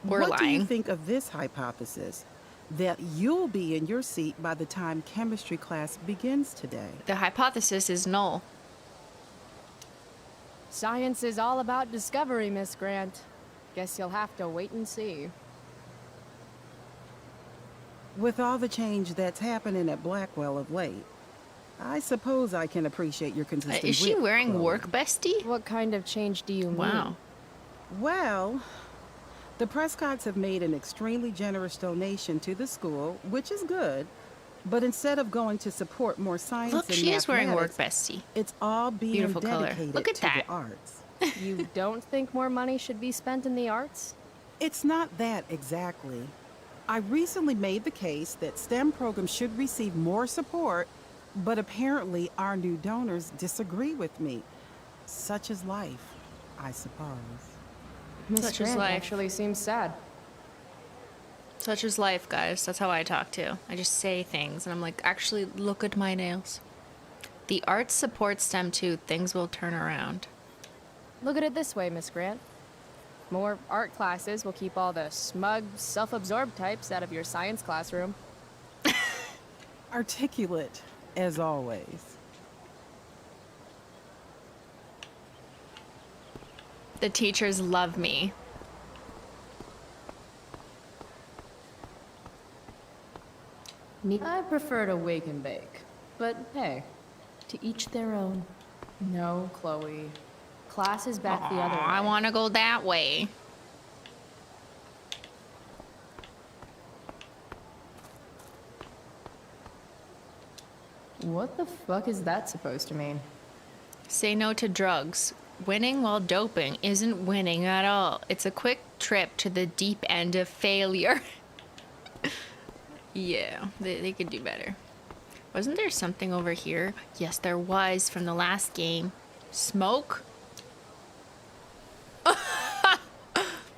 Speaker 1: We're
Speaker 13: what do you
Speaker 1: lying.
Speaker 13: think of this hypothesis? That you'll be in your seat by the time chemistry class begins today.
Speaker 1: The hypothesis is null.
Speaker 8: Science is all about discovery, Miss Grant. Guess you'll have to wait and see.
Speaker 13: With all the change that's happening at Blackwell of late, I suppose I can appreciate your consistent
Speaker 1: Is she
Speaker 13: wit,
Speaker 1: wearing
Speaker 13: Chloe.
Speaker 1: work bestie?
Speaker 8: What kind of change do you mean?
Speaker 1: Wow.
Speaker 13: Well, the Prescotts have made an extremely generous donation to the school, which is good. But instead of going to support more science
Speaker 1: Look,
Speaker 13: and
Speaker 1: she is wearing work
Speaker 13: mathematics,
Speaker 1: bestie.
Speaker 13: it's all being
Speaker 1: Beautiful color.
Speaker 13: dedicated
Speaker 1: Look at
Speaker 13: to
Speaker 1: that.
Speaker 13: the arts.
Speaker 8: You don't think more money should be spent in the arts?
Speaker 13: It's not that exactly. I recently made the case that STEM programs should receive more support, but apparently our new donors disagree with me. Such is life, I suppose.
Speaker 8: Miss
Speaker 1: Such is
Speaker 8: Grant
Speaker 1: life.
Speaker 8: actually seems sad.
Speaker 1: Such is life, guys. That's how I talk too. I just say things and I'm like, actually, look at my nails. The arts support STEM too. Things will turn around.
Speaker 8: Look at it this way, Miss Grant. More art classes will keep all the smug, self-absorbed types out of your science classroom.
Speaker 13: Articulate, as always.
Speaker 1: The teachers love me.
Speaker 3: I prefer to wake and bake. But hey, to each their own.
Speaker 8: No, Chloe. Class is back the other way.
Speaker 1: I want to go that way.
Speaker 8: What the fuck is that supposed to mean?
Speaker 1: Say no to drugs. Winning while doping isn't winning at all. It's a quick trip to the deep end of failure. Yeah, they could do better. Wasn't there something over here? Yes, there was from the last game. Smoke?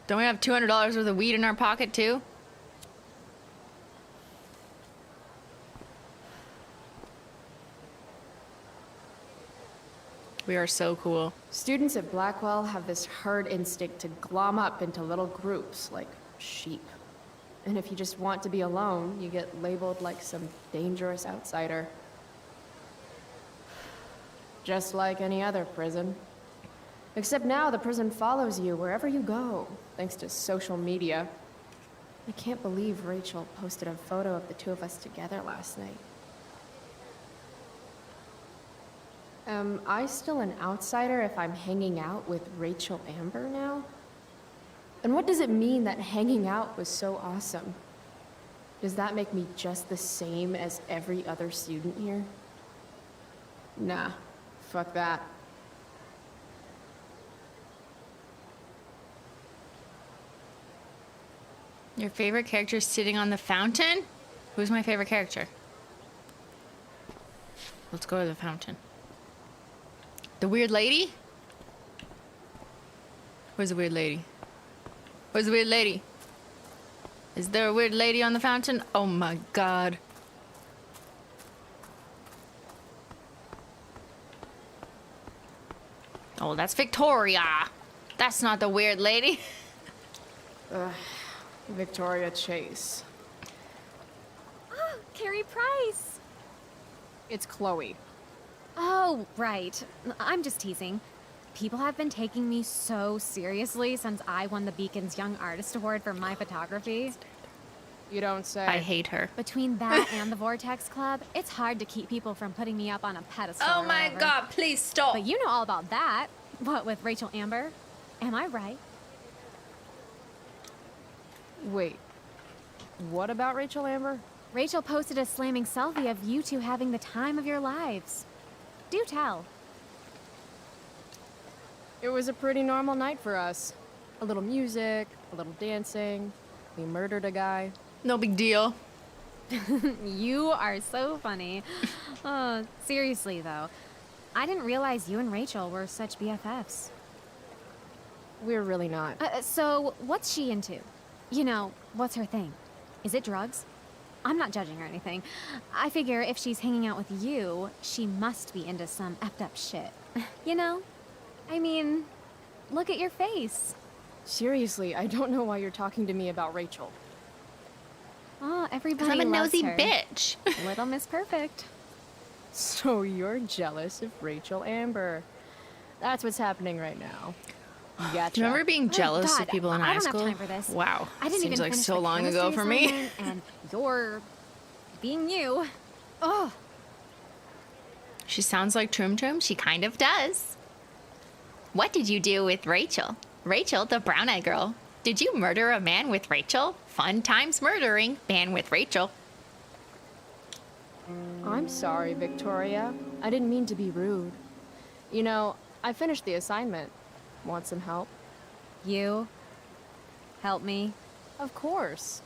Speaker 1: Don't we have $200 worth of weed in our pocket too? We are so cool.
Speaker 8: Students at Blackwell have this herd instinct to glom up into little groups, like sheep. And if you just want to be alone, you get labeled like some dangerous outsider. Just like any other prison. Except now the prison follows you wherever you go, thanks to social media. I can't believe Rachel posted a photo of the two of us together last night. Am I still an outsider if I'm hanging out with Rachel Amber now? And what does it mean that hanging out was so awesome? Does that make me just the same as every other student here? Nah, fuck that.
Speaker 1: Your favorite character sitting on the fountain? Who's my favorite character? Let's go to the fountain. The weird lady? Where's the weird lady? Where's the weird lady? Is there a weird lady on the fountain? Oh my god. Oh, that's Victoria. That's not the weird lady.
Speaker 8: Victoria Chase.
Speaker 14: Oh, Carrie Price.
Speaker 8: It's Chloe.
Speaker 14: Oh, right. I'm just teasing. people have been taking me so seriously since I won the Beacon's Young Artist Award for my photography.
Speaker 8: You don't say.
Speaker 1: I hate her.
Speaker 14: Between that and the Vortex Club, it's hard to keep people from putting me up on a pedestal.
Speaker 1: Oh
Speaker 14: or
Speaker 1: my
Speaker 14: whatever.
Speaker 1: god, please stop.
Speaker 14: But you know all about that. What with Rachel Amber? Am I right?
Speaker 8: Wait. What about Rachel Amber?
Speaker 14: Rachel posted a slamming selfie of you two having the time of your lives. Do tell.
Speaker 8: It was a pretty normal night for us. A little music, a little dancing. We murdered a guy.
Speaker 1: No big deal.
Speaker 14: You are so funny. Seriously, though. I didn't realize you and Rachel were such BFFs.
Speaker 8: We're really not.
Speaker 14: So, what's she into? You know, what's her thing? Is it drugs? I'm not judging or anything. I figure if she's hanging out with you, she must be into some effed up shit. You know? I mean, look at your face.
Speaker 8: Seriously, I don't know why you're talking to me about Rachel.
Speaker 14: Oh, everybody
Speaker 1: I'm a
Speaker 14: loves
Speaker 1: nosy
Speaker 14: her.
Speaker 1: bitch.
Speaker 14: Little Miss Perfect.
Speaker 8: So you're jealous of Rachel Amber. That's what's happening right now. Gotcha.
Speaker 1: Do you remember being jealous
Speaker 14: God,
Speaker 1: of people in
Speaker 14: I
Speaker 1: high
Speaker 14: don't have
Speaker 1: school?
Speaker 14: time for this.
Speaker 1: Wow.
Speaker 14: I didn't
Speaker 1: Seems
Speaker 14: even
Speaker 1: like
Speaker 14: finish
Speaker 1: so
Speaker 14: the
Speaker 1: long ago
Speaker 14: chemistry
Speaker 1: for me.
Speaker 14: assignment, and you're being you. Oh.
Speaker 1: She sounds like Trum Trum. She kind of does. What did you do with Rachel? Rachel, the brown-eyed girl. Did you murder a man with Rachel? Fun times murdering. Man with Rachel.
Speaker 8: I'm sorry, Victoria. I didn't mean to be rude. You know, I finished the assignment. Want some help?
Speaker 14: You? Help me?
Speaker 8: Of course.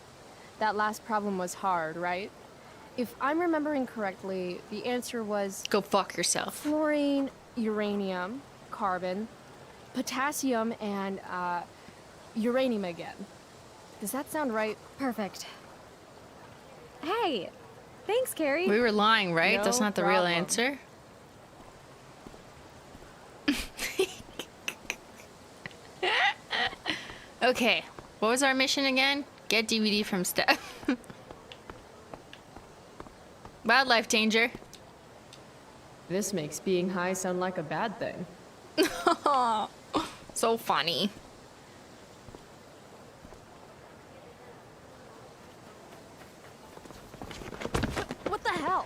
Speaker 8: That last problem was hard, right? If I'm remembering correctly, the answer was...
Speaker 1: Go fuck yourself.
Speaker 8: Fluorine, uranium, carbon, potassium, and, uranium again. Does that sound right?
Speaker 14: Perfect. Hey, thanks, Carrie.
Speaker 1: We were lying, right?
Speaker 8: No
Speaker 1: That's not the real
Speaker 8: problem.
Speaker 1: answer. Okay, what was our mission again? Get DVD from Steph. Wildlife danger.
Speaker 8: This makes being high sound like a bad thing.
Speaker 1: So funny.
Speaker 8: What the hell?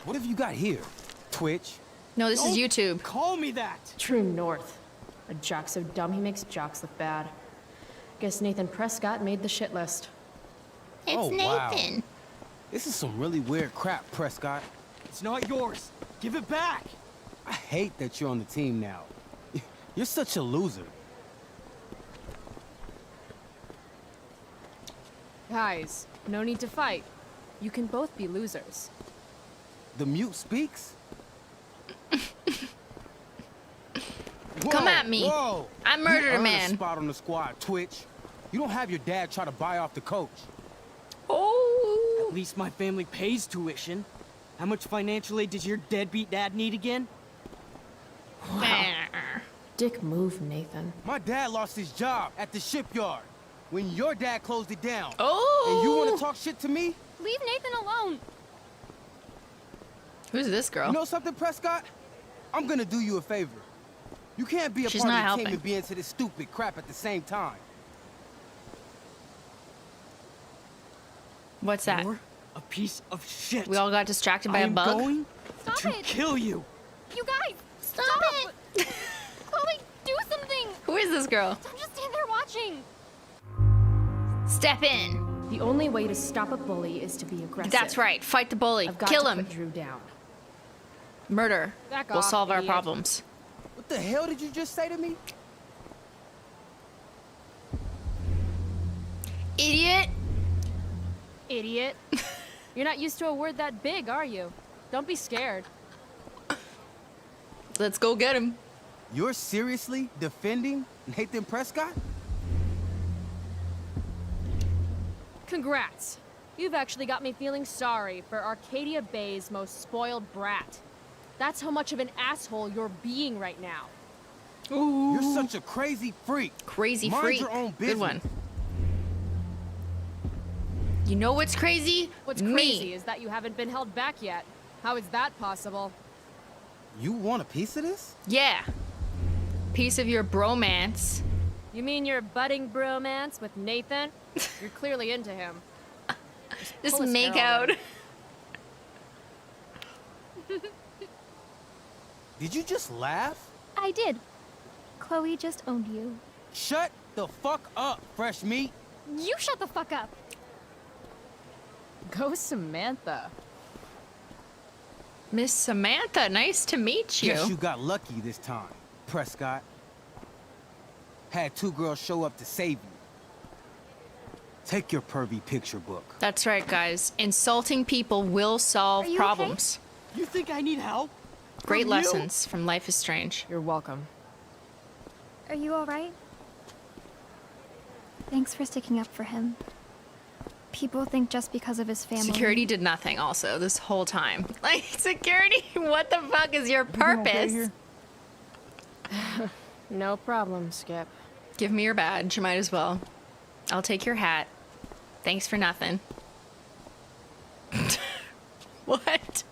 Speaker 7: What have you got here? Twitch?
Speaker 1: No, this is YouTube.
Speaker 7: Call me that!
Speaker 8: True North. A jock so dumb he makes jocks look bad. Guess Nathan Prescott made the shit list.
Speaker 1: It's
Speaker 7: Oh, wow.
Speaker 1: Nathan.
Speaker 7: This is some really weird crap, Prescott.
Speaker 6: It's not yours. Give it back.
Speaker 7: I hate that you're on the team now. You're such a loser.
Speaker 8: Guys, no need to fight. You can both be losers.
Speaker 7: The mute speaks?
Speaker 1: Come at me.
Speaker 7: Whoa.
Speaker 1: I murdered
Speaker 7: You
Speaker 1: a
Speaker 7: earned
Speaker 1: man.
Speaker 7: spot on the squad, Twitch. You don't have your dad try to buy off the coach.
Speaker 1: Oh.
Speaker 6: At least my family pays tuition. How much financial aid does your deadbeat dad need again?
Speaker 8: Dick move, Nathan.
Speaker 7: My dad lost his job at the shipyard when your dad closed it down.
Speaker 1: Oh.
Speaker 7: And you want to talk shit to me?
Speaker 14: Leave Nathan alone.
Speaker 1: Who's this girl?
Speaker 7: You know something, Prescott? I'm gonna do you a favor. You can't be a
Speaker 1: She's
Speaker 7: part
Speaker 1: not
Speaker 7: of the
Speaker 1: helping.
Speaker 7: team and be into this stupid crap at the same time.
Speaker 1: What's that?
Speaker 6: You're a piece of shit.
Speaker 1: We all got distracted by
Speaker 6: I
Speaker 1: a
Speaker 6: am
Speaker 1: bug.
Speaker 6: going
Speaker 14: Stop
Speaker 6: to
Speaker 14: it.
Speaker 6: kill you.
Speaker 14: You guys, stop it. Chloe, do something.
Speaker 1: Who is this girl?
Speaker 14: Don't just stand there watching.
Speaker 1: Step in.
Speaker 8: The only way to stop a bully is to be aggressive.
Speaker 1: That's right. Fight the bully.
Speaker 8: I've got
Speaker 1: Kill
Speaker 8: to
Speaker 1: him.
Speaker 8: put Drew down.
Speaker 1: Murder.
Speaker 8: Back
Speaker 1: We'll
Speaker 8: off,
Speaker 1: solve our
Speaker 8: idiot.
Speaker 1: problems.
Speaker 7: What the hell did you just say to me?
Speaker 1: Idiot.
Speaker 8: Idiot. You're not used to a word that big, are you? Don't be scared.
Speaker 1: Let's go get him.
Speaker 7: You're seriously defending Nathan Prescott?
Speaker 8: Congrats. You've actually got me feeling sorry for Arcadia Bay's most spoiled brat. That's how much of an asshole you're being right now.
Speaker 1: Ooh.
Speaker 7: You're such a crazy freak.
Speaker 1: Crazy
Speaker 7: Mind
Speaker 1: freak.
Speaker 7: your own business.
Speaker 1: Good one. You know what's crazy?
Speaker 8: What's
Speaker 1: Me.
Speaker 8: crazy is that you haven't been held back yet. How is that possible?
Speaker 7: You want a piece of this?
Speaker 1: Yeah. Piece of your bromance.
Speaker 8: You mean your budding bromance with Nathan? You're clearly into him.
Speaker 1: Just
Speaker 8: pull his
Speaker 1: make
Speaker 8: hair
Speaker 1: out.
Speaker 8: over.
Speaker 7: Did you just laugh?
Speaker 14: I did. Chloe just owned you.
Speaker 7: Shut the fuck up, fresh meat.
Speaker 14: You shut the fuck up.
Speaker 3: Go Samantha.
Speaker 1: Miss Samantha, nice to meet you.
Speaker 7: Guess you got lucky this time, Prescott. Had 2 girls show up to save you. Take your pervy picture book.
Speaker 1: That's right, guys. Insulting people will solve
Speaker 14: Are you
Speaker 1: problems.
Speaker 7: You think I need help?
Speaker 1: Great
Speaker 7: From you?
Speaker 1: lessons from Life is Strange.
Speaker 3: You're welcome.
Speaker 14: Are you alright? Thanks for sticking up for him. People think just because of his family.
Speaker 1: Security did nothing also this whole time. Like, security, what the fuck is your purpose?
Speaker 3: No problem, Skip.
Speaker 1: Give me your badge, might as well. I'll take your hat. Thanks for nothing. What?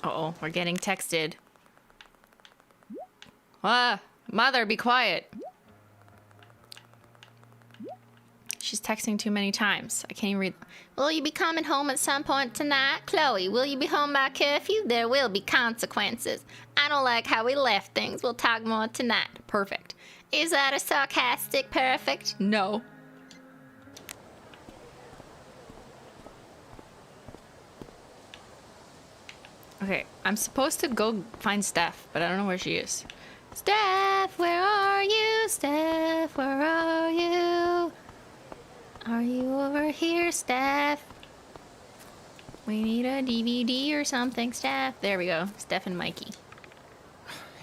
Speaker 1: Uh-oh, we're getting texted. Ah, mother, be quiet. She's texting too many times. I can't even read. Will you be coming home at some point tonight? Chloe, will you be home by curfew? There will be consequences. I don't like how we left things. We'll talk more tonight. Perfect. Is that a sarcastic perfect? No. Okay, I'm supposed to go find Steph, but I don't know where she is. Steph, where are you? Steph, where are you? Are you over here, Steph? We need a DVD or something, Steph. There we go. Steph and Mikey.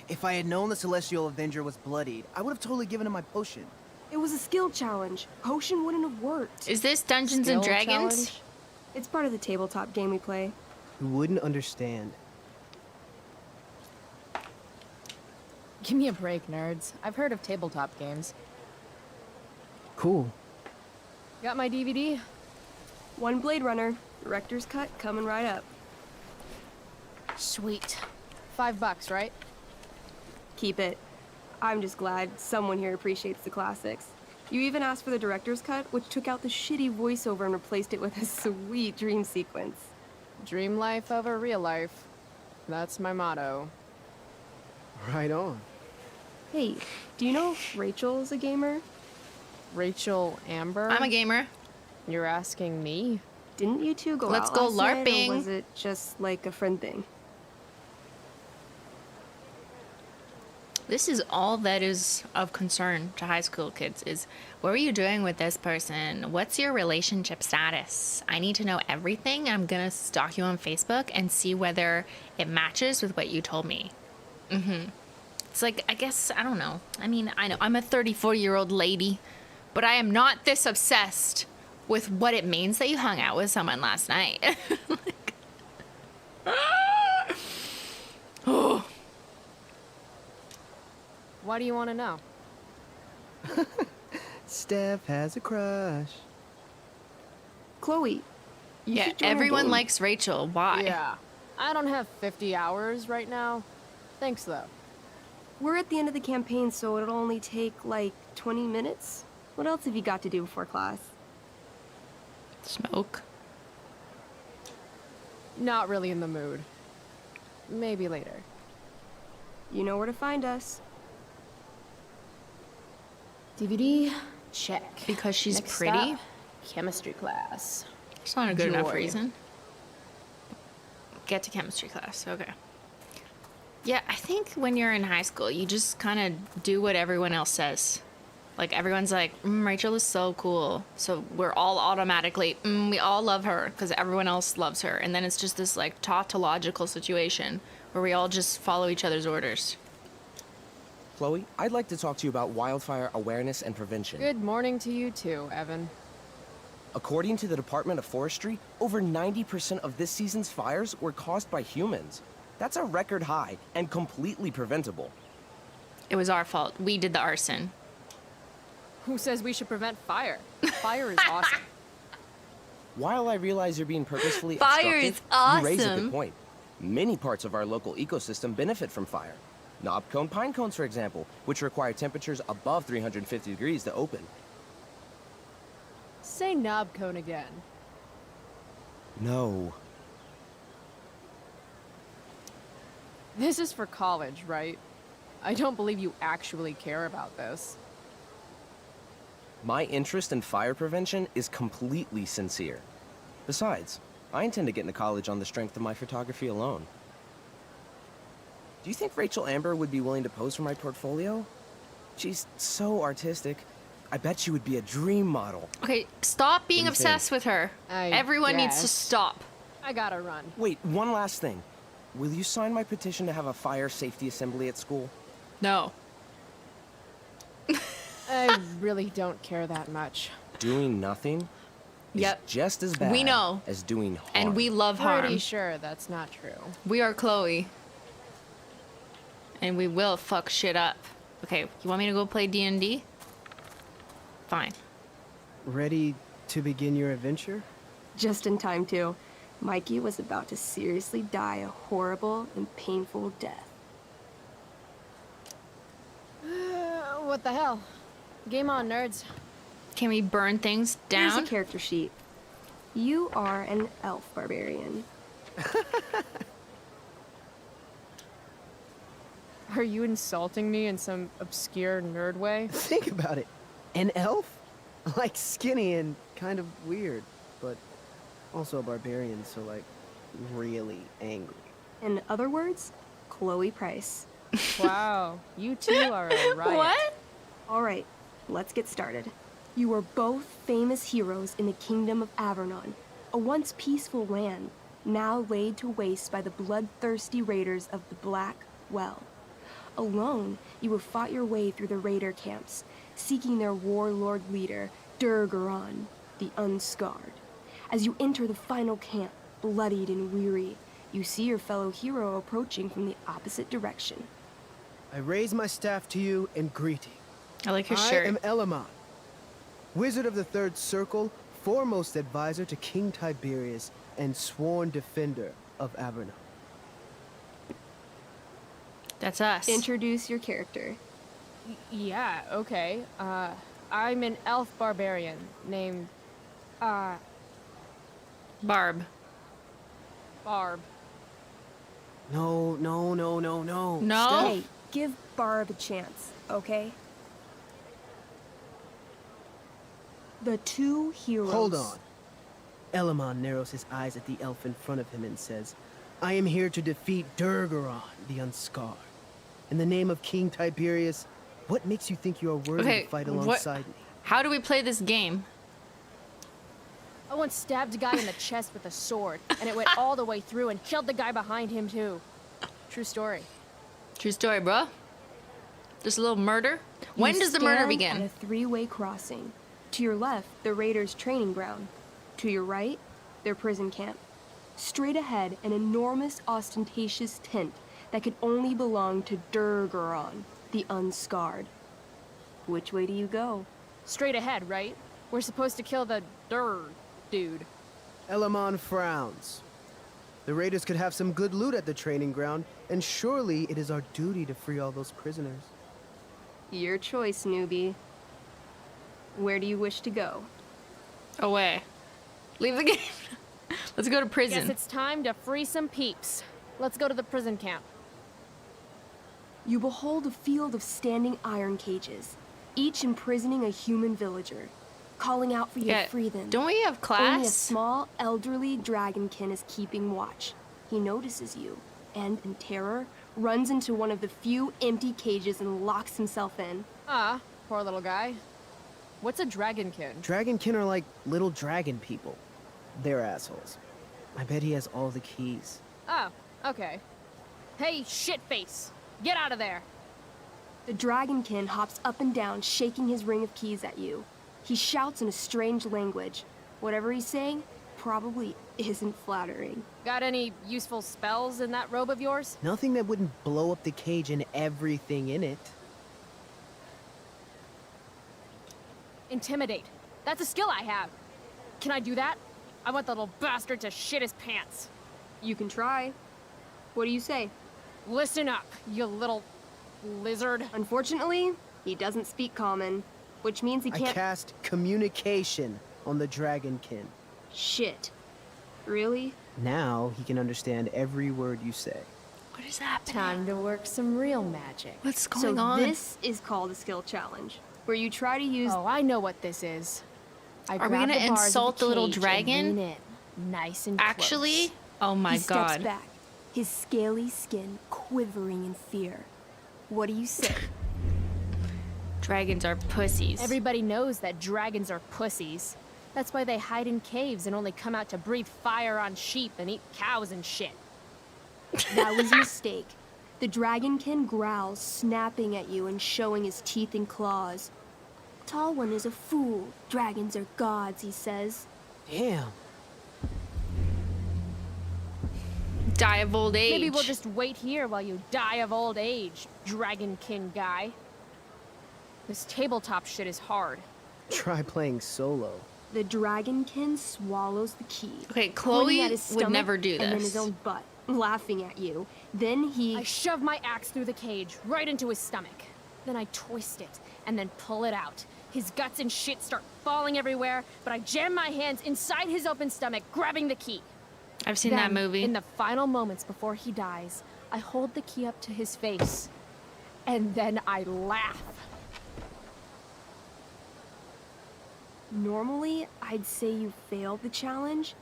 Speaker 15: If I had known the Celestial Avenger was bloodied, I would have totally given him my potion.
Speaker 16: It was a skill challenge. Potion wouldn't have worked.
Speaker 1: Is this Dungeons and Dragons?
Speaker 16: Challenge? It's part of the tabletop game we play.
Speaker 15: You wouldn't understand.
Speaker 3: Give me a break, nerds. I've heard of tabletop games.
Speaker 15: Cool.
Speaker 3: Got my DVD?
Speaker 16: One Blade Runner. Director's cut coming right up.
Speaker 3: Sweet. $5, right?
Speaker 16: Keep it. I'm just glad someone here appreciates the classics. You even asked for the director's cut, which took out the shitty voiceover and replaced it with a sweet dream sequence.
Speaker 3: Dream life over real life. That's my motto.
Speaker 15: Right on.
Speaker 16: Hey, do you know Rachel's a gamer?
Speaker 3: Rachel Amber?
Speaker 1: I'm a gamer.
Speaker 3: You're asking me?
Speaker 16: Didn't you two go
Speaker 1: Let's
Speaker 16: out
Speaker 1: go
Speaker 16: last night,
Speaker 1: LARPing.
Speaker 16: or was it just like a friend thing?
Speaker 1: This is all that is of concern to high school kids is, what were you doing with this person? What's your relationship status? I need to know everything. I'm gonna stalk you on Facebook and see whether it matches with what you told me. It's like, I guess, I don't know. I mean, I know I'm a 34-year-old lady, but I am not this obsessed with what it means that you hung out with someone last night. Like, oh.
Speaker 3: Why do you want to know?
Speaker 15: Steph has a crush.
Speaker 16: Chloe, you
Speaker 1: Yeah,
Speaker 16: should join our
Speaker 1: everyone
Speaker 16: game.
Speaker 1: likes Rachel. Why?
Speaker 3: Yeah. I don't have 50 hours right now. Thanks, though.
Speaker 16: We're at the end of the campaign, so it'll only take like 20 minutes. What else have you got to do before class?
Speaker 1: Smoke.
Speaker 3: Not really in the mood. Maybe later.
Speaker 16: You know where to find us.
Speaker 3: DVD? Check.
Speaker 1: Because she's
Speaker 3: Next
Speaker 1: pretty?
Speaker 3: stop, chemistry class.
Speaker 1: It's not a good enough
Speaker 3: Joy.
Speaker 1: reason. Get to chemistry class. Okay. Yeah, I think when you're in high school, you just kind of do what everyone else says. Like, everyone's like, Rachel is so cool. So we're all automatically, we all love her because everyone else loves her. And then it's just this, like, tautological situation where we all just follow each other's orders.
Speaker 17: Chloe, I'd like to talk to you about wildfire awareness and prevention.
Speaker 3: Good morning to you too, Evan.
Speaker 17: According to the Department of Forestry, over 90% of this season's fires were caused by humans. That's a record high and completely preventable.
Speaker 1: It was our fault. We did the arson.
Speaker 3: Who says we should prevent fire? Fire is awesome.
Speaker 17: While I realize you're being purposefully
Speaker 1: Fire is
Speaker 17: obstructive, you raise a
Speaker 1: awesome.
Speaker 17: good point. Many parts of our local ecosystem benefit from fire. Knob cone pine cones, for example, which require temperatures above 350 degrees to open.
Speaker 3: Say knob cone again.
Speaker 17: No.
Speaker 3: This is for college, right? I don't believe you actually care about this.
Speaker 17: My interest in fire prevention is completely sincere. Besides, I intend to get into college on the strength of my photography alone. Do you think Rachel Amber would be willing to pose for my portfolio? She's so artistic. I bet she would be a dream model.
Speaker 1: Okay, stop being
Speaker 17: What do you
Speaker 1: obsessed with her. Everyone needs to
Speaker 3: guess.
Speaker 1: stop.
Speaker 3: I gotta run.
Speaker 17: Wait, one last thing. Will you sign my petition to have a fire safety assembly at school?
Speaker 1: No.
Speaker 3: I really don't care that much.
Speaker 17: Doing nothing is just as bad
Speaker 1: We know.
Speaker 17: as doing harm.
Speaker 1: And we love harm.
Speaker 3: Pretty sure that's not true.
Speaker 1: We are Chloe. And we will fuck shit up. Okay, you want me to go play D&D? Fine.
Speaker 15: Ready to begin your adventure?
Speaker 16: Just in time, too. Mikey was about to seriously die a horrible and painful death.
Speaker 3: What the hell? Game on, nerds.
Speaker 1: Can we burn things down?
Speaker 16: Here's a character sheet. You are an elf barbarian.
Speaker 3: Are you insulting me in some obscure nerd way?
Speaker 15: Think about it. An elf? Like skinny and kind of weird, but also a barbarian, so like really angry.
Speaker 16: In other words, Chloe Price.
Speaker 3: Wow, you two are a riot.
Speaker 1: What?
Speaker 16: All right, let's get started. You are both famous heroes in the Kingdom of Avernon, a once peaceful land, now laid to waste by the bloodthirsty raiders of the Black Well. Alone, you have fought your way through the raider camps, seeking their warlord leader, Durgaron, the Unscarred. As you enter the final camp, bloodied and weary, you see your fellow hero approaching from the opposite direction.
Speaker 15: I raise my staff to you in greeting.
Speaker 1: I like your shirt.
Speaker 15: I am Elamon, Wizard of the Third Circle, foremost advisor to King Tiberius, and sworn defender of Avernon.
Speaker 1: That's us.
Speaker 16: Introduce your character.
Speaker 3: Yeah, okay. I'm an elf barbarian named,
Speaker 1: Barb.
Speaker 3: Barb.
Speaker 15: No.
Speaker 1: No?
Speaker 16: Hey, give Barb a chance, okay? The two heroes.
Speaker 15: Hold on. Elamon narrows his eyes at the elf in front of him and says, I am here to defeat Durgaron, the Unscarred. In the name of King Tiberius, what makes you think you are worthy to fight alongside me?
Speaker 1: How do we play this game?
Speaker 3: I once stabbed a guy in the chest with a sword, and it went all the way through and killed the guy behind him, too. True story.
Speaker 1: True story, bro. Just a little murder. When does the murder
Speaker 16: At
Speaker 1: begin?
Speaker 16: a three-way crossing. To your left, the raiders' training ground. To your right, their prison camp. Straight ahead, an enormous, ostentatious tent that could only belong to Durgaron, the Unscarred. Which way do you go?
Speaker 3: Straight ahead, right? We're supposed to kill the dude.
Speaker 15: Elamon frowns. The raiders could have some good loot at the training ground, and surely it is our duty to free all those prisoners.
Speaker 16: Your choice, newbie. Where do you wish to go?
Speaker 1: Away. Leave the game. Let's go to prison.
Speaker 3: Guess it's time to free some peeps. Let's go to the prison camp.
Speaker 16: You behold a field of standing iron cages, each imprisoning a human villager, calling out for you to free them.
Speaker 1: Don't we have class?
Speaker 16: Only a small, elderly dragonkin is keeping watch. He notices you, and in terror, runs into one of the few empty cages and locks himself in.
Speaker 3: Ah, poor little guy. What's a dragonkin?
Speaker 15: Dragonkin are like little dragon people. They're assholes. I bet he has all the keys.
Speaker 3: Oh, okay. Hey, shitface! Get out of there!
Speaker 16: The dragonkin hops up and down, shaking his ring of keys at you. He shouts in a strange language. Whatever he's saying probably isn't flattering.
Speaker 3: Got any useful spells in that robe of yours?
Speaker 15: Nothing that wouldn't blow up the cage and everything in it.
Speaker 3: Intimidate. That's a skill I have. Can I do that?
Speaker 8: I want the little bastard to shit his pants.
Speaker 16: You can try. What do you say?
Speaker 8: Listen up, you little lizard.
Speaker 16: Unfortunately, he doesn't speak common, which means he can't—
Speaker 15: I cast communication on the dragonkin.
Speaker 16: Shit. Really?
Speaker 15: Now he can understand every word you say.
Speaker 1: What is happening?
Speaker 8: Time to work some real magic.
Speaker 1: What's going on?
Speaker 16: This is called a skill challenge, where you try to use—
Speaker 8: Oh, I know what this is.
Speaker 1: Are we gonna insult the little dragon?
Speaker 8: Nice and
Speaker 1: actually?
Speaker 8: close.
Speaker 1: Oh my
Speaker 16: He steps
Speaker 1: god.
Speaker 16: back, his scaly skin quivering in fear. What do you say?
Speaker 1: Dragons are pussies.
Speaker 8: Everybody knows that dragons are pussies. That's why they hide in caves and only come out to breathe fire on sheep and eat cows and shit.
Speaker 16: That was a mistake. The dragonkin growls, snapping at you and showing his teeth and claws. Tall One is a fool. Dragons are gods, he says.
Speaker 15: Damn.
Speaker 1: Die of old age.
Speaker 8: Maybe we'll just wait here while you die of old age, dragonkin guy. This tabletop shit is hard.
Speaker 15: Try playing solo.
Speaker 16: The dragonkin swallows the key.
Speaker 1: Okay,
Speaker 16: pointing
Speaker 1: Chloe
Speaker 16: at his
Speaker 1: would
Speaker 16: stomach
Speaker 1: never do
Speaker 16: And then his
Speaker 1: this.
Speaker 16: own butt, laughing at you. Then he—
Speaker 8: I shove my axe through the cage, right into his stomach. Then I twist it, and then pull it out. His guts and shit start falling everywhere, but I jam my hands inside his open stomach, grabbing the key.
Speaker 1: I've seen that
Speaker 8: Then,
Speaker 1: movie.
Speaker 8: In the final moments before he dies, I hold the key up to his face, and then I laugh.
Speaker 16: Normally, I'd say you failed the challenge,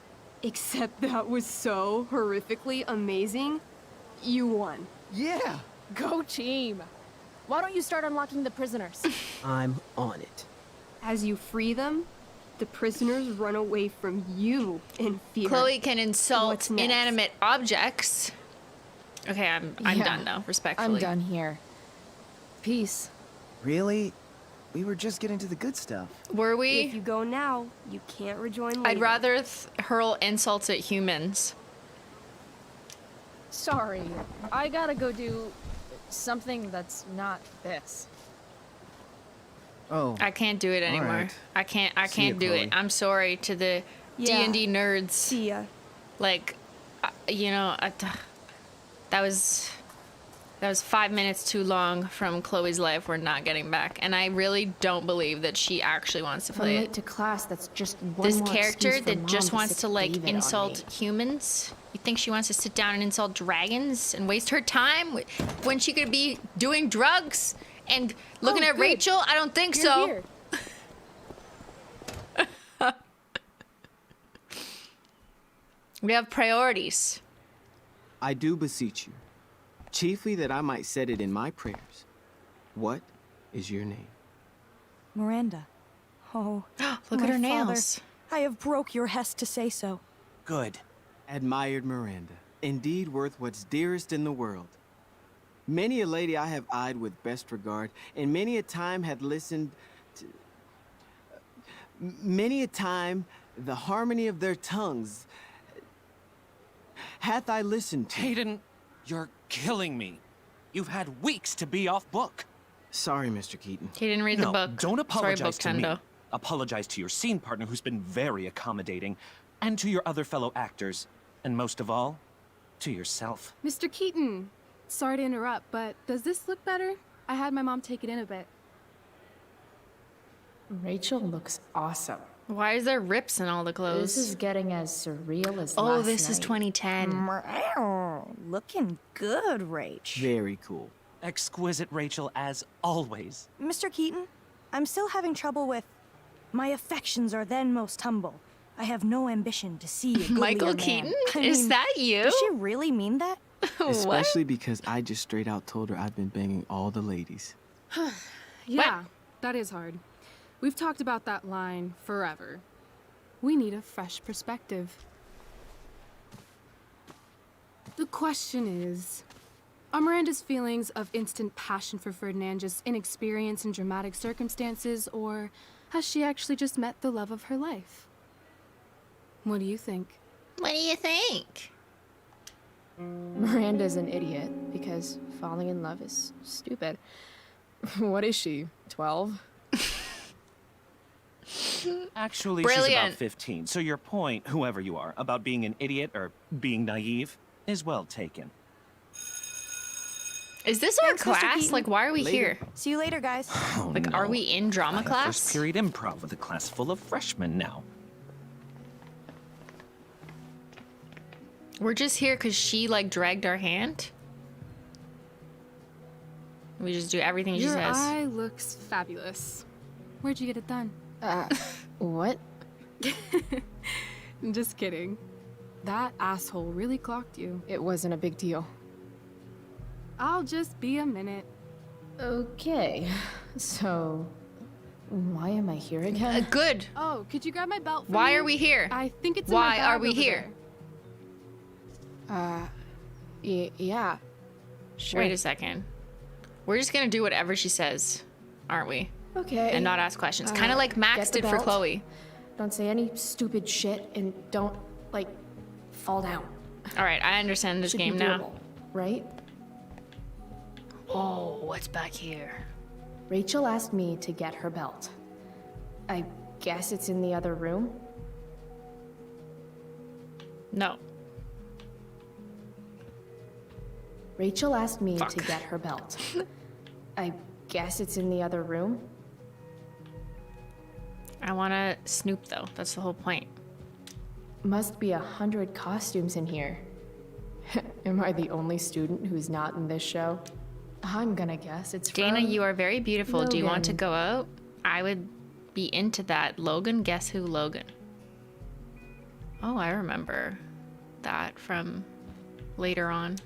Speaker 16: except that was so horrifically amazing. You won.
Speaker 15: Yeah!
Speaker 8: Go team! Why don't you start unlocking the prisoners?
Speaker 15: I'm on it.
Speaker 16: As you free them, the prisoners run away from you in fear.
Speaker 1: Chloe can insult
Speaker 16: What's next?
Speaker 1: inanimate objects. Okay, I'm
Speaker 8: Yeah,
Speaker 1: done though, respectfully.
Speaker 8: I'm done here. Peace.
Speaker 12: Really? We were just getting to the good stuff.
Speaker 1: Were we?
Speaker 16: If you go now, you can't rejoin later.
Speaker 1: I'd rather hurl insults at humans.
Speaker 8: Sorry, I gotta go do something that's not this.
Speaker 12: Oh.
Speaker 1: I can't do it anymore.
Speaker 12: right.
Speaker 1: I can't
Speaker 12: See ya,
Speaker 1: do
Speaker 12: Chloe.
Speaker 1: it. I'm sorry to the
Speaker 16: Yeah.
Speaker 1: D&D nerds.
Speaker 16: See ya.
Speaker 1: Like, you know, that was 5 minutes too long from Chloe's life we're not getting back. And I really don't believe that she actually wants to
Speaker 8: I'm
Speaker 1: play
Speaker 8: late
Speaker 1: it.
Speaker 8: to class. That's just one
Speaker 1: This
Speaker 8: more
Speaker 1: character
Speaker 8: excuse for
Speaker 1: that
Speaker 8: Mom
Speaker 1: just wants
Speaker 8: sick
Speaker 1: to like
Speaker 8: David on
Speaker 1: insult
Speaker 8: me.
Speaker 1: humans. You think she wants to sit down and insult dragons and waste her time when she could be doing drugs and looking at
Speaker 8: good.
Speaker 1: Rachel? I don't think
Speaker 8: You're
Speaker 1: so.
Speaker 8: here.
Speaker 1: We have priorities.
Speaker 18: I do beseech you, chiefly that I might set it in my prayers. What is your name?
Speaker 19: Miranda. Oh,
Speaker 1: Look at
Speaker 19: my
Speaker 1: her
Speaker 19: father,
Speaker 1: nails.
Speaker 19: I have broke your hest to say so.
Speaker 18: Good. Admired Miranda. Indeed worth what's dearest in the world. Many a lady I have eyed with best regard, and many a time had listened to... Many a time the harmony of their tongues hath I listened to.
Speaker 4: Hayden, you're killing me. You've had weeks to be off book.
Speaker 18: Sorry, Mr. Keaton.
Speaker 1: He didn't read the
Speaker 4: No,
Speaker 1: book.
Speaker 4: don't apologize
Speaker 1: Sorry,
Speaker 4: to me.
Speaker 1: Book Tendo.
Speaker 4: Apologize to your scene partner who's been very accommodating, and to your other fellow actors, and most of all, to yourself.
Speaker 20: Mr. Keaton, sorry to interrupt, but does this look better? I had my mom take it in a bit.
Speaker 3: Rachel looks awesome.
Speaker 1: Why is there rips in all the clothes?
Speaker 3: This is getting as surreal as
Speaker 1: Oh,
Speaker 3: last
Speaker 1: this is
Speaker 3: night.
Speaker 1: 2010.
Speaker 19: Looking good, Rach.
Speaker 18: Very cool.
Speaker 4: Exquisite, Rachel, as always.
Speaker 19: Mr. Keaton, I'm still having trouble with... My affections are then most humble. I have no ambition to see a goodlier
Speaker 1: Michael
Speaker 19: man.
Speaker 1: Keaton?
Speaker 19: I
Speaker 1: Is
Speaker 19: mean,
Speaker 1: that you?
Speaker 19: Does she really mean that?
Speaker 18: Especially because I just straight out told her I've been banging all the ladies.
Speaker 20: Yeah, that is hard. We've talked about that line forever. We need a fresh perspective. The question is, are Miranda's feelings of instant passion for Ferdinand just inexperience in dramatic circumstances, or has she actually just met the love of her life? What do you think?
Speaker 1: What do you think?
Speaker 3: Miranda's an idiot because falling in love is stupid. What is she, 12?
Speaker 21: Actually, she's
Speaker 1: Brilliant.
Speaker 21: about 15, so your point, whoever you are, about being an idiot or being naive is well taken.
Speaker 1: Is this our
Speaker 19: Thanks, Mr.
Speaker 1: class?
Speaker 19: Keaton.
Speaker 1: Like, why are we
Speaker 21: Later.
Speaker 1: here?
Speaker 19: See you later, guys.
Speaker 1: Like, are we in drama
Speaker 21: I have
Speaker 1: class?
Speaker 21: first period improv with a class full of freshmen now.
Speaker 1: We're just here because she, like, dragged our hand? We just do everything she
Speaker 20: Your
Speaker 1: says.
Speaker 20: eye looks fabulous. Where'd you get it done?
Speaker 8: What?
Speaker 20: Just kidding. That asshole really clocked you.
Speaker 8: It wasn't a big deal.
Speaker 20: I'll just be a minute.
Speaker 8: Okay, so why am I here again?
Speaker 1: Good.
Speaker 20: Oh, could you grab my belt for
Speaker 1: Why
Speaker 20: me?
Speaker 1: are we here?
Speaker 20: I think it's in
Speaker 1: Why
Speaker 20: my bag
Speaker 1: are we
Speaker 20: over
Speaker 1: here?
Speaker 20: there.
Speaker 8: Yeah. Sure.
Speaker 1: Wait a second. We're just gonna do whatever she says, aren't we?
Speaker 8: Okay.
Speaker 1: And not ask questions. Kind of like Max
Speaker 8: get the
Speaker 1: did for
Speaker 8: belt.
Speaker 1: Chloe.
Speaker 8: Don't say any stupid shit and don't, like, fall down.
Speaker 1: All right, I understand this
Speaker 8: Should be
Speaker 1: game now.
Speaker 8: doable, right?
Speaker 1: Oh, what's back here?
Speaker 8: Rachel asked me to get her belt. I guess it's in the other room?
Speaker 1: No.
Speaker 8: Rachel asked me
Speaker 1: Fuck.
Speaker 8: to get her belt. I guess it's in the other room?
Speaker 1: I want to snoop, though. That's the whole point.
Speaker 8: Must be 100 costumes in here. Am I the only student who's not in this show? I'm gonna guess it's
Speaker 1: Dana,
Speaker 8: from
Speaker 1: you are very beautiful. Do you want to
Speaker 8: Logan.
Speaker 1: go out? I would be into that. Logan, guess who Logan? Oh, I remember that from later on.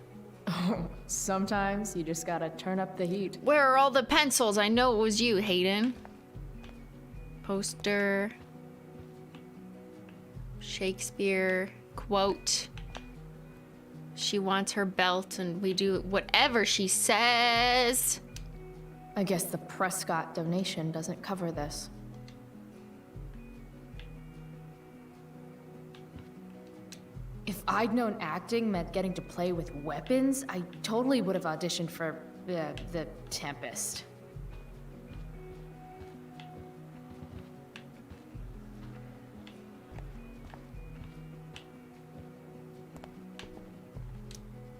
Speaker 8: Sometimes you just gotta turn up the heat.
Speaker 1: Where are all the pencils? I know it was you, Hayden. Poster. Shakespeare. Quote. She wants her belt and we do whatever she says.
Speaker 8: I guess the Prescott donation doesn't cover this. If I'd known acting meant getting to play with weapons, I totally would have auditioned for the Tempest.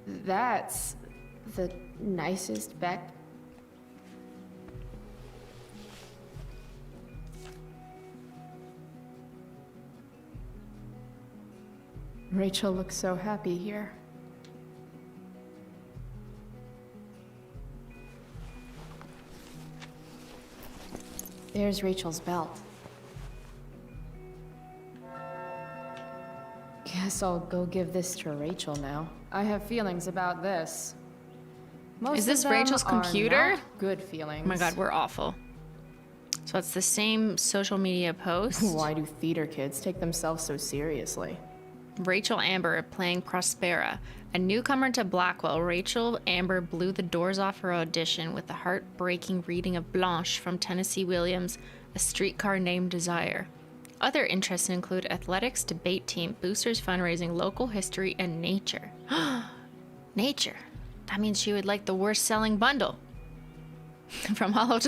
Speaker 8: That's the nicest Beck. Rachel looks so happy here. There's Rachel's belt. Guess I'll go give this to Rachel now. I have feelings about this. Most
Speaker 1: Is this
Speaker 8: of them
Speaker 1: Rachel's
Speaker 8: are
Speaker 1: computer?
Speaker 8: not good feelings.
Speaker 1: Oh my god, we're awful. So it's the same social media post.
Speaker 8: Why do theater kids take themselves so seriously?
Speaker 1: Rachel Amber playing Prospera. A newcomer to Blackwell, Rachel Amber blew the doors off her audition with the heartbreaking reading of Blanche from Tennessee Williams' A Streetcar Named Desire. Other interests include athletics, debate team, boosters fundraising, local history, and nature. Nature. That means she would like the worst selling bundle. From HOLO.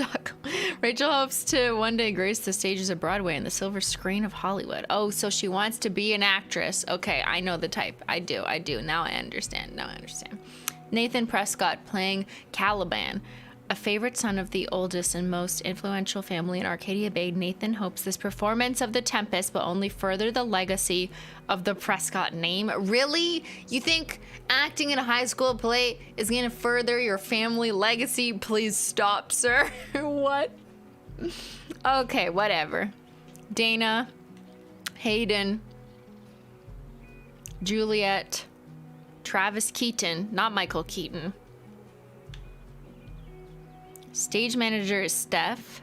Speaker 1: Rachel hopes to one day grace the stages of Broadway and the silver screen of Hollywood. Oh, so she wants to be an actress. Okay, I know the type. I do. Now I understand. Nathan Prescott playing Caliban. A favorite son of the oldest and most influential family in Arcadia Bay, Nathan hopes this performance of The Tempest will only further the legacy of the Prescott name. Really? You think acting in a high school play is going to further your family legacy? Please stop, sir. What? Okay, whatever. Dana, Hayden, Juliet, Travis Keaton, not Michael Keaton. Stage manager is Steph.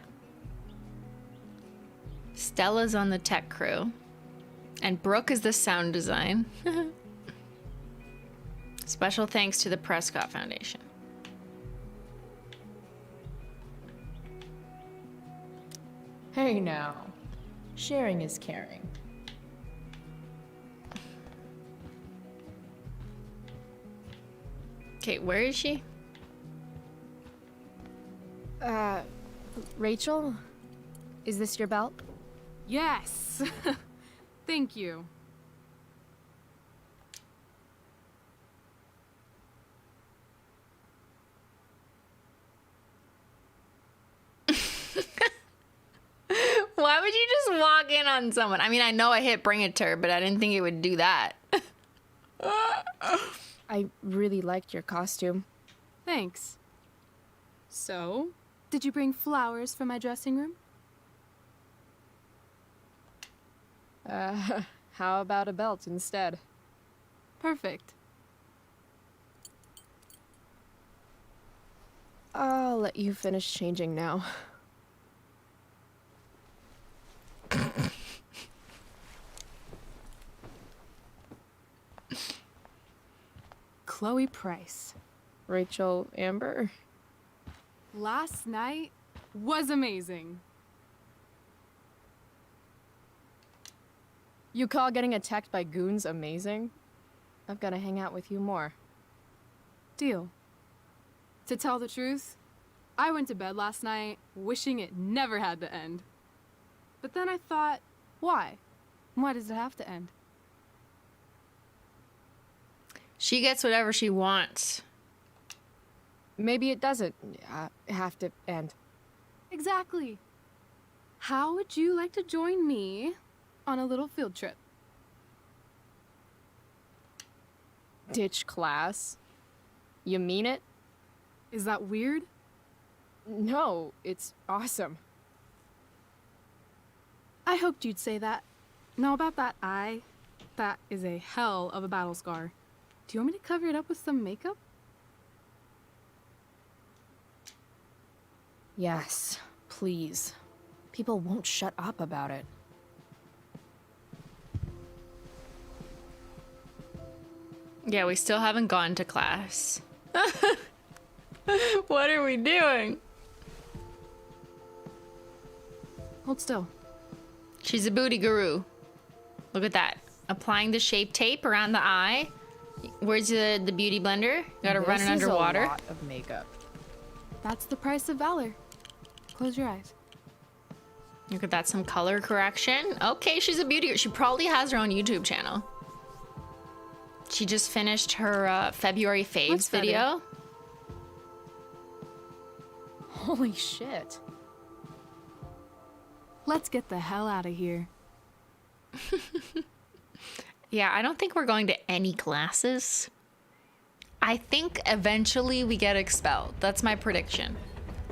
Speaker 1: Stella's on the tech crew. And Brooke is the sound design. Special thanks to the Prescott Foundation.
Speaker 8: Hey now. Sharing is caring.
Speaker 1: Okay, where is she?
Speaker 8: Rachel? Is this your belt?
Speaker 20: Yes! Thank you.
Speaker 1: Why would you just walk in on someone? I mean, I know I hit bring it to her, but I didn't think it would do that.
Speaker 8: I really liked your costume.
Speaker 20: Thanks. So, did you bring flowers for my dressing room?
Speaker 8: How about a belt instead?
Speaker 20: Perfect.
Speaker 8: I'll let you finish changing now.
Speaker 20: Chloe Price.
Speaker 8: Rachel Amber.
Speaker 20: Last night was amazing.
Speaker 8: You call getting attacked by goons amazing? I've got to hang out with you more.
Speaker 20: Deal. To tell the truth, I went to bed last night wishing it never had to end. But then I thought, why? Why does it have to end?
Speaker 1: She gets whatever she wants.
Speaker 8: Maybe it doesn't have to end.
Speaker 20: Exactly. How would you like to join me on a little field trip?
Speaker 8: Ditch class? You mean it?
Speaker 20: Is that weird?
Speaker 8: No, it's awesome.
Speaker 20: I hoped you'd say that. Now about that eye, that is a hell of a battle scar. Do you want me to cover it up with some makeup?
Speaker 8: Yes, please. People won't shut up about it.
Speaker 1: Yeah, we still haven't gone to class. What are we doing?
Speaker 20: Hold still.
Speaker 1: She's a booty guru. Look at that. Applying the shape tape around the eye. Where's the beauty blender? Gotta run it underwater.
Speaker 8: A lot of makeup.
Speaker 20: That's the price of valor. Close your eyes.
Speaker 1: Look at that, some color correction. Okay, she's a beauty. She probably has her own YouTube channel. She just finished her February faves video.
Speaker 8: Holy shit.
Speaker 20: Let's get the hell out of here.
Speaker 1: Yeah, I don't think we're going to any classes. I think eventually we get expelled. That's my prediction.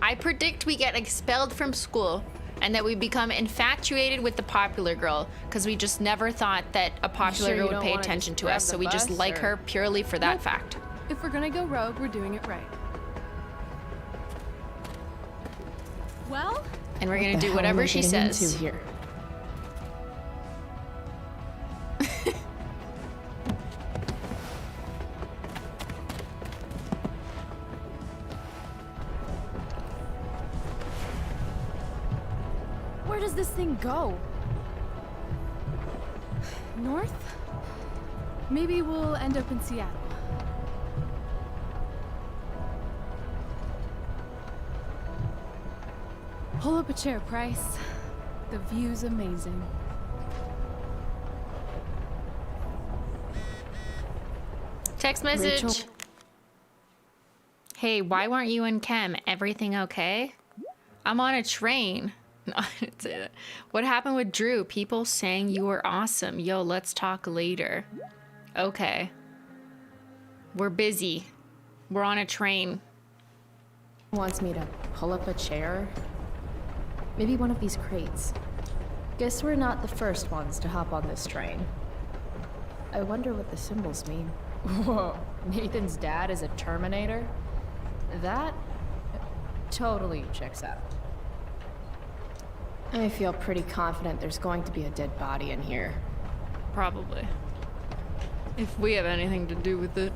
Speaker 1: I predict we get expelled from school and that we become infatuated with the popular girl because we just never thought that a popular girl would pay attention to us, so we just like her purely for that fact.
Speaker 20: If we're gonna go rogue, we're doing it right. Well?
Speaker 1: And we're gonna do whatever she says.
Speaker 8: Here?
Speaker 14: Where does this thing go?
Speaker 20: North? Maybe we'll end up in Seattle. Pull up a chair, Price. The view's amazing.
Speaker 1: Text message.
Speaker 8: Rachel?
Speaker 1: Hey, why weren't you and Kem? Everything okay? I'm on a train. No, I didn't say that. What happened with Drew? People saying you were awesome. Yo, let's talk later. Okay. We're busy. We're on a train.
Speaker 8: Wants me to pull up a chair? Maybe one of these crates. Guess we're not the first ones to hop on this train. I wonder what the symbols mean. Whoa, Nathan's dad is a Terminator? That totally checks out. I feel pretty confident there's going to be a dead body in here.
Speaker 1: Probably. If we have anything to do with it.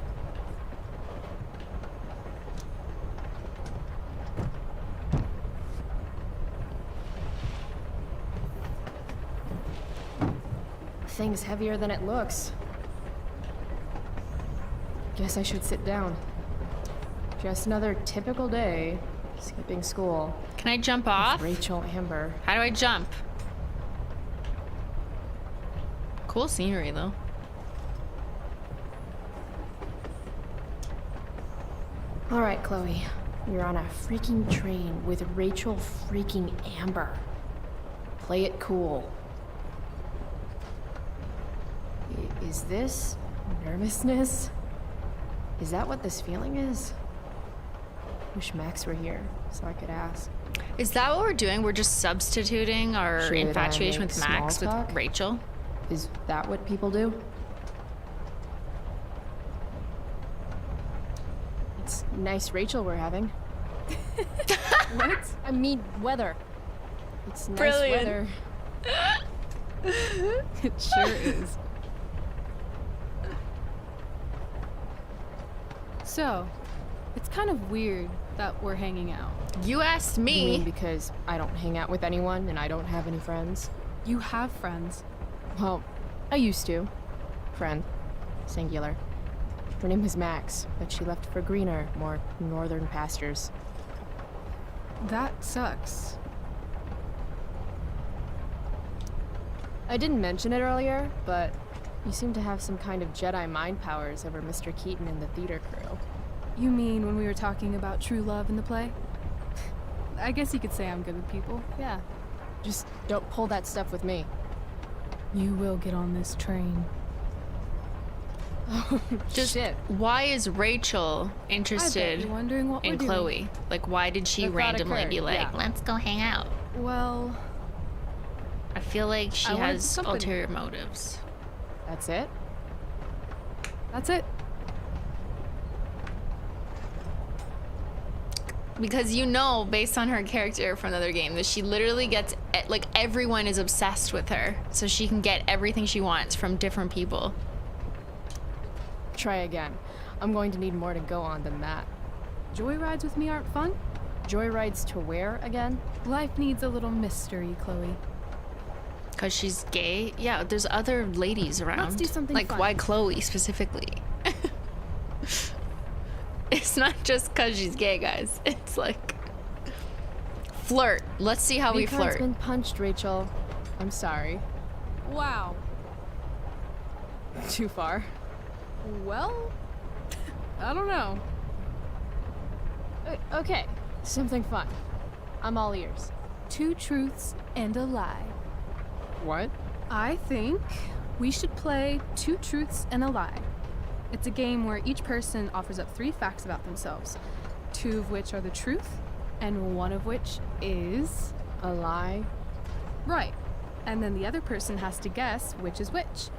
Speaker 8: Thing's heavier than it looks. Guess I should sit down. Just another typical day, skipping school.
Speaker 1: Can I jump off?
Speaker 8: Rachel Amber.
Speaker 1: How do I jump? Cool scenery, though.
Speaker 3: All right, Chloe. You're on a freaking train with Rachel freaking Amber. Play it cool. Is this nervousness? Is that what this feeling is? Wish Max were here so I could ask.
Speaker 1: Is that what we're doing? We're just substituting our
Speaker 3: Should I
Speaker 1: infatuation
Speaker 3: make
Speaker 1: with Max
Speaker 3: small talk?
Speaker 1: with Rachel?
Speaker 3: Is that what people do? It's nice Rachel we're having. What? I mean weather. It's nice
Speaker 1: Brilliant.
Speaker 3: weather. It sure is.
Speaker 20: So, it's kind of weird that we're hanging out.
Speaker 1: You asked
Speaker 3: You
Speaker 1: me.
Speaker 3: mean because I don't hang out with anyone and I don't have any friends?
Speaker 20: You have friends.
Speaker 3: Well, I used to. Friend. Singular. Her name was Max, but she left for greener, more northern pastures.
Speaker 20: That sucks.
Speaker 3: I didn't mention it earlier, but you seem to have some kind of Jedi mind powers over Mr. Keaton and the theater crew.
Speaker 20: You mean when we were talking about true love in the play? I guess you could say I'm good with people, yeah.
Speaker 3: Just don't pull that stuff with me.
Speaker 20: You will get on this train.
Speaker 3: Oh,
Speaker 1: Just
Speaker 3: shit.
Speaker 1: why is Rachel
Speaker 20: I bet
Speaker 1: interested
Speaker 20: you're wondering what
Speaker 1: in
Speaker 20: we're doing.
Speaker 1: Chloe? Like, why did she
Speaker 3: The thought
Speaker 1: randomly
Speaker 3: occurred,
Speaker 1: be like,
Speaker 3: yeah.
Speaker 1: let's go hang out?
Speaker 20: Well,
Speaker 1: I feel like she
Speaker 20: I wanted
Speaker 1: has
Speaker 20: some company.
Speaker 1: ulterior motives.
Speaker 3: That's it?
Speaker 20: that's it.
Speaker 1: Because you know, based on her character from another game, that she literally gets, like, everyone is obsessed with her. So she can get everything she wants from different people.
Speaker 3: Try again. I'm going to need more to go on than that.
Speaker 20: Joyrides with me aren't fun.
Speaker 3: Joyrides to where again?
Speaker 20: Life needs a little mystery, Chloe.
Speaker 1: Because she's gay? Yeah, there's other ladies around.
Speaker 20: Let's do something
Speaker 1: like,
Speaker 20: fun.
Speaker 1: why Chloe specifically? It's not just because she's gay, guys. It's like... Flirt. Let's see how we
Speaker 3: V-card's
Speaker 1: flirt.
Speaker 3: been punched, Rachel. I'm sorry.
Speaker 20: Wow.
Speaker 3: Too far.
Speaker 20: Well, I don't know.
Speaker 3: Okay, something fun. I'm all ears.
Speaker 20: 2 truths and a lie.
Speaker 3: What?
Speaker 20: I think we should play 2 truths and a lie. It's a game where each person offers up 3 facts about themselves, 2 of which are the truth, and 1 of which is
Speaker 3: a lie.
Speaker 20: Right. And then the other person has to guess which is which.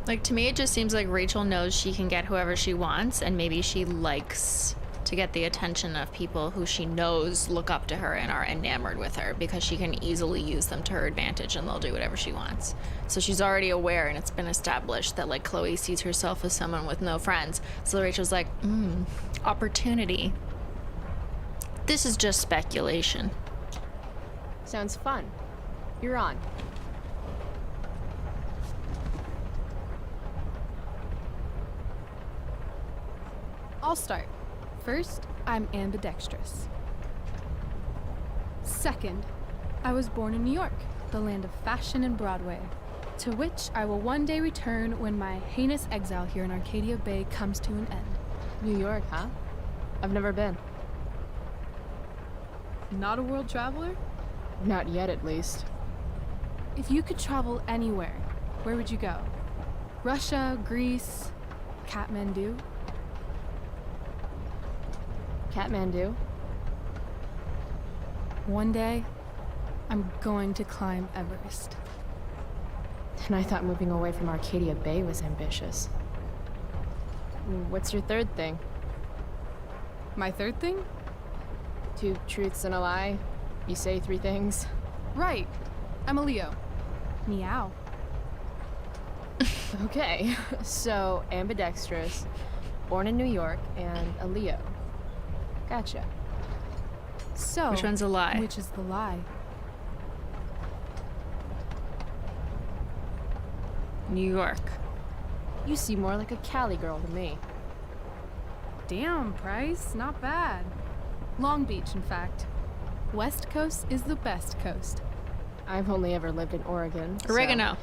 Speaker 1: Like, to me, it just seems like Rachel knows she can get whoever she wants, and maybe she likes to get the attention of people who she knows look up to her and are enamored with her, because she can easily use them to her advantage and they'll do whatever she wants. So she's already aware, and it's been established that, like, Chloe sees herself as someone with no friends. So Rachel's like, opportunity. This is just speculation.
Speaker 3: Sounds fun. You're on.
Speaker 20: I'll start. First, I'm ambidextrous. Second, I was born in New York, the land of fashion and Broadway, to which I will one day return when my heinous exile here in Arcadia Bay comes to an end.
Speaker 3: New York, huh? I've never been.
Speaker 20: Not a world traveler?
Speaker 3: Not yet, at least.
Speaker 20: If you could travel anywhere, where would you go? Russia, Greece, Kathmandu?
Speaker 3: Kathmandu?
Speaker 20: One day, I'm going to climb Everest.
Speaker 3: And I thought moving away from Arcadia Bay was ambitious. What's your third thing?
Speaker 20: My third thing?
Speaker 3: 2 truths and a lie. You say 3 things.
Speaker 20: Right. I'm a Leo. Meow.
Speaker 3: Okay, so ambidextrous, born in New York, and a Leo. Gotcha.
Speaker 20: So,
Speaker 1: which one's a lie?
Speaker 20: Which is the lie?
Speaker 1: New York.
Speaker 3: You seem more like a Cali girl to me.
Speaker 20: Damn, Price, not bad. Long Beach, in fact. West Coast is the best coast.
Speaker 8: I've only ever lived in Oregon.
Speaker 1: Oregano.
Speaker 8: So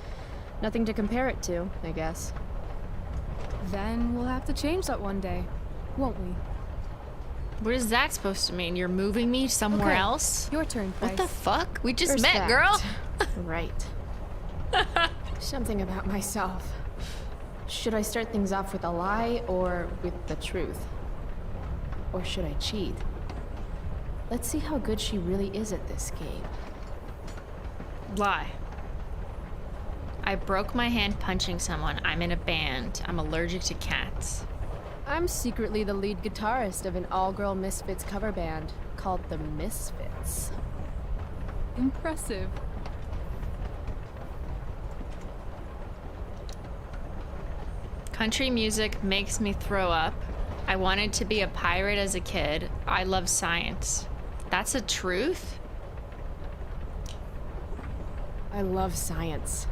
Speaker 8: nothing to compare it to, I guess.
Speaker 20: Then we'll have to change that one day, won't we?
Speaker 1: What is that supposed to mean? You're moving me somewhere
Speaker 20: Okay,
Speaker 1: else?
Speaker 20: your turn, Price.
Speaker 1: What the fuck? We just
Speaker 8: There's
Speaker 1: met,
Speaker 8: that.
Speaker 1: girl.
Speaker 8: Right. Something about myself. Should I start things off with a lie or with the truth? Or should I cheat? Let's see how good she really is at this game.
Speaker 1: Lie. I broke my hand punching someone. I'm in a band. I'm allergic to cats.
Speaker 8: I'm secretly the lead guitarist of an all-girl Misfits cover band called the Misfits.
Speaker 20: Impressive.
Speaker 1: Country music makes me throw up. I wanted to be a pirate as a kid. I love science. That's a truth?
Speaker 8: I love science.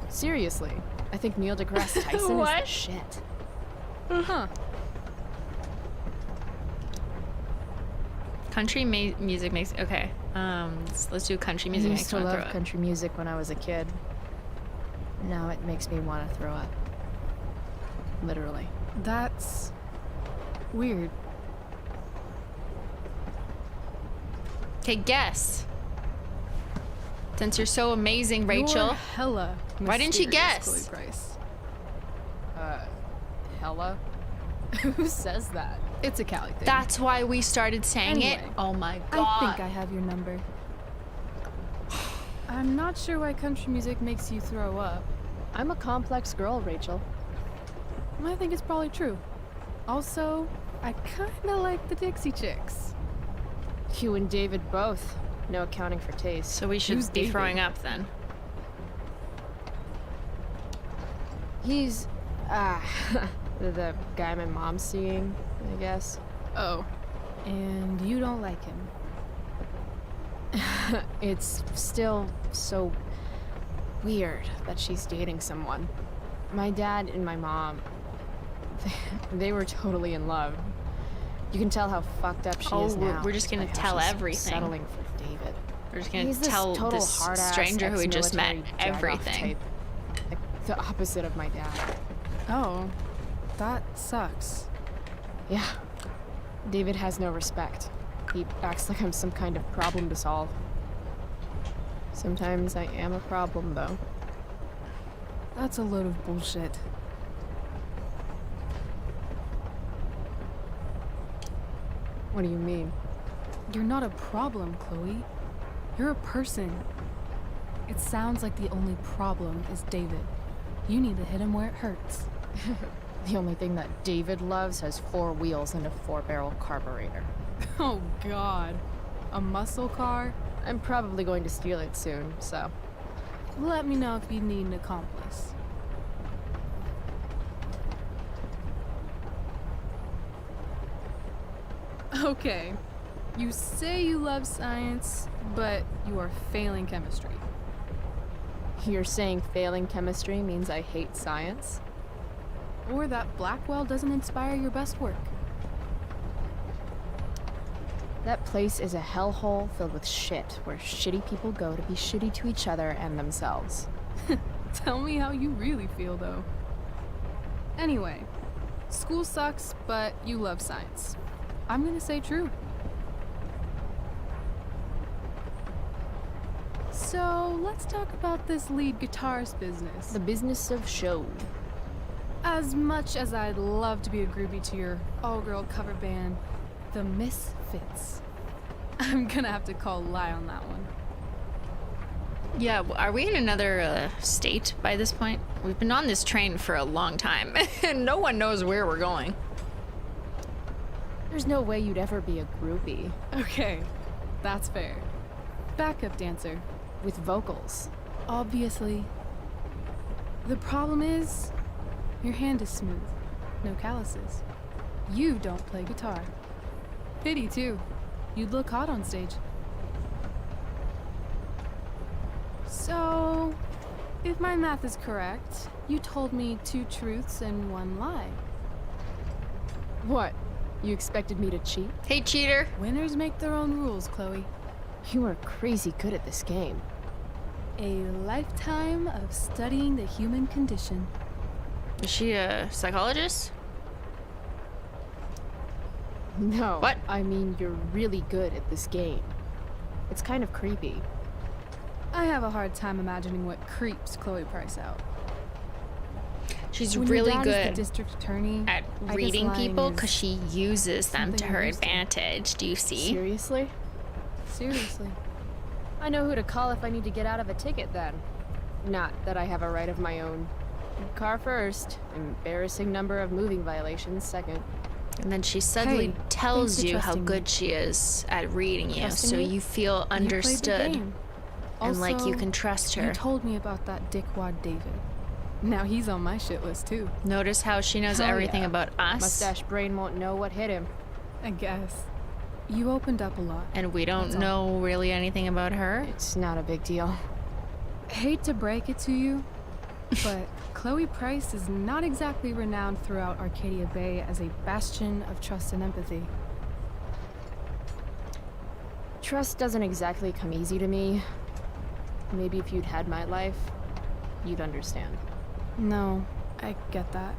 Speaker 8: Seriously, I think Neil deGrasse Tyson is
Speaker 1: What?
Speaker 8: the shit.
Speaker 20: Huh.
Speaker 1: Country music makes... Okay. Let's do country music
Speaker 8: I
Speaker 1: makes
Speaker 8: used to
Speaker 1: me wanna
Speaker 8: love
Speaker 1: throw up.
Speaker 8: country music when I was a kid. Now it makes me want to throw up. Literally.
Speaker 20: That's weird.
Speaker 1: Okay, guess. Since you're so amazing, Rachel.
Speaker 20: You're hella
Speaker 1: Why didn't you
Speaker 20: mysterious,
Speaker 1: guess?
Speaker 20: Chloe Price.
Speaker 8: Hella? Who says that?
Speaker 20: It's a Cali thing.
Speaker 1: That's why we started saying it?
Speaker 20: Anyway,
Speaker 1: Oh my god.
Speaker 20: I think I have your number. I'm not sure why country music makes you throw up.
Speaker 8: I'm a complex girl, Rachel.
Speaker 20: I think it's probably true. Also, I kinda like the Dixie Chicks.
Speaker 8: You and David both. No accounting for taste.
Speaker 1: So we should
Speaker 8: Who's
Speaker 1: be
Speaker 8: David?
Speaker 1: throwing up then.
Speaker 8: He's, the guy my mom's seeing, I guess.
Speaker 20: Oh, and you don't like him.
Speaker 8: It's still so weird that she's dating someone. My dad and my mom, they were totally in love. You can tell how fucked up she is now.
Speaker 1: We're just gonna
Speaker 8: by how
Speaker 1: tell
Speaker 8: she's
Speaker 1: everything.
Speaker 8: Settling for David.
Speaker 1: We're just gonna
Speaker 8: He's this
Speaker 1: tell
Speaker 8: total
Speaker 1: this
Speaker 8: hard-ass
Speaker 1: stranger who we just met
Speaker 8: ex-military jagoff
Speaker 1: everything.
Speaker 8: type. Like the opposite of my dad.
Speaker 20: Oh, that sucks.
Speaker 8: Yeah. David has no respect. He acts like I'm some kind of problem to solve. Sometimes I am a problem, though.
Speaker 20: That's a load of bullshit.
Speaker 8: What do you mean?
Speaker 20: You're not a problem, Chloe. You're a person. It sounds like the only problem is David. You need to hit him where it hurts.
Speaker 8: The only thing that David loves has 4 wheels and a 4-barrel carburetor.
Speaker 20: Oh god. A muscle car?
Speaker 8: I'm probably going to steal it soon, so...
Speaker 20: Let me know if you need an accomplice. Okay. You say you love science, but you are failing chemistry.
Speaker 8: You're saying failing chemistry means I hate science?
Speaker 20: Or that Blackwell doesn't inspire your best work.
Speaker 8: That place is a hellhole filled with shit, where shitty people go to be shitty to each other and themselves.
Speaker 20: Tell me how you really feel, though. Anyway, school sucks, but you love science. I'm gonna say true. So, let's talk about this lead guitarist business.
Speaker 8: The business of show.
Speaker 20: As much as I'd love to be a groupie to your all-girl cover band, the Misfits, I'm gonna have to call lie on that one.
Speaker 1: Yeah, are we in another state by this point? We've been on this train for a long time, and no one knows where we're going.
Speaker 8: There's no way you'd ever be a groupie.
Speaker 20: Okay, that's fair. Backup dancer.
Speaker 8: With vocals.
Speaker 20: Obviously. The problem is, your hand is smooth. No calluses. You don't play guitar. Pity, too. You'd look hot on stage. So, if my math is correct, you told me 2 truths and 1 lie.
Speaker 8: What? You expected me to cheat?
Speaker 1: Hey, cheater.
Speaker 20: Winners make their own rules, Chloe.
Speaker 3: You are crazy good at this game.
Speaker 20: A lifetime of studying the human condition.
Speaker 1: Is she a psychologist?
Speaker 3: No. What? I mean, you're really good at this game. It's kind of creepy.
Speaker 20: I have a hard time imagining what creeps Chloe Price out.
Speaker 1: She's
Speaker 20: When
Speaker 1: really
Speaker 20: your dad is
Speaker 1: good
Speaker 20: the district attorney
Speaker 1: at
Speaker 20: I guess
Speaker 1: reading
Speaker 20: lying
Speaker 1: people
Speaker 20: is
Speaker 1: because she uses them to
Speaker 20: something
Speaker 1: her
Speaker 20: I'm used to.
Speaker 1: advantage. Do you see?
Speaker 3: Seriously?
Speaker 20: Seriously.
Speaker 3: I know who to call if I need to get out of a ticket then. Not that I have a right of my own. Car first, embarrassing number of moving violations second.
Speaker 1: And then she suddenly
Speaker 20: Hey,
Speaker 1: tells
Speaker 20: thanks for
Speaker 1: you how
Speaker 20: trusting
Speaker 1: good
Speaker 20: me.
Speaker 1: she is at reading you,
Speaker 20: Trusting
Speaker 1: so
Speaker 20: me?
Speaker 1: you feel
Speaker 20: You played the
Speaker 1: understood.
Speaker 20: game.
Speaker 1: And like you
Speaker 20: Also,
Speaker 1: can trust her.
Speaker 20: You told me about that dickwad David. Now he's on my shit list too.
Speaker 1: Notice how she knows
Speaker 20: Hell
Speaker 1: everything
Speaker 20: yeah.
Speaker 1: about us.
Speaker 3: Mustache brain won't know what hit him.
Speaker 20: I guess. You opened up a lot.
Speaker 1: And we don't
Speaker 20: That's all.
Speaker 1: know really anything about her.
Speaker 3: It's not a big deal.
Speaker 20: Hate to break it to you, but Chloe Price is not exactly renowned throughout Arcadia Bay as a bastion of trust and empathy.
Speaker 3: Trust doesn't exactly come easy to me. Maybe if you'd had my life, you'd understand.
Speaker 20: No, I get that.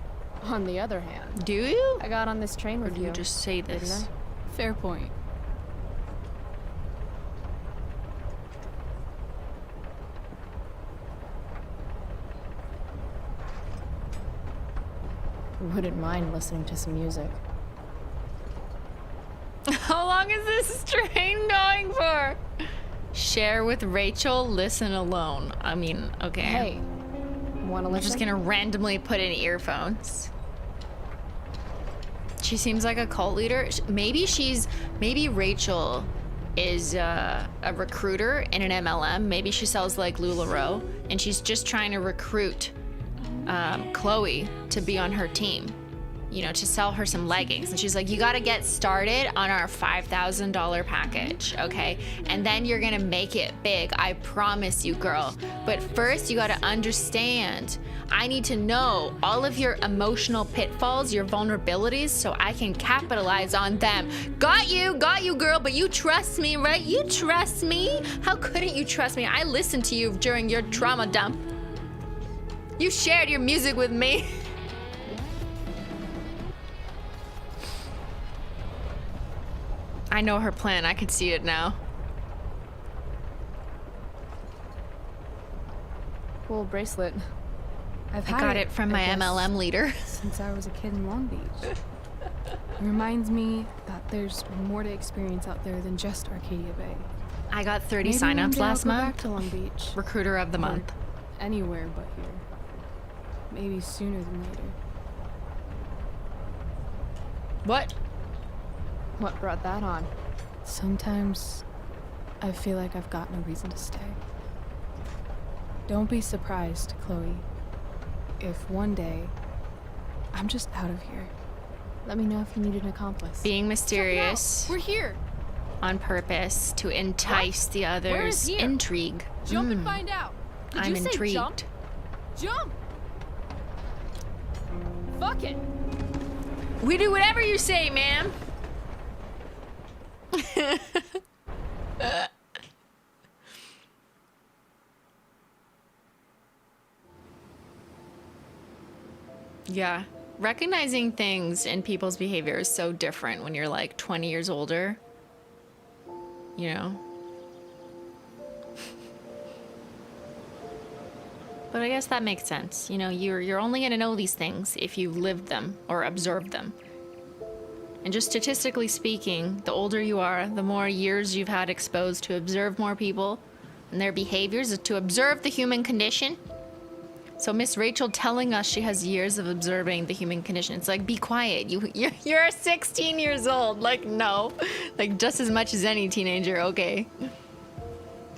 Speaker 3: On the other hand,
Speaker 1: do you?
Speaker 3: I got on this train
Speaker 1: Or
Speaker 3: with
Speaker 1: do you just say
Speaker 3: didn't
Speaker 1: this?
Speaker 3: I?
Speaker 20: Fair point.
Speaker 3: Wouldn't mind listening to some music.
Speaker 1: How long is this train going for? Share with Rachel, listen alone. I mean, okay.
Speaker 3: Hey, wanna
Speaker 1: I'm
Speaker 3: listen?
Speaker 1: just gonna randomly put in earphones. She seems like a cult leader. Maybe Rachel is a recruiter in an MLM. Maybe she sells like LuLaRoe, and she's just trying to recruit Chloe to be on her team. You know, to sell her some leggings. And she's like, you gotta get started on our $5,000 package, okay? And then you're gonna make it big, I promise you, girl. But first, you gotta understand, I need to know all of your emotional pitfalls, your vulnerabilities, so I can capitalize on them. Got you, girl, but you trust me, right? You trust me? How couldn't you trust me? I listened to you during your trauma dump. You shared your music with me. I know her plan. I could see it now.
Speaker 3: Cool bracelet.
Speaker 20: I
Speaker 1: got it from my MLM leader.
Speaker 20: Since I was a kid in Long Beach. It reminds me that there's more to experience out there than just Arcadia Bay.
Speaker 1: I got 30
Speaker 20: Maybe
Speaker 1: signups
Speaker 20: one day I'll
Speaker 1: last
Speaker 20: go
Speaker 1: month.
Speaker 20: back to Long Beach.
Speaker 1: Recruiter of the
Speaker 20: Or
Speaker 1: month.
Speaker 20: Anywhere but here. Maybe sooner than later.
Speaker 1: What?
Speaker 3: What brought that on?
Speaker 20: Sometimes I feel like I've got no reason to stay. Don't be surprised, Chloe, if one day I'm just out of here.
Speaker 3: Let me know if you need an accomplice.
Speaker 1: Being mysterious.
Speaker 20: We're here.
Speaker 1: On purpose to entice the
Speaker 20: Where is
Speaker 1: others.
Speaker 20: here?
Speaker 1: Intrigue.
Speaker 20: Jump and find out. Did
Speaker 1: I'm
Speaker 20: you say
Speaker 1: intrigued.
Speaker 20: jump? Jump! Fuck it!
Speaker 1: We do whatever you say, ma'am. Yeah. Recognizing things in people's behavior is so different when you're like 20 years older. You know? But I guess that makes sense. You know, you're only gonna know these things if you've lived them or observed them. And just statistically speaking, the older you are, the more years you've had exposed to observe more people and their behaviors, to observe the human condition. So Miss Rachel telling us she has years of observing the human condition. It's like, be quiet. You're 16 years old. Like, no. Like, just as much as any teenager, okay.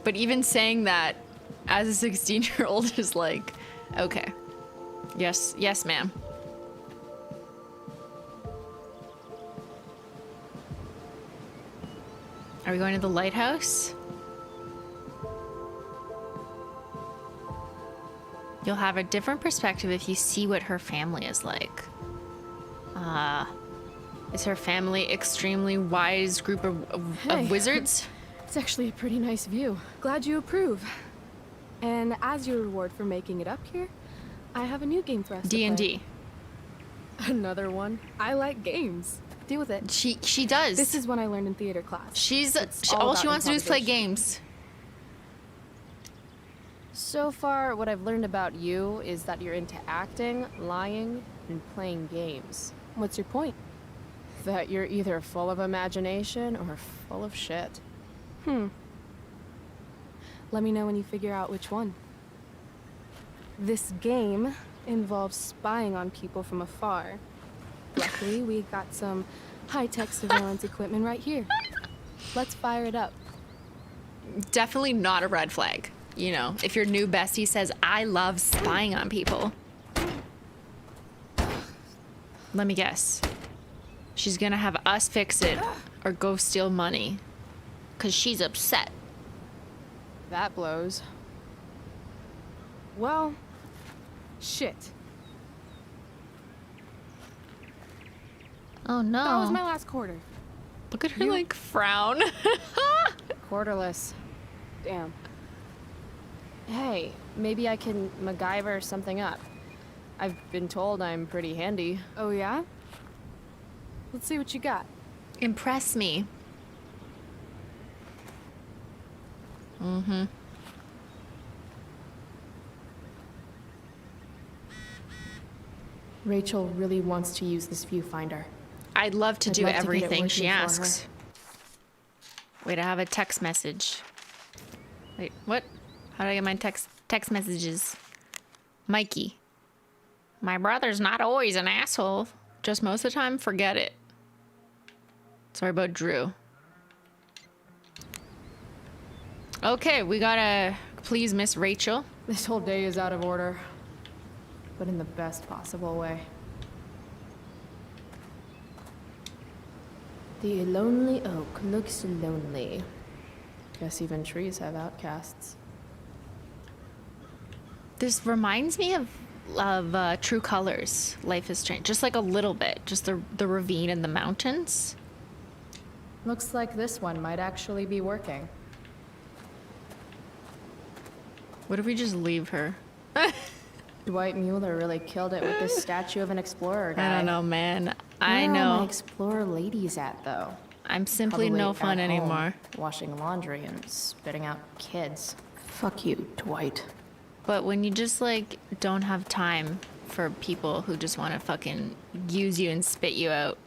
Speaker 1: But even saying that as a 16-year-old is like, okay. Yes, ma'am. Are we going to the lighthouse? You'll have a different perspective if you see what her family is like. Is her family extremely wise group of
Speaker 20: Hey.
Speaker 1: wizards?
Speaker 20: It's actually a pretty nice view. Glad you approve. And as your reward for making it up here, I have a new game for us to play.
Speaker 1: D&D.
Speaker 20: Another one? I like games. Deal with it.
Speaker 1: She does.
Speaker 20: This is what I learned in theater class.
Speaker 1: All she wants to do is play games.
Speaker 3: So far, what I've learned about you is that you're into acting, lying, and playing games.
Speaker 20: What's your point?
Speaker 3: That you're either full of imagination or full of shit.
Speaker 20: Let me know when you figure out which one. This game involves spying on people from afar. Luckily, we got some high-tech surveillance equipment right here. Let's fire it up.
Speaker 1: Definitely not a red flag. You know, if your new bestie says, I love spying on people. Let me guess. She's gonna have us fix it or go steal money. 'Cause she's upset.
Speaker 3: That blows.
Speaker 20: Well, shit.
Speaker 1: Oh no.
Speaker 20: That was my last quarter.
Speaker 1: Look at her like frown.
Speaker 3: Quarterless.
Speaker 20: Damn.
Speaker 3: Hey, maybe I can MacGyver something up. I've been told I'm pretty handy.
Speaker 20: Oh yeah? Let's see what you got.
Speaker 1: Impress me. Mm-hmm.
Speaker 3: Rachel really wants to use this viewfinder.
Speaker 1: I'd love to do
Speaker 3: get it
Speaker 1: everything she
Speaker 3: working for her.
Speaker 1: asks. Wait, I have a text message. Wait, what? How do I get my text messages? Mikey. My brother's not always an asshole. Just most of the time, forget it. Sorry about Drew. Okay, we gotta please Miss Rachel.
Speaker 3: This whole day is out of order, but in the best possible way. The lonely oak looks lonely. Guess even trees have outcasts.
Speaker 1: This reminds me of True Colors. Life is Strange. Just like a little bit. Just the ravine and the mountains.
Speaker 3: Looks like this one might actually be working.
Speaker 1: What if we just leave her?
Speaker 3: Dwight Mueller really killed it with this statue of an explorer guy.
Speaker 1: I don't know, man. I
Speaker 3: Where
Speaker 1: know.
Speaker 3: are my explorer ladies at, though?
Speaker 1: I'm simply
Speaker 3: Probably
Speaker 1: no fun
Speaker 3: at home,
Speaker 1: anymore.
Speaker 3: Washing laundry and spitting out kids. Fuck you, Dwight.
Speaker 1: But when you just like don't have time for people who just want to fucking use you and spit you out.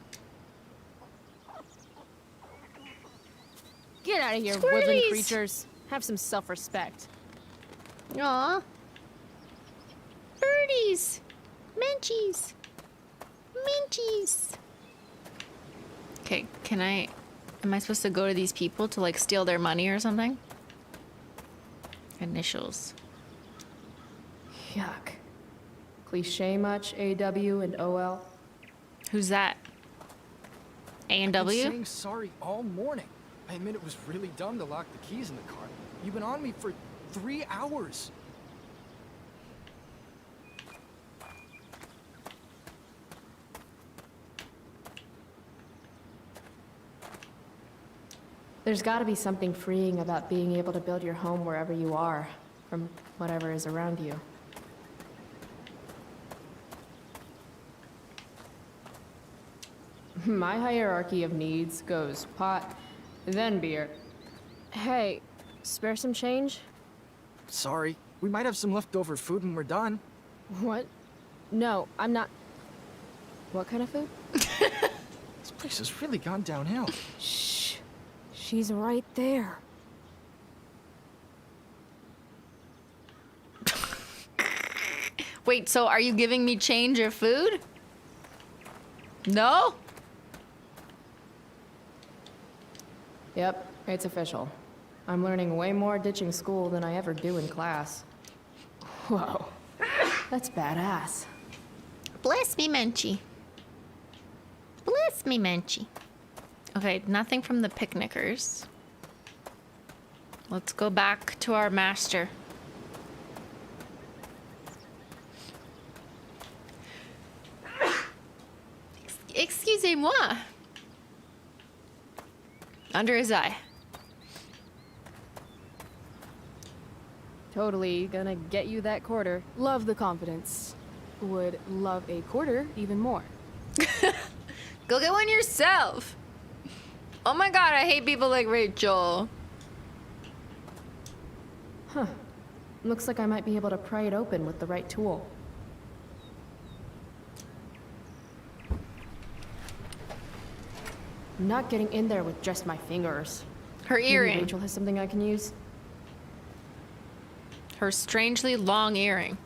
Speaker 3: Get out of here,
Speaker 1: Squirties!
Speaker 3: woodland creatures. Have some self-respect.
Speaker 1: Aw. Birdies. Menchies. Menchies. Okay, am I supposed to go to these people to like steal their money or something? Initials.
Speaker 3: Yuck. Cliche much, AW and OL?
Speaker 1: Who's that? A and
Speaker 10: I've been
Speaker 1: W?
Speaker 10: saying sorry all morning. I admit it was really dumb to lock the keys in the car. You've been on me for 3 hours.
Speaker 3: There's gotta be something freeing about being able to build your home wherever you are, from whatever is around you. My hierarchy of needs goes pot, then beer. Hey, spare some change?
Speaker 10: Sorry. We might have some leftover food when we're done.
Speaker 3: What? No, I'm not. What kind of food?
Speaker 10: This place has really gone downhill.
Speaker 19: Shh. She's right there.
Speaker 1: Wait, so are you giving me change or food? No?
Speaker 3: Yep, it's official. I'm learning way more ditching school than I ever do in class. Whoa, that's badass.
Speaker 1: Bless me, Menchie. Bless me, Menchie. Okay, nothing from the picnickers. Let's go back to our master. Excusez-moi. Under his eye.
Speaker 8: Totally gonna get you that quarter.
Speaker 20: Love the confidence. Would love a quarter even more.
Speaker 1: Go get one yourself. Oh my god, I hate people like Rachel.
Speaker 8: Huh. Looks like I might be able to pry it open with the right tool. I'm not getting in there with just my fingers.
Speaker 1: Her earring.
Speaker 8: Maybe Rachel has something I can use.
Speaker 1: Her strangely long earring.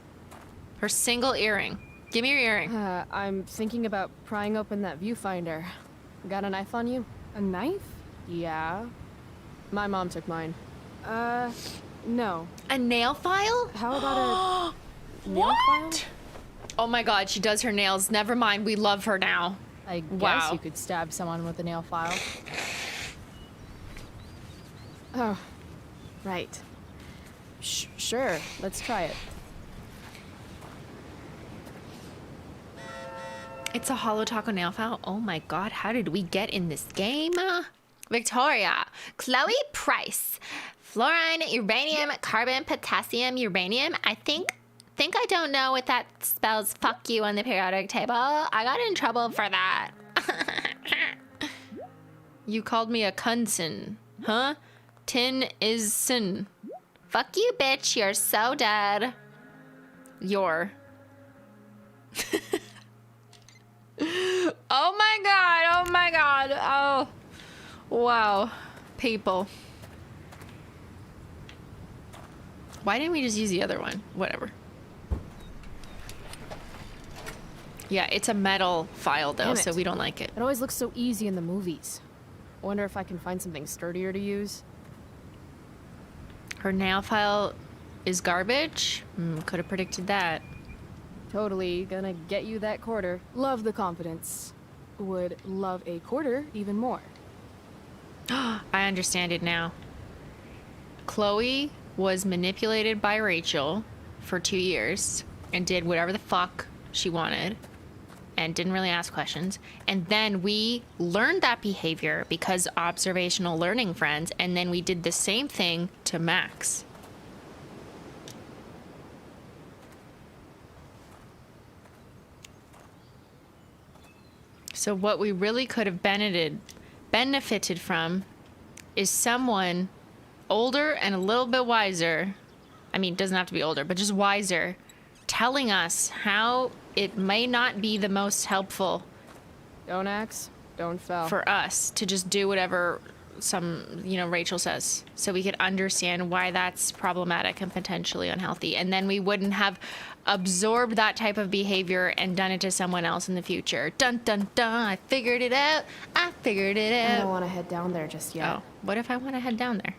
Speaker 1: Her single earring. Give me your earring.
Speaker 8: I'm thinking about prying open that viewfinder. Got a knife on you?
Speaker 20: A knife?
Speaker 8: Yeah. My mom took mine.
Speaker 20: No.
Speaker 1: A nail file?
Speaker 8: How about a nail
Speaker 1: What?
Speaker 8: file?
Speaker 1: Oh my god, she does her nails. Never mind, we love her now.
Speaker 8: I guess
Speaker 1: Wow.
Speaker 8: you could stab someone with a nail file. Oh, right. Sure, let's try it.
Speaker 1: It's a hollow taco nail file. Oh my god, how did we get in this game? Victoria, Chloe Price, fluorine, uranium, carbon, potassium, uranium. I think I don't know what that spells. Fuck you on the periodic table. I got in trouble for that. You called me a cunson, huh? Tin is sin. Fuck you, bitch. You're so dead. You're. Oh my god. Oh my god. Oh. Wow. People. Why didn't we just use the other one? Whatever. Yeah, it's a metal file though,
Speaker 8: Damn
Speaker 1: so
Speaker 8: it.
Speaker 1: we don't like it.
Speaker 8: It always looks so easy in the movies. Wonder if I can find something sturdier to use.
Speaker 1: Her nail file is garbage? Could have predicted that.
Speaker 8: Totally gonna get you that quarter.
Speaker 20: Love the confidence. Would love a quarter even more.
Speaker 1: I understand it now. Chloe was manipulated by Rachel for 2 years and did whatever the fuck she wanted and didn't really ask questions. And then we learned that behavior because observational learning friends, and then we did the same thing to Max. So what we really could have benefited from is someone older and a little bit wiser. I mean, doesn't have to be older, but just wiser, telling us how it may not be the most helpful.
Speaker 8: Don't axe, don't fell.
Speaker 1: For us to just do whatever Rachel says, so we could understand why that's problematic and potentially unhealthy. And then we wouldn't have absorbed that type of behavior and done it to someone else in the future. Dun, dun, dun. I figured it out. I figured it out.
Speaker 8: I don't want to head down there just yet.
Speaker 1: Oh, what if I want to head down there?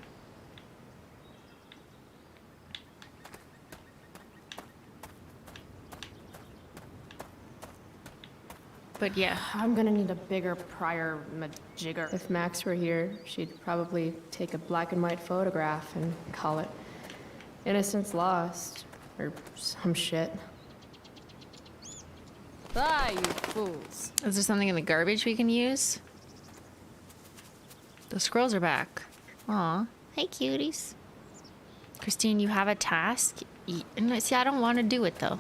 Speaker 1: But yeah.
Speaker 8: I'm gonna need a bigger prior majigger. If Max were here, she'd probably take a black and white photograph and call it Innocence Lost, or some shit. Ah, you fools.
Speaker 1: Is there something in the garbage we can use? The squirrels are back. Aw, hey cuties. Christine, you have a task? See, I don't want to do it though.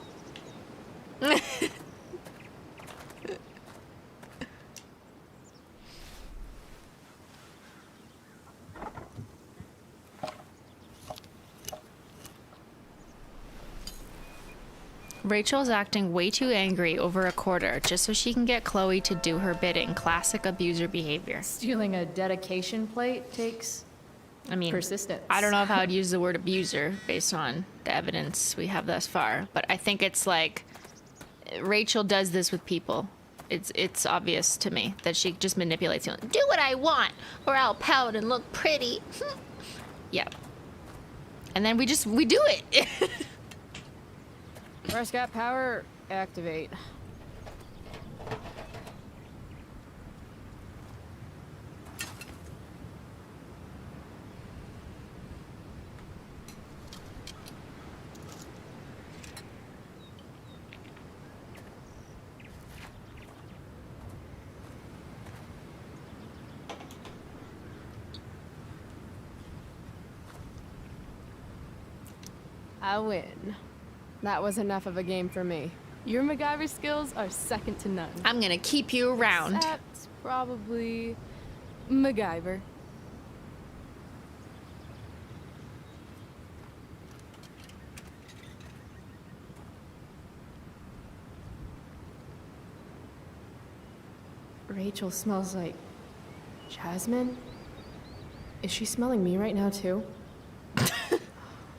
Speaker 1: Rachel's acting way too angry over a quarter just so she can get Chloe to do her bidding. Classic abuser behavior.
Speaker 8: Stealing a dedication plate takes persistence.
Speaker 1: I don't know if I would use the word abuser based on the evidence we have thus far, but I think it's like Rachel does this with people. It's obvious to me that she just manipulates you. Do what I want or I'll pout and look pretty. Yeah. And then we do it.
Speaker 8: Prescott power, activate.
Speaker 20: I win. That was enough of a game for me. Your MacGyver skills are second to none.
Speaker 1: I'm gonna keep you around.
Speaker 20: Except probably MacGyver.
Speaker 3: Rachel smells like jasmine. Is she smelling me right now too?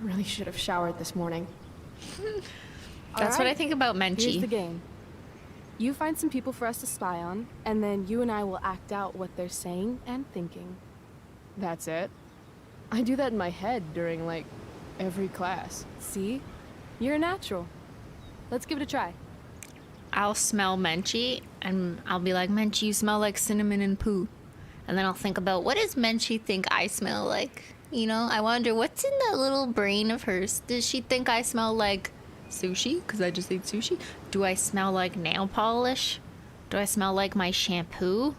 Speaker 3: Really should have showered this morning.
Speaker 1: That's what I think about Menchie.
Speaker 20: Here's the game. You find some people for us to spy on, and then you and I will act out what they're saying and thinking.
Speaker 3: That's it? I do that in my head during, like, every class.
Speaker 20: See? You're a natural. Let's give it a try.
Speaker 1: I'll smell Menchie, and I'll be like, Menchie, you smell like cinnamon and poo. And then I'll think about, what does Menchie think I smell like? You know, I wonder, what's in that little brain of hers? Does she think I smell like sushi? Because I just ate sushi. Do I smell like nail polish? Do I smell like my shampoo?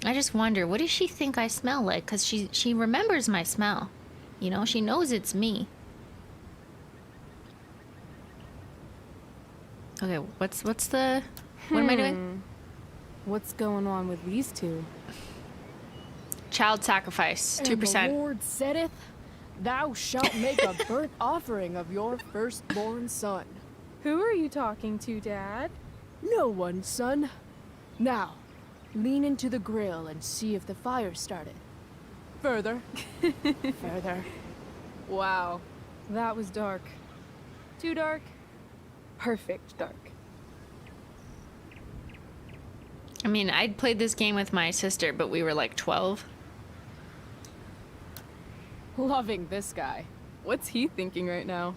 Speaker 1: I just wonder, what does she think I smell like? Because she remembers my smell. You know, she knows it's me. Okay, what am I doing?
Speaker 20: What's going on with these two?
Speaker 1: Child sacrifice, 2%.
Speaker 3: And the Lord saideth, thou shalt make a burnt offering of your firstborn son.
Speaker 20: Who are you talking to, Dad?
Speaker 3: No one, son. Now, lean into the grill and see if the fire started. Further. Further.
Speaker 20: Wow, that was dark. Too dark? Perfect dark.
Speaker 1: I mean, I'd played this game with my sister, but we were like 12.
Speaker 3: Loving this guy.
Speaker 20: What's he thinking right now?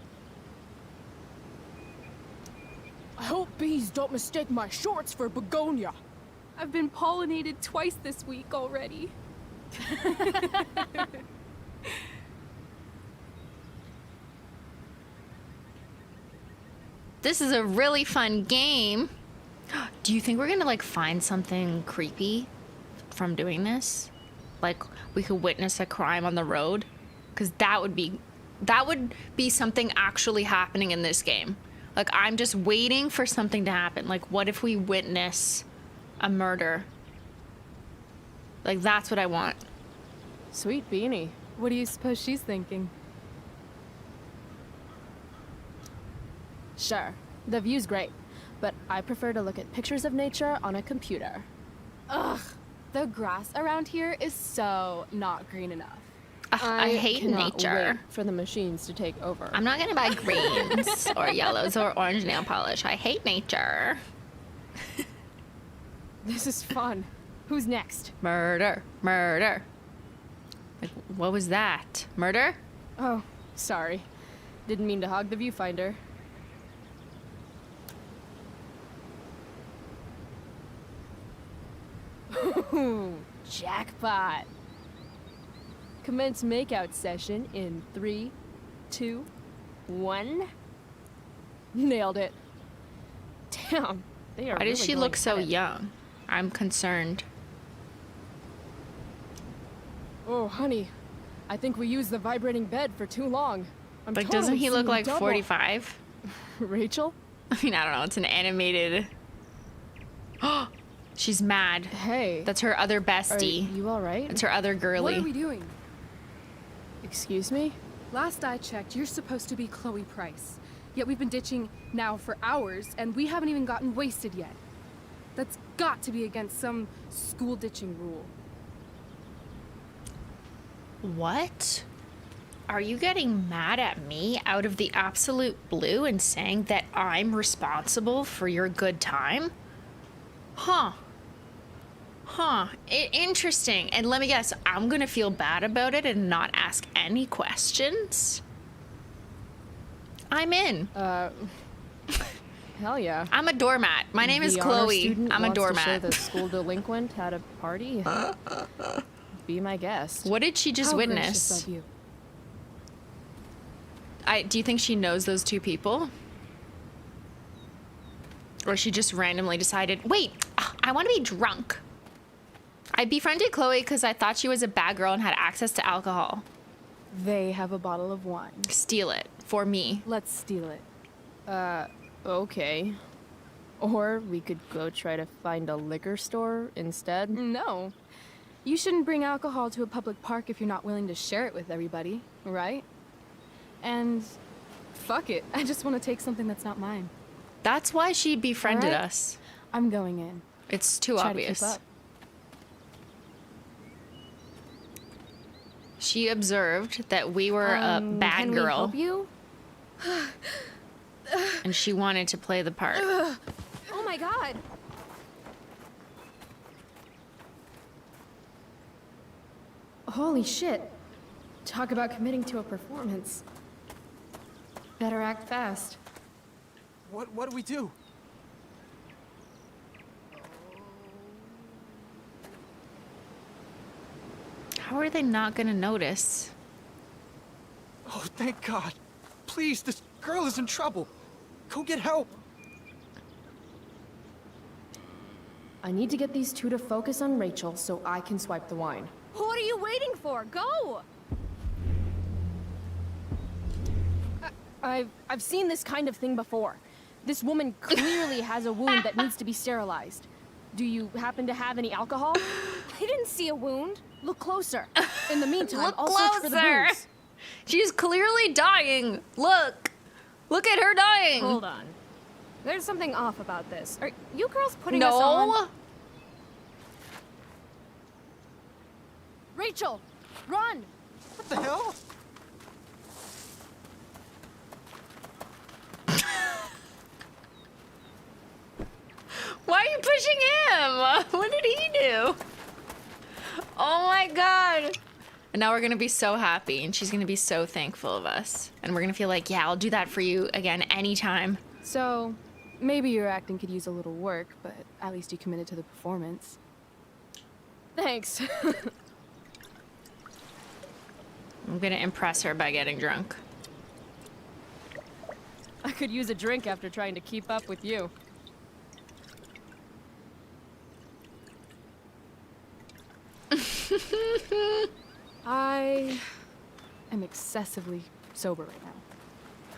Speaker 3: I hope bees don't mistake my shorts for begonia.
Speaker 20: I've been pollinated twice this week already.
Speaker 1: This is a really fun game. Do you think we're gonna like find something creepy from doing this? Like we could witness a crime on the road? Because that would be something actually happening in this game. Like I'm just waiting for something to happen. Like what if we witness a murder? Like that's what I want.
Speaker 3: Sweet beanie.
Speaker 20: What do you suppose she's thinking?
Speaker 3: Sure, the view's great, but I prefer to look at pictures of nature on a computer.
Speaker 20: Ugh, the grass around here is so not green enough.
Speaker 1: I hate nature.
Speaker 3: Wait for the machines to take over.
Speaker 1: I'm not gonna buy greens or yellows or orange nail polish. I hate nature.
Speaker 3: This is fun. Who's next?
Speaker 1: Murder. Murder. Like, what was that? Murder?
Speaker 3: Oh, sorry. Didn't mean to hog the viewfinder. Ooh, jackpot. Commence makeout session in 3, 2, 1. Nailed it. Damn, they are.
Speaker 1: Why does
Speaker 3: really
Speaker 1: she
Speaker 3: going
Speaker 1: look so
Speaker 3: at it.
Speaker 1: young? I'm concerned.
Speaker 3: Oh, honey, I think we used the vibrating bed for too long. I'm
Speaker 1: Like,
Speaker 3: totally
Speaker 1: doesn't he look
Speaker 3: seeing
Speaker 1: like
Speaker 3: double.
Speaker 1: 45?
Speaker 3: Rachel?
Speaker 1: I mean, I don't know. It's an animated. She's mad.
Speaker 3: Hey.
Speaker 1: That's her other bestie.
Speaker 3: Are you all right?
Speaker 1: That's her other girly.
Speaker 20: What are we doing?
Speaker 3: Excuse me?
Speaker 20: Last I checked, you're supposed to be Chloe Price. Yet we've been ditching now for hours, and we haven't even gotten wasted yet. That's got to be against some school ditching rule.
Speaker 1: What? Are you getting mad at me out of the absolute blue and saying that I'm responsible for your good time? Huh. Huh. Interesting. And let me guess, I'm gonna feel bad about it and not ask any questions? I'm in.
Speaker 3: Hell yeah.
Speaker 1: I'm a doormat. My name is
Speaker 3: The honor
Speaker 1: Chloe.
Speaker 3: student
Speaker 1: I'm a
Speaker 3: wants to show
Speaker 1: doormat.
Speaker 3: the school delinquent had a party. Be my guest.
Speaker 1: What did she just
Speaker 20: How
Speaker 1: witness?
Speaker 20: gracious of you.
Speaker 1: Do you think she knows those two people? Or she just randomly decided, wait, I want to be drunk. I befriended Chloe because I thought she was a bad girl and had access to alcohol.
Speaker 20: They have a bottle of wine.
Speaker 1: Steal it for me.
Speaker 20: Let's steal it.
Speaker 3: Okay. Or we could go try to find a liquor store instead.
Speaker 20: No. You shouldn't bring alcohol to a public park if you're not willing to share it with everybody, right? And fuck it. I just want to take something that's not mine.
Speaker 1: That's why she befriended
Speaker 20: Alright?
Speaker 1: us.
Speaker 20: I'm going in.
Speaker 1: It's too
Speaker 20: Try
Speaker 1: obvious.
Speaker 20: To keep up.
Speaker 1: She observed that we were a bad
Speaker 20: can
Speaker 1: girl.
Speaker 20: We help you?
Speaker 1: And she wanted to play the part.
Speaker 14: Oh my god.
Speaker 3: Holy shit. Talk about committing to a performance. Better act fast.
Speaker 18: What do we do?
Speaker 1: How are they not gonna notice?
Speaker 18: Oh, thank God. Please, this girl is in trouble. Go get help.
Speaker 3: I need to get these two to focus on Rachel so I can swipe the wine.
Speaker 14: What are you waiting for? Go!
Speaker 3: I've seen this kind of thing before. This woman clearly has a wound that needs to be sterilized. Do you happen to have any alcohol?
Speaker 14: I didn't see a wound.
Speaker 3: Look closer. In the meantime,
Speaker 1: Look
Speaker 3: I'll search for the
Speaker 1: closer.
Speaker 3: booze.
Speaker 1: She's clearly dying. Look. Look at her dying.
Speaker 14: Hold on. There's something off about this. Are you girls putting us on?
Speaker 1: No.
Speaker 3: Rachel, run!
Speaker 18: What the hell?
Speaker 1: Why are you pushing him? What did he do? Oh my god. And now we're gonna be so happy and she's gonna be so thankful of us. And we're gonna feel like, yeah, I'll do that for you again anytime.
Speaker 20: So, maybe your acting could use a little work, but at least you committed to the performance.
Speaker 3: Thanks.
Speaker 1: I'm gonna impress her by getting drunk.
Speaker 3: I could use a drink after trying to keep up with you.
Speaker 20: I am excessively sober right now.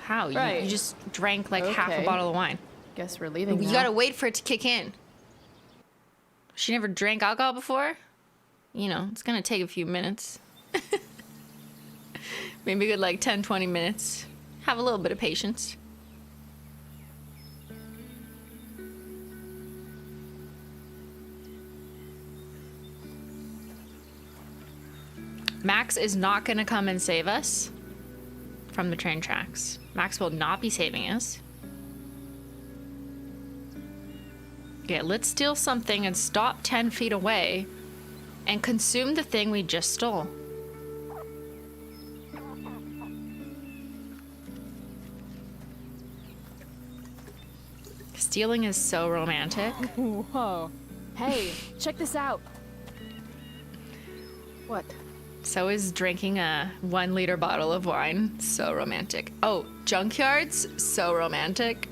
Speaker 1: How?
Speaker 3: Right.
Speaker 1: You just drank like half a
Speaker 3: Okay.
Speaker 1: bottle of wine.
Speaker 3: Guess we're leaving
Speaker 1: You
Speaker 3: now.
Speaker 1: gotta wait for it to kick in. She never drank alcohol before? You know, it's gonna take a few minutes. Maybe a good like 10, 20 minutes. Have a little bit of patience. Max is not gonna come and save us from the train tracks. Max will not be saving us. Okay, let's steal something and stop 10 feet away and consume the thing we just stole. Stealing is so romantic.
Speaker 3: Whoa. Hey, check this out. What?
Speaker 1: So is drinking a 1 liter bottle of wine. So romantic. Oh, junkyards? So romantic.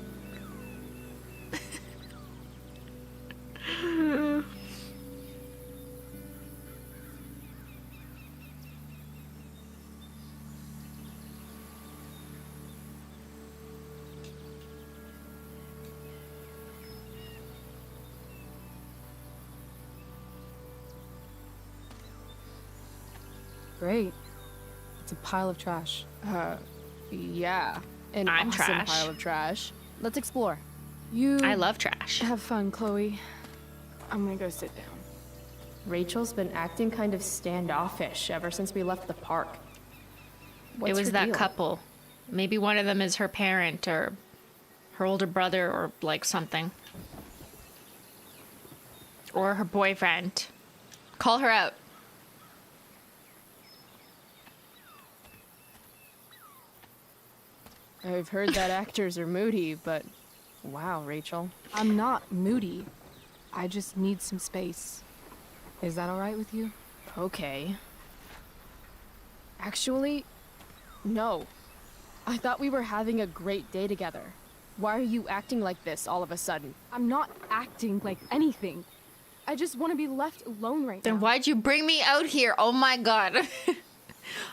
Speaker 20: Great. It's a pile of trash.
Speaker 3: Yeah. An
Speaker 1: I'm
Speaker 3: awesome
Speaker 1: trash.
Speaker 3: pile of trash. Let's explore.
Speaker 20: You
Speaker 1: I love trash.
Speaker 20: have fun, Chloe. I'm gonna go sit down.
Speaker 3: Rachel's been acting kind of standoffish ever since we left the park. What's
Speaker 1: It was
Speaker 3: her
Speaker 1: that
Speaker 3: deal?
Speaker 1: couple. Maybe one of them is her parent or her older brother or like something. Or her boyfriend. Call her out.
Speaker 3: I've heard that actors are moody, but wow, Rachel.
Speaker 20: I'm not moody. I just need some space. Is that all right with you?
Speaker 3: Okay. Actually, no. I thought we were having a great day together. Why are you acting like this all of a sudden?
Speaker 20: I'm not acting like anything. I just want to be left alone right
Speaker 1: Then
Speaker 20: now.
Speaker 1: why'd you bring me out here? Oh my god.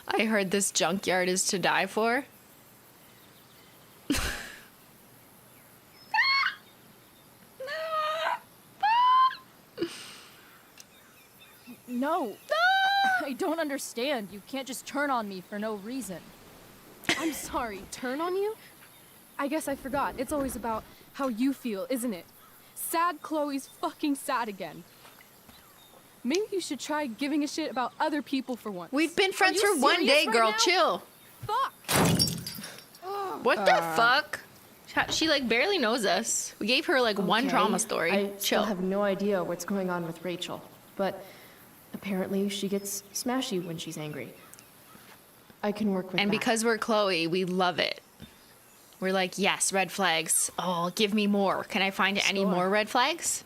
Speaker 1: I heard this junkyard is to die for.
Speaker 3: No. I don't understand. You can't just turn on me for no reason.
Speaker 20: I'm sorry, turn on you? I guess I forgot. It's always about how you feel, isn't it? Sad Chloe's fucking sad again. Maybe you should try giving a shit about other people for once.
Speaker 1: We've been friends
Speaker 20: Are you
Speaker 1: for 1 day,
Speaker 20: serious right
Speaker 1: girl.
Speaker 20: now?
Speaker 1: Chill.
Speaker 20: Fuck.
Speaker 1: What the fuck? She like barely knows us. We gave her like one
Speaker 8: Okay,
Speaker 1: trauma story.
Speaker 8: I
Speaker 1: Chill.
Speaker 8: still have no idea what's going on with Rachel, but apparently she gets smashy when she's angry. I can work with
Speaker 1: And
Speaker 8: that.
Speaker 1: because we're Chloe, we love it. We're like, yes, red flags. Oh, give me more. Can I find any more red flags?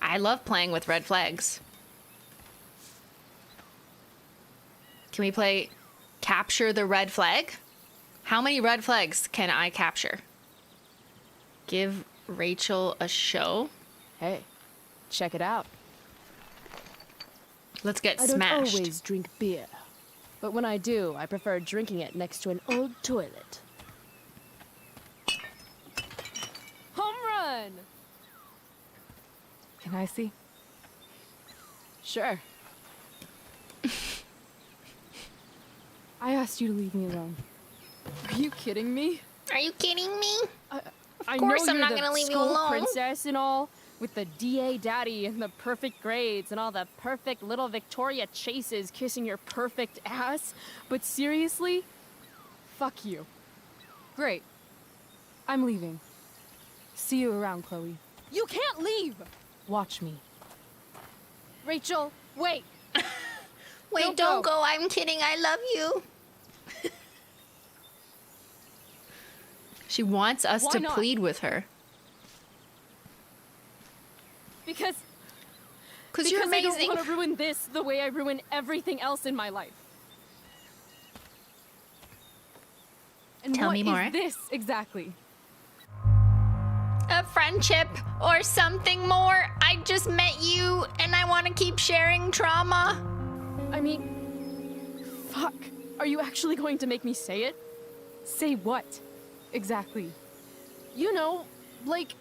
Speaker 1: I love playing with red flags. Can we play capture the red flag? How many red flags can I capture? Give Rachel a show.
Speaker 3: Hey, check it out.
Speaker 1: Let's get
Speaker 3: I don't
Speaker 1: smashed.
Speaker 3: always drink beer, but when I do, I prefer drinking it next to an old toilet. Home run!
Speaker 20: Can I see?
Speaker 3: Sure.
Speaker 20: I asked you to leave me alone.
Speaker 3: Are you kidding me?
Speaker 1: Are you kidding me?
Speaker 3: I
Speaker 1: course
Speaker 3: know
Speaker 1: I'm
Speaker 3: you're
Speaker 1: not
Speaker 3: the
Speaker 1: gonna leave you
Speaker 3: school
Speaker 1: alone.
Speaker 3: princess and all, with the DA daddy and the perfect grades and all the perfect little Victoria chases kissing your perfect ass. But seriously,
Speaker 20: Fuck you. Great. I'm leaving. See you around, Chloe.
Speaker 3: you can't leave!
Speaker 20: Watch me.
Speaker 3: Rachel, wait!
Speaker 1: Wait, don't go. I'm kidding. I love you. She wants us
Speaker 3: Why
Speaker 1: to
Speaker 3: not?
Speaker 1: plead with her.
Speaker 3: Because
Speaker 1: you're
Speaker 3: I
Speaker 1: amazing.
Speaker 3: don't want to ruin this the way I ruin everything else in my life.
Speaker 20: And
Speaker 1: Tell
Speaker 20: what
Speaker 1: me
Speaker 20: is
Speaker 1: more.
Speaker 20: this exactly?
Speaker 1: A friendship or something more. I just met you and I want to keep sharing trauma.
Speaker 3: I mean, fuck. Are you actually going to make me say it?
Speaker 20: Say what? Exactly.
Speaker 3: You know, like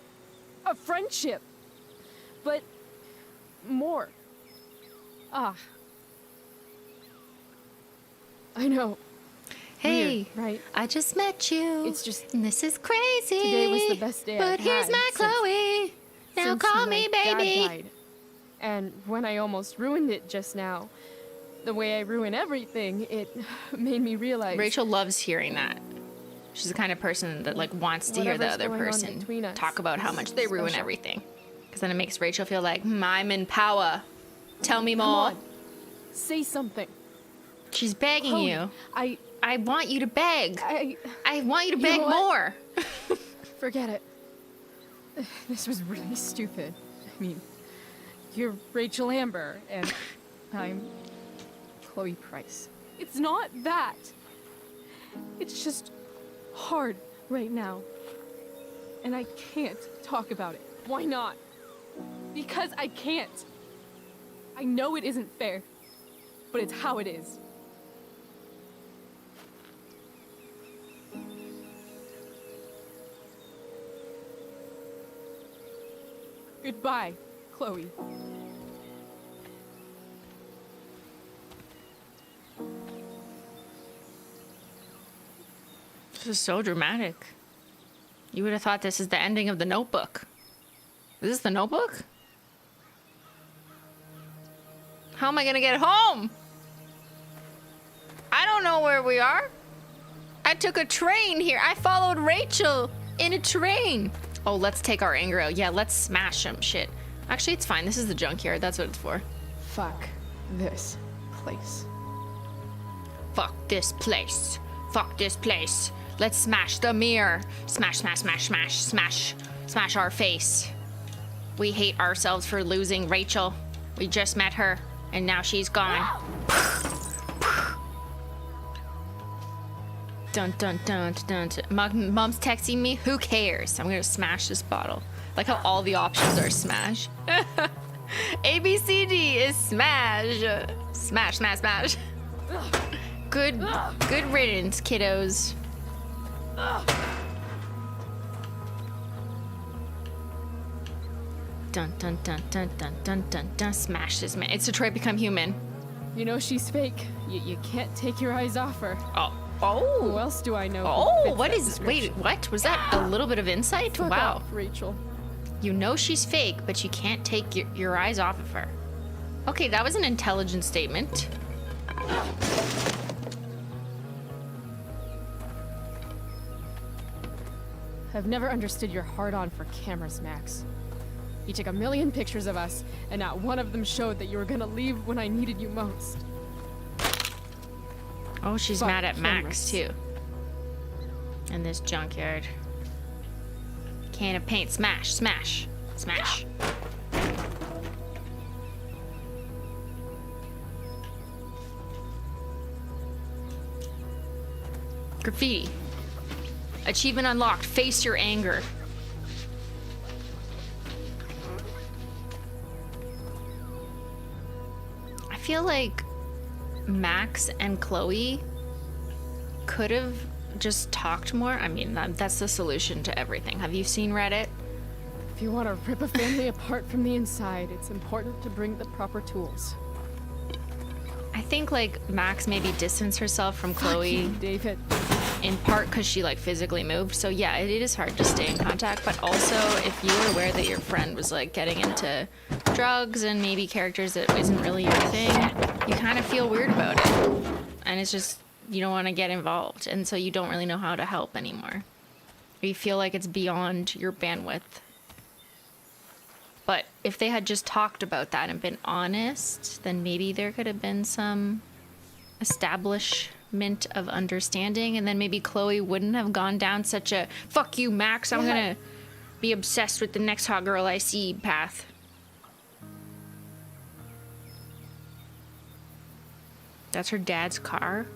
Speaker 3: a friendship. But more.
Speaker 20: Ah.
Speaker 3: I know.
Speaker 1: Hey,
Speaker 3: Weird, right?
Speaker 1: I just met you.
Speaker 3: It's just
Speaker 1: and this is crazy.
Speaker 3: today was the best day
Speaker 1: But
Speaker 3: I've
Speaker 1: here's
Speaker 3: had
Speaker 1: my
Speaker 3: since-
Speaker 1: Chloe. Now
Speaker 3: since
Speaker 1: call
Speaker 3: my
Speaker 1: me
Speaker 3: dad
Speaker 1: baby.
Speaker 3: died. And when I almost ruined it just now, the way I ruin everything, it made me realize
Speaker 1: Rachel loves hearing that. She's the kind of person that like wants to hear the
Speaker 3: Whatever's
Speaker 1: other
Speaker 3: going on
Speaker 1: person
Speaker 3: between us
Speaker 1: talk about how
Speaker 3: is
Speaker 1: much they ruin
Speaker 3: special.
Speaker 1: everything. Because then it makes Rachel feel like, I'm in power. Tell me
Speaker 3: Come
Speaker 1: more.
Speaker 3: on, say something.
Speaker 1: She's begging
Speaker 3: Chloe,
Speaker 1: you.
Speaker 3: I
Speaker 1: want you to beg. I want you to
Speaker 3: You
Speaker 1: beg
Speaker 3: know what?
Speaker 1: more.
Speaker 3: Forget it. This was really stupid. I mean, you're Rachel Amber, and I'm Chloe Price.
Speaker 20: It's not that. It's just hard right now. And I can't talk about it.
Speaker 3: Why not?
Speaker 20: Because I can't. I know it isn't fair, but it's how it is. Goodbye, Chloe.
Speaker 1: This is so dramatic. You would have thought this is the ending of The Notebook. Is this The Notebook? How am I gonna get home? I don't know where we are. I took a train here. I followed Rachel in a train. Oh, let's take our anger out. Yeah, let's smash some shit. Actually, it's fine. This is the junkyard. That's what it's for.
Speaker 3: Fuck this place.
Speaker 1: Fuck this place. Fuck this place. Let's smash the mirror. Smash, smash, smash, smash, smash. Smash our face. We hate ourselves for losing Rachel. We just met her, and now she's gone. Dun dun dun dun dun. Mom's texting me. Who cares? I'm gonna smash this bottle. Like how all the options are smash. ABCD is smash. Smash, smash, smash. Good riddance, kiddos. Dun dun dun dun dun dun dun dun. Smash this man. It's Detroit Become Human.
Speaker 8: You know she's fake. You can't take your eyes off her.
Speaker 1: Oh.
Speaker 8: Who else do I know?
Speaker 1: Oh, what is? Wait, what? Was that a little bit of insight?
Speaker 8: Fuck
Speaker 1: Wow.
Speaker 8: off, Rachel.
Speaker 1: You know she's fake, but you can't take your eyes off of her. Okay, that was an intelligent statement.
Speaker 8: I've never understood your hard-on for cameras, Max. You took a million pictures of us, and not one of them showed that you were gonna leave when I needed you most.
Speaker 1: Oh, she's
Speaker 8: Fuck
Speaker 1: mad at Max,
Speaker 8: cameras.
Speaker 1: too. In this junkyard. Can of paint. Smash, smash, smash. Graffiti. Achievement unlocked. Face your anger. I feel like Max and Chloe could have just talked more. I mean, that's the solution to everything. Have you seen Reddit?
Speaker 8: If you want to rip a family apart from the inside, it's important to bring the proper tools.
Speaker 1: I think like Max maybe distanced herself from Chloe,
Speaker 8: you, David.
Speaker 1: In part because she like physically moved. So yeah, it is hard to stay in contact. But also, if you were aware that your friend was like getting into drugs and maybe characters that isn't really your thing, you kind of feel weird about it, and it's just you don't want to get involved, and so you don't really know how to help anymore, or you feel like it's beyond your bandwidth. But if they had just talked about that and been honest, then maybe there could have been some establishment of understanding, and then maybe Chloe wouldn't have gone down such a "fuck you, Max, I'm gonna be obsessed with the next hot girl I see" path. That's her dad's car.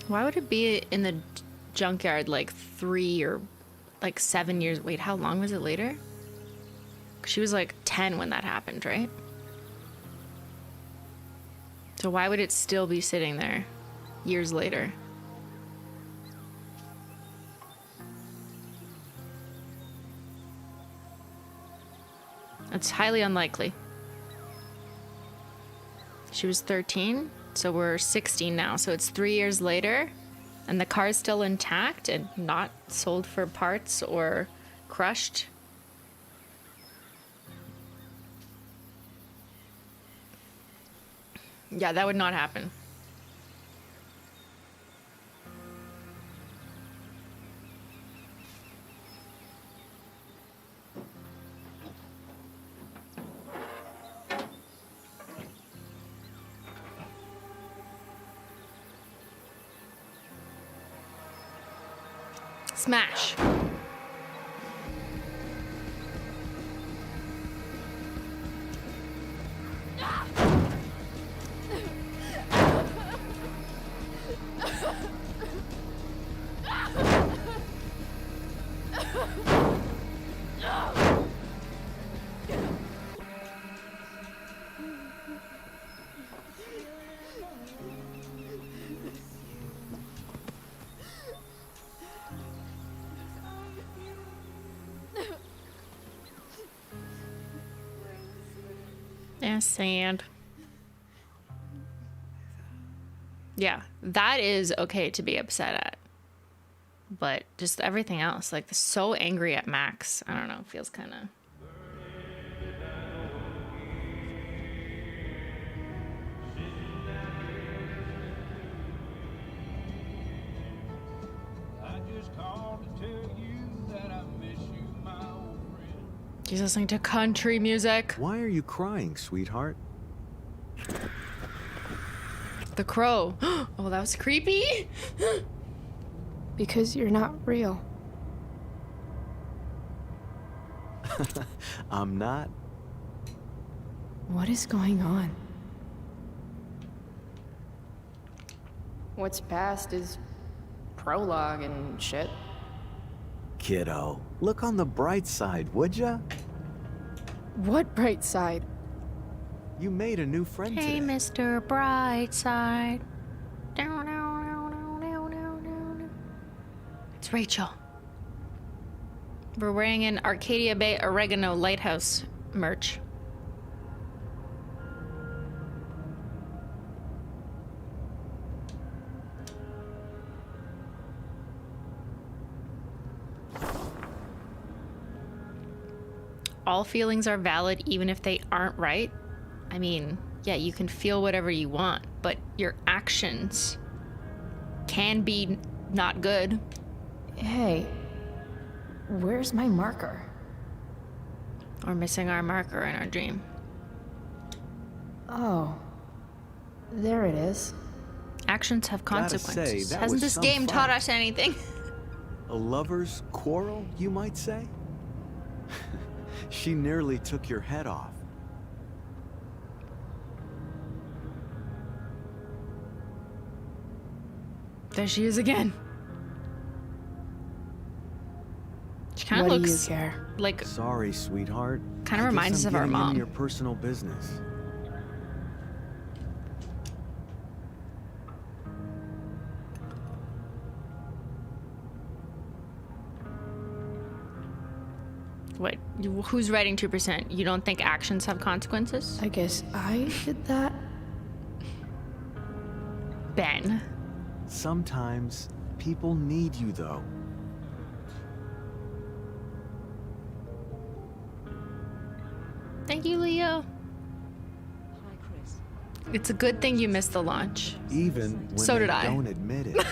Speaker 1: Why would it be in the junkyard like 3 or like 7 years? Wait, how long was it later? She was like 10 when that happened, right? So why would it still be sitting there years later? It's highly unlikely. She was 13, so we're 16 now. So it's 3 years later, and the car's still intact and not sold for parts or crushed. Yeah, that would not happen. Smash. Yeah, sand. Yeah, that is okay to be upset at. But just everything else, like so angry at Max, I don't know, feels kind of... He's listening to country music.
Speaker 5: Why are you crying, sweetheart?
Speaker 1: The crow. Oh, that was creepy.
Speaker 8: Because you're not real.
Speaker 5: I'm not.
Speaker 8: What is going on? What's past is prologue and shit.
Speaker 5: kiddo. Look on the bright side, would ya?
Speaker 3: What bright side?
Speaker 5: You made a new friend
Speaker 1: Hey,
Speaker 5: today.
Speaker 1: Mr. Brightside. It's Rachel. We're wearing an Arcadia Bay Oregano Lighthouse merch. All feelings are valid even if they aren't right. I mean, yeah, you can feel whatever you want, but your actions can be not good.
Speaker 3: Hey, where's my marker?
Speaker 1: We're missing our marker in our dream.
Speaker 3: Oh, there it is.
Speaker 1: Actions have
Speaker 5: Gotta
Speaker 1: consequences.
Speaker 5: say, that
Speaker 1: Hasn't
Speaker 5: was
Speaker 1: this
Speaker 5: some
Speaker 1: game
Speaker 5: fun.
Speaker 1: taught us anything?
Speaker 5: A lover's quarrel, you might say? She nearly took your head off.
Speaker 1: There she is again. She kind of
Speaker 3: What do you
Speaker 1: looks
Speaker 3: care?
Speaker 1: like
Speaker 5: Sorry, sweetheart.
Speaker 1: Kinda
Speaker 5: I guess
Speaker 1: reminds us
Speaker 5: I'm
Speaker 1: of our
Speaker 5: getting
Speaker 1: mom.
Speaker 5: into your personal business.
Speaker 1: what? Who's writing 2%? You don't think actions have consequences?
Speaker 3: I guess I did that.
Speaker 1: Ben.
Speaker 5: Sometimes people need you, though.
Speaker 1: Thank you, Leo. It's a good thing you missed the launch.
Speaker 5: Even when
Speaker 1: So
Speaker 5: they
Speaker 1: did I.
Speaker 5: don't admit it.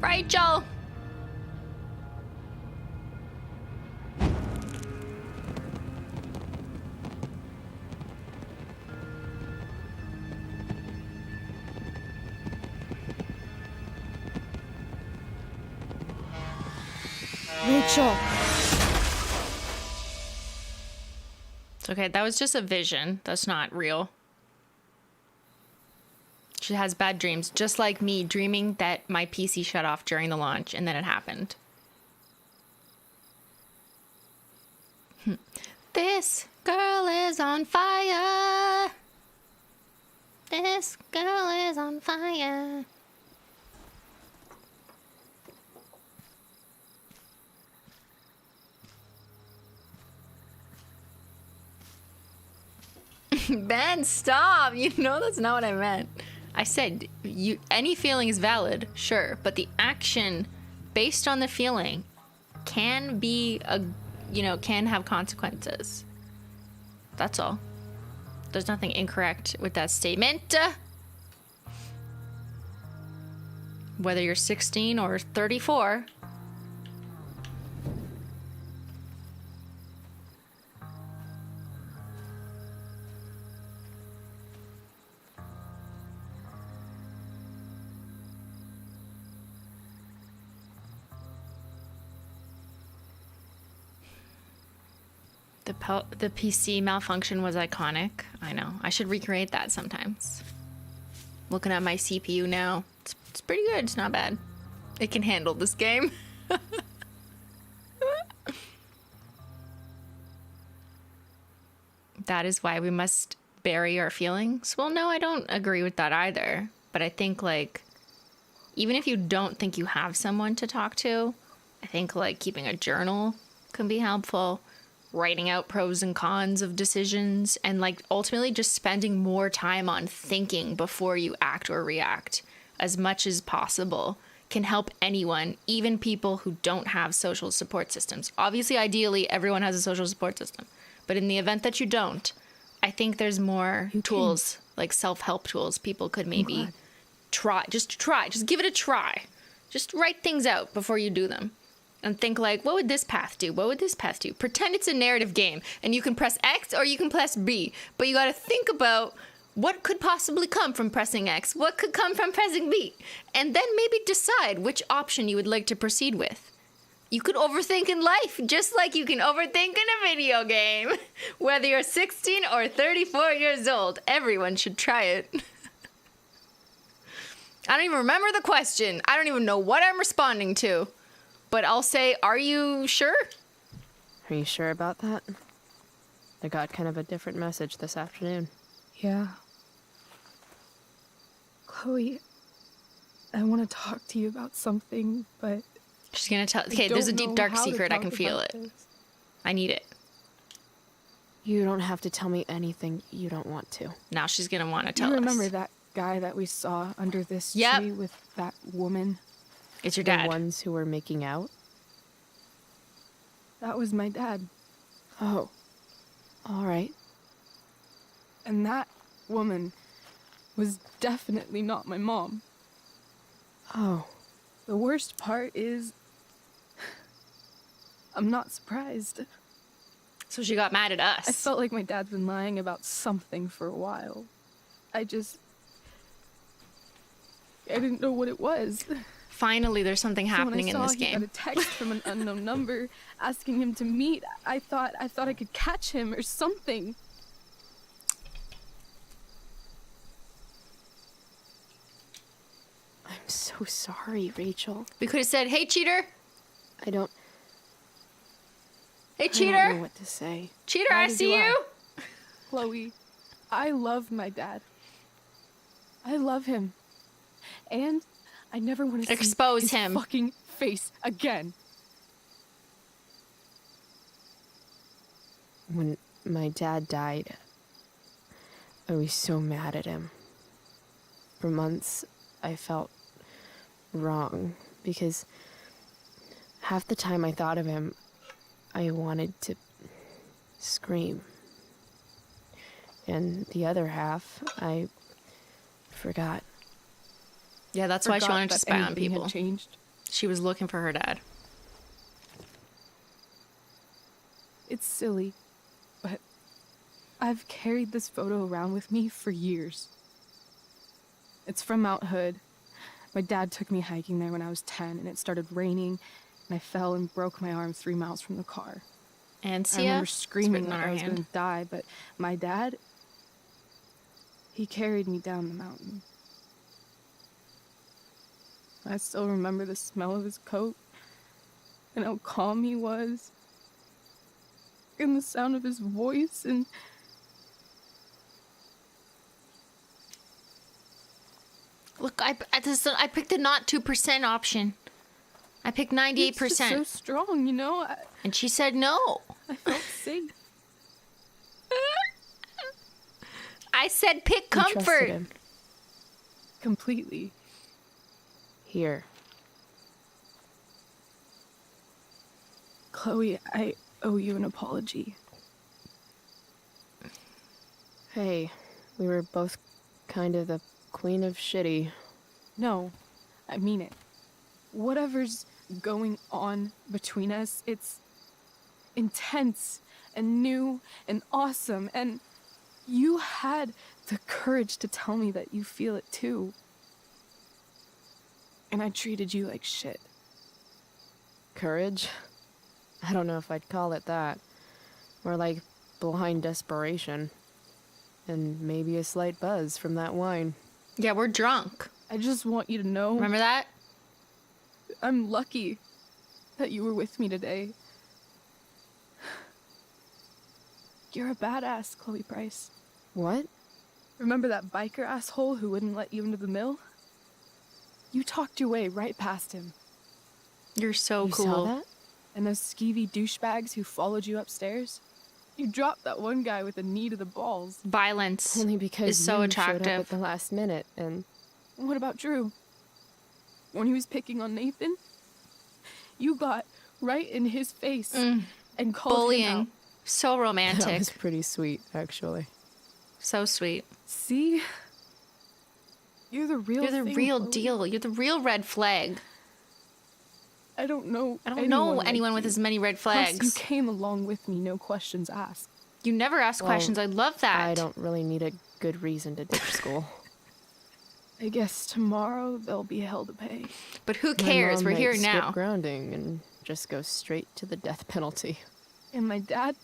Speaker 1: Rachel!
Speaker 3: Rachel!
Speaker 1: It's okay, that was just a vision. That's not real. She has bad dreams, just like me dreaming that my PC shut off during the launch and then it happened. This girl is on fire. This girl is on fire. Ben, stop. You know that's not what I meant. I said any feeling is valid, sure, but the action based on the feeling can be can have consequences. That's all. There's nothing incorrect with that statement. Whether you're 16 or 34. The PC malfunction was iconic. I know. I should recreate that sometimes. Looking at my CPU now. It's pretty good. It's not bad. It can handle this game. That is why we must bury our feelings. Well, no, I don't agree with that either. But I think, like, even if you don't think you have someone to talk to, I think, like, keeping a journal can be helpful. Writing out pros and cons of decisions, and like ultimately just spending more time on thinking before you act or react as much as possible can help anyone, even people who don't have social support systems. Obviously, ideally, everyone has a social support system, but in the event that you don't, I think there's more tools, like self-help tools, people could maybe try, just give it a try. Just write things out before you do them. And think like, what would this path do? What would this path do? Pretend it's a narrative game and you can press X or you can press B. But you got to think about what could possibly come from pressing X, what could come from pressing B, and then maybe decide which option you would like to proceed with. You could overthink in life just like you can overthink in a video game. Whether you're 16 or 34 years old, everyone should try it. I don't even remember the question. I don't even know what I'm responding to. But I'll say, are you sure?
Speaker 3: Are you sure about that? I got kind of a different message this afternoon.
Speaker 20: Yeah. Chloe, I want to talk to you about something, but...
Speaker 1: She's gonna tell... Okay, there's a deep, dark secret. I can feel it. I need it.
Speaker 3: You don't have to tell me anything you don't want to.
Speaker 1: Now she's gonna want to tell
Speaker 20: You
Speaker 1: us.
Speaker 20: remember that guy that we saw under this tree with that woman?
Speaker 1: It's your dad.
Speaker 3: The ones who were making out?
Speaker 20: That was my dad.
Speaker 3: Oh. All right.
Speaker 20: And that woman was definitely not my mom.
Speaker 3: Oh.
Speaker 20: The worst part is... I'm not surprised.
Speaker 1: So she got mad at us.
Speaker 20: I felt like my dad's been lying about something for a while. I didn't know what it was.
Speaker 1: Finally, there's something happening in this
Speaker 20: He got
Speaker 1: game.
Speaker 20: a text from an unknown number asking him to meet. I thought I could catch him or something.
Speaker 3: I'm so sorry, Rachel.
Speaker 1: We could have said, "Hey, cheater."
Speaker 3: I don't...
Speaker 1: Hey,
Speaker 3: I
Speaker 1: cheater.
Speaker 3: don't know what to say.
Speaker 1: Cheater, I see you.
Speaker 20: Chloe, I love my dad. I love him. And I never want to
Speaker 1: Expose
Speaker 20: see his
Speaker 1: him.
Speaker 20: fucking face again.
Speaker 3: When my dad died, I was so mad at him. For months, I felt wrong because half the time I thought of him, I wanted to scream. And the other half, I forgot.
Speaker 1: Yeah, that's why she wanted to spy on people.
Speaker 20: Had changed.
Speaker 1: She was looking for her dad.
Speaker 20: It's silly, but I've carried this photo around with me for years. It's from Mount Hood. My dad took me hiking there when I was 10, and it started raining, and I fell and broke my arm 3 miles from the car.
Speaker 1: And
Speaker 20: I remember screaming like I was going to die, but my dad, he carried me down the mountain. I still remember the smell of his coat, and how calm he was, and the sound of his voice, and...
Speaker 1: Look, I picked the not 2% option. I picked 98%.
Speaker 20: It's just so strong, you know?
Speaker 1: And she said no.
Speaker 20: I felt safe.
Speaker 1: I said pick
Speaker 3: I trusted
Speaker 1: comfort.
Speaker 3: him.
Speaker 20: Completely.
Speaker 3: Here.
Speaker 20: Chloe, I owe you an apology.
Speaker 3: Hey, we were both kind of the queen of shitty.
Speaker 20: No, I mean it. Whatever's going on between us, it's intense and new and awesome, and you had the courage to tell me that you feel it too. And I treated you like shit.
Speaker 3: Courage? I don't know if I'd call it that. More like blind desperation. And maybe a slight buzz from that wine.
Speaker 1: Yeah, we're drunk.
Speaker 20: I just want you to know...
Speaker 1: Remember that?
Speaker 20: I'm lucky that you were with me today. You're a badass, Chloe Price.
Speaker 3: What?
Speaker 20: Remember that biker asshole who wouldn't let you into the mill? You talked your way right past him.
Speaker 1: You're so
Speaker 3: You
Speaker 1: cool.
Speaker 3: saw that?
Speaker 20: And those skeevy douchebags who followed you upstairs? You dropped that one guy with a knee to the balls.
Speaker 1: Violence
Speaker 3: Only because
Speaker 1: is so
Speaker 3: you showed up
Speaker 1: attractive.
Speaker 3: at the last minute and...
Speaker 20: What about Drew? When he was picking on Nathan? You got right in his face and called
Speaker 1: Bullying.
Speaker 20: him out.
Speaker 1: So romantic.
Speaker 3: That was pretty sweet, actually.
Speaker 1: So sweet.
Speaker 20: See? You're the real
Speaker 1: You're the
Speaker 20: thing,
Speaker 1: real
Speaker 20: Chloe.
Speaker 1: deal. You're the real red flag.
Speaker 20: I don't know
Speaker 1: anyone with as many red flags.
Speaker 20: Plus, you came along with me, no questions asked.
Speaker 1: You never ask questions. I love that.
Speaker 3: I don't really need a good reason to ditch school.
Speaker 20: I guess tomorrow there'll be hell to pay.
Speaker 1: But who cares? We're here now.
Speaker 3: Skip grounding and just go straight to the death penalty.
Speaker 20: And my dad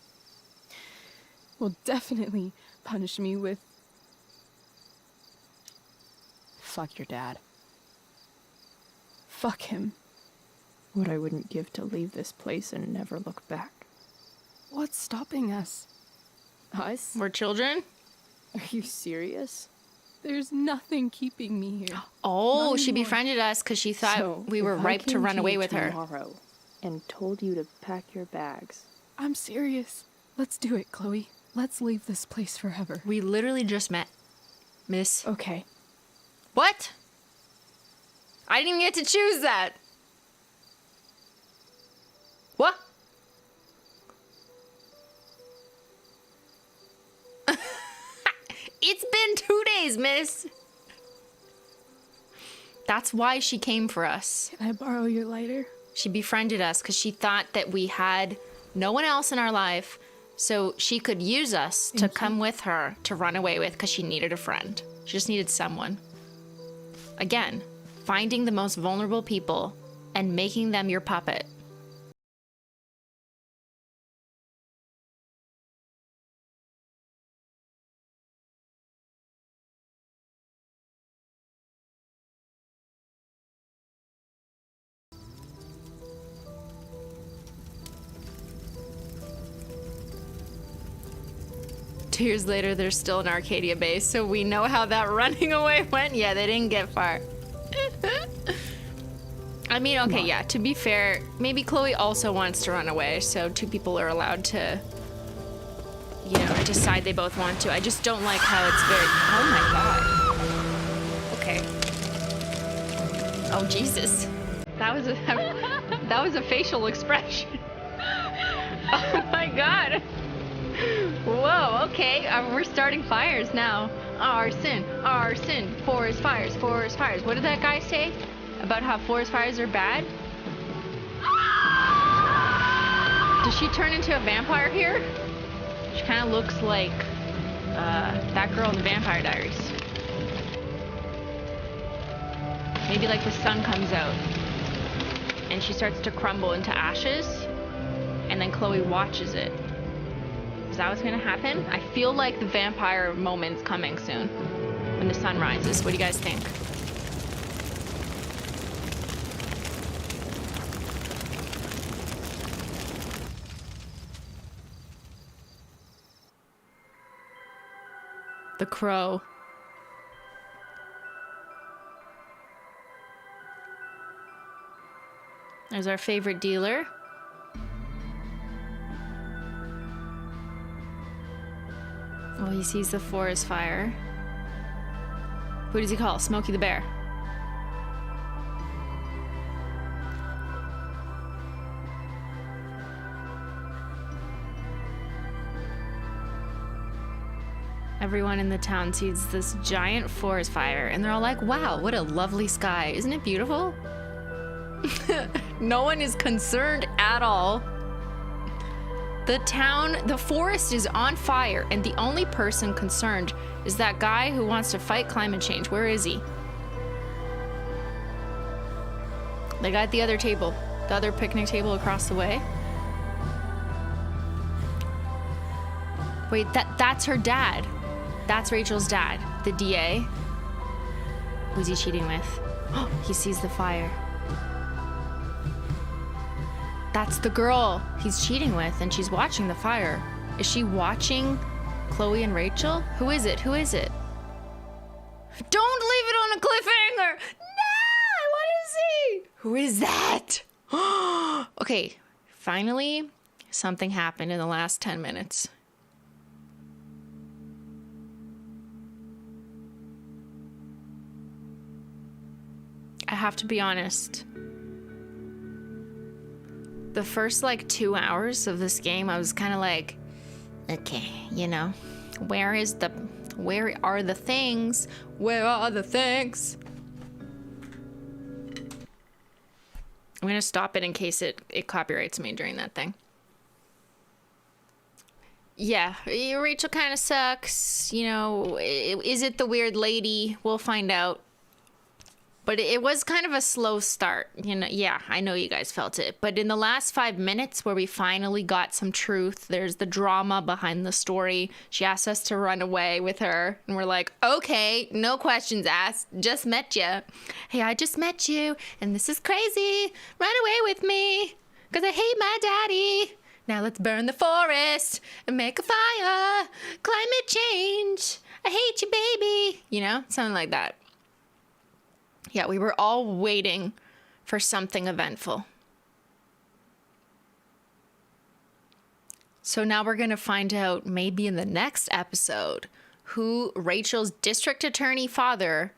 Speaker 20: will definitely punish me with...
Speaker 3: Fuck your dad. Fuck him. What I wouldn't give to leave this place and never look back.
Speaker 20: What's stopping us?
Speaker 3: Us?
Speaker 1: We're children?
Speaker 3: Are you serious?
Speaker 20: There's nothing keeping me here.
Speaker 1: Oh,
Speaker 20: Not
Speaker 1: she
Speaker 20: anymore.
Speaker 1: befriended us because she thought
Speaker 3: So,
Speaker 1: we were
Speaker 3: if I
Speaker 1: ripe to
Speaker 3: came
Speaker 1: run
Speaker 3: you
Speaker 1: away with her.
Speaker 3: tomorrow and told you to pack your bags.
Speaker 20: I'm serious. Let's do it, Chloe. Let's leave this place forever.
Speaker 1: We literally just met, miss.
Speaker 3: Okay.
Speaker 1: What? I didn't even get to choose that. What? It's been 2 days, miss. That's why she came for us.
Speaker 20: Can I borrow your lighter?
Speaker 1: She befriended us because she thought that we had no one else in our life, so she could use us to come with her to run away with because she needed a friend. She just needed someone. Again, finding the most vulnerable people and making them your puppet. Two years later, they're still in Arcadia Bay, so we know how that running away went. Yeah, they didn't get far. I mean, okay, yeah, to be fair, maybe Chloe also wants to run away, so two people are allowed to, you know, decide they both want to. I just don't like how it's very... Oh my god. Okay. Oh, Jesus. That was a facial expression. Oh my god. Whoa, okay, we're starting fires now. Arson, arson, forest fires, forest fires. What did that guy say about how forest fires are bad? Does she turn into a vampire here? She kind of looks like that girl in the Vampire Diaries. Maybe like the sun comes out and she starts to crumble into ashes and then Chloe watches it. Is that what's gonna happen? I feel like the vampire moment's coming soon. When the sun rises. What do you guys think? The crow. There's our favorite dealer. Oh, he sees the forest fire. Who does he call? Smokey the Bear. Everyone in the town sees this giant forest fire and they're all like, wow, what a lovely sky. Isn't it beautiful? No one is concerned at all. The forest is on fire, and the only person concerned is that guy who wants to fight climate change. Where is he? They got the other table, the other picnic table across the way. Wait, that's her dad. That's Rachel's dad, the DA. Who's he cheating with? Oh, he sees the fire. That's the girl he's cheating with, and she's watching the fire. Is she watching Chloe and Rachel? Who is it? Who is it? Don't leave it on a cliffhanger! No! I want to see! Who is that? Okay, finally, something happened in the last 10 minutes. I have to be honest. The first, like, 2 hours of this game, I was kind of like, okay, you know, where are the things? Where are the things? I'm gonna stop it in case it copyrights me during that thing. Yeah, Rachel kind of sucks, you know, is it the weird lady? We'll find out. But it was kind of a slow start. You know, yeah, I know you guys felt it. But in the last 5 minutes where we finally got some truth, there's the drama behind the story. She asked us to run away with her. And we're like, okay, no questions asked. Just met you. Hey, I just met you. And this is crazy. Run away with me. Because I hate my daddy. Now let's burn the forest and make a fire. Climate change. I hate you, baby. You know, something like that. Yeah, we were all waiting for something eventful. So now we're going to find out, maybe in the next episode, who Rachel's district attorney father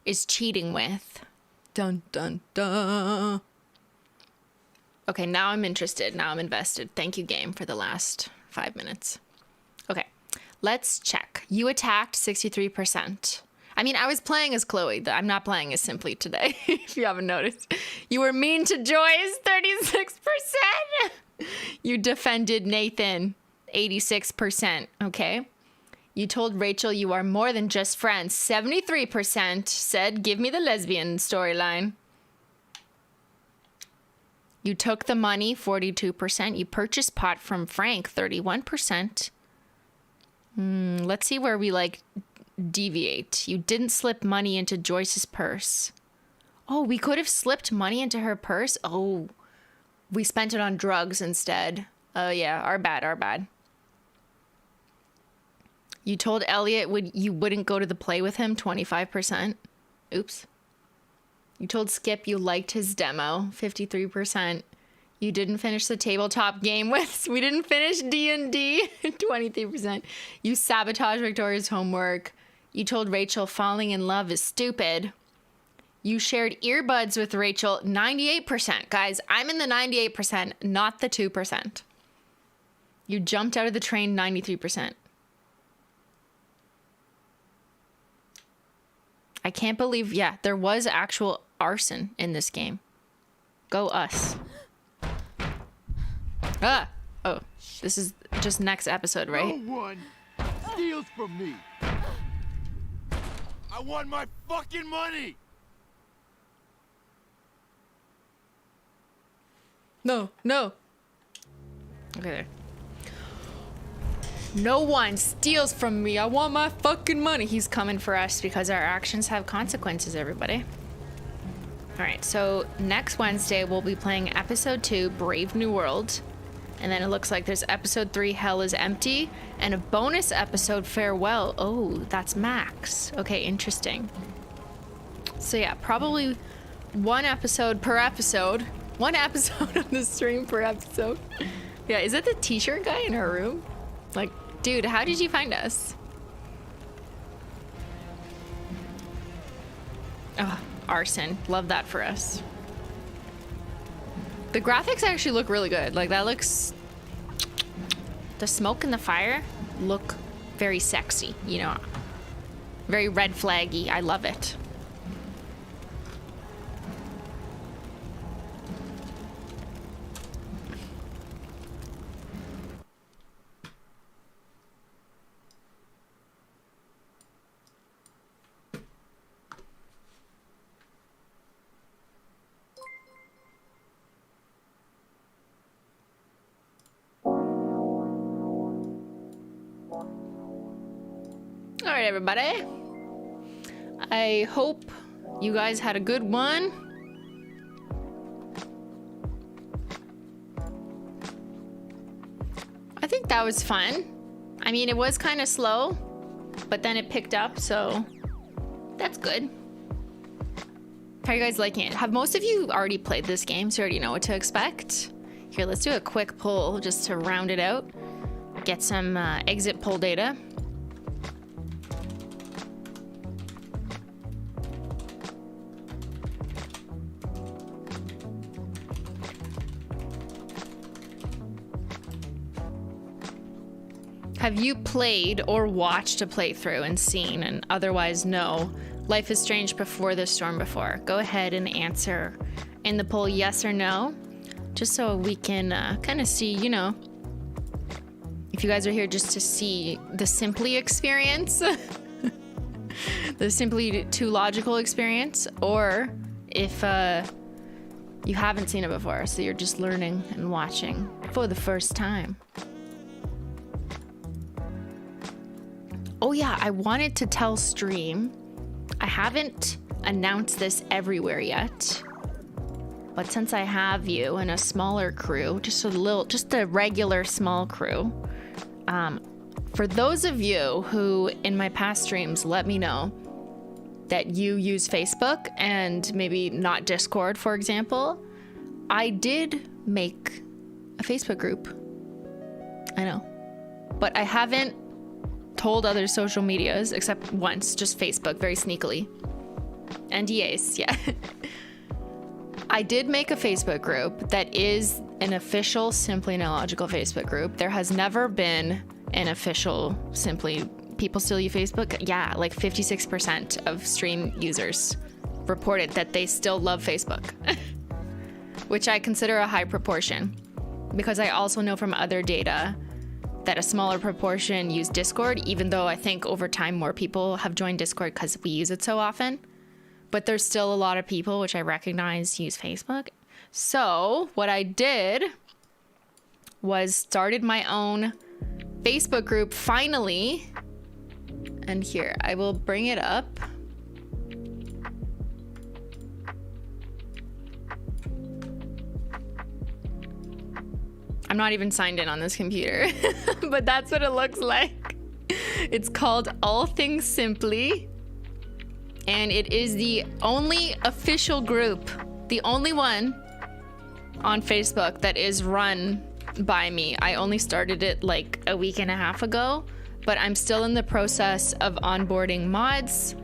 Speaker 1: is cheating with. Dun, dun, dun. Okay, now I'm interested. Now I'm invested. Thank you, game, for the last 5 minutes. Okay, let's check. You attacked 63%. I mean, I was playing as Chloe. I'm not playing as Simply today, if you haven't noticed. You were mean to Joyce, 36%. You defended Nathan, 86%, okay? You told Rachel you are more than just friends. 73% said, give me the lesbian storyline. You took the money, 42%. You purchased pot from Frank, 31%. Let's see where we, like, deviate. You didn't slip money into Joyce's purse. Oh, we could have slipped money into her purse. Oh, we spent it on drugs instead. Oh yeah, our bad. You told Elliot you wouldn't go to the play with him, 25%. Oops. You told Skip you liked his demo, 53%. You didn't finish the tabletop game with. We didn't finish D&D, 23%. You sabotaged Victoria's homework. You told Rachel falling in love is stupid. You shared earbuds with Rachel, 98%. Guys, I'm in the 98%, not the 2%. You jumped out of the train, 93%. I can't believe, yeah, there was actual arson in this game. Go us. Ah! Oh, this is just next episode, right?
Speaker 9: No one steals from me. I want my fucking money.
Speaker 1: No. Okay, there. No one steals from me. I want my fucking money. He's coming for us because our actions have consequences, everybody. All right, so next Wednesday, we'll be playing episode 2, Brave New World. And then it looks like there's episode 3, Hell is Empty, and a bonus episode, Farewell. Oh, that's Max. Okay, interesting. So yeah, probably one episode per episode. One episode on the stream per episode. Yeah, is that the t-shirt guy in our room? Like, dude, how did you find us? Oh, arson. Love that for us. The graphics actually look really good. Like, that looks... The smoke and the fire look very sexy, you know? Very red flaggy. I love it. All right, everybody. I hope you guys had a good one. I think that was fun. I mean, it was kind of slow, but then it picked up, so that's good. How are you guys liking it? Have most of you already played this game, so you already know what to expect? Here, let's do a quick poll just to round it out. Get some exit poll data. Have you played or watched a playthrough and seen and otherwise know Life is Strange Before the Storm before? Go ahead and answer in the poll yes or no, just so we can kind of see, you know, if you guys are here just to see the Simply experience, the Simply Too Logical experience, or if you haven't seen it before, so you're just learning and watching for the first time. Oh yeah, I wanted to tell Stream, I haven't announced this everywhere yet, but since I have you and a smaller crew, just a regular small crew, for those of you who in my past streams let me know that you use Facebook and maybe not Discord, for example, I did make a Facebook group. I know, but I haven't told other social medias except once, just Facebook, very sneakily. NDAs, yeah. I did make a Facebook group that is an official Simply Logical Facebook group. There has never been an official Simply, people still use Facebook. Yeah, like 56% of stream users reported that they still love Facebook, which I consider a high proportion, because I also know from other data that a smaller proportion use Discord, even though I think over time more people have joined Discord because we use it so often. But there's still a lot of people, which I recognize, use Facebook. So what I did was started my own Facebook group finally. And here, I will bring it up. I'm not even signed in on this computer, but that's what it looks like. It's called All Things Simply, and it is the only official group, the only one on Facebook that is run by me. I only started it like a week and a half ago, but I'm still in the process of onboarding mods,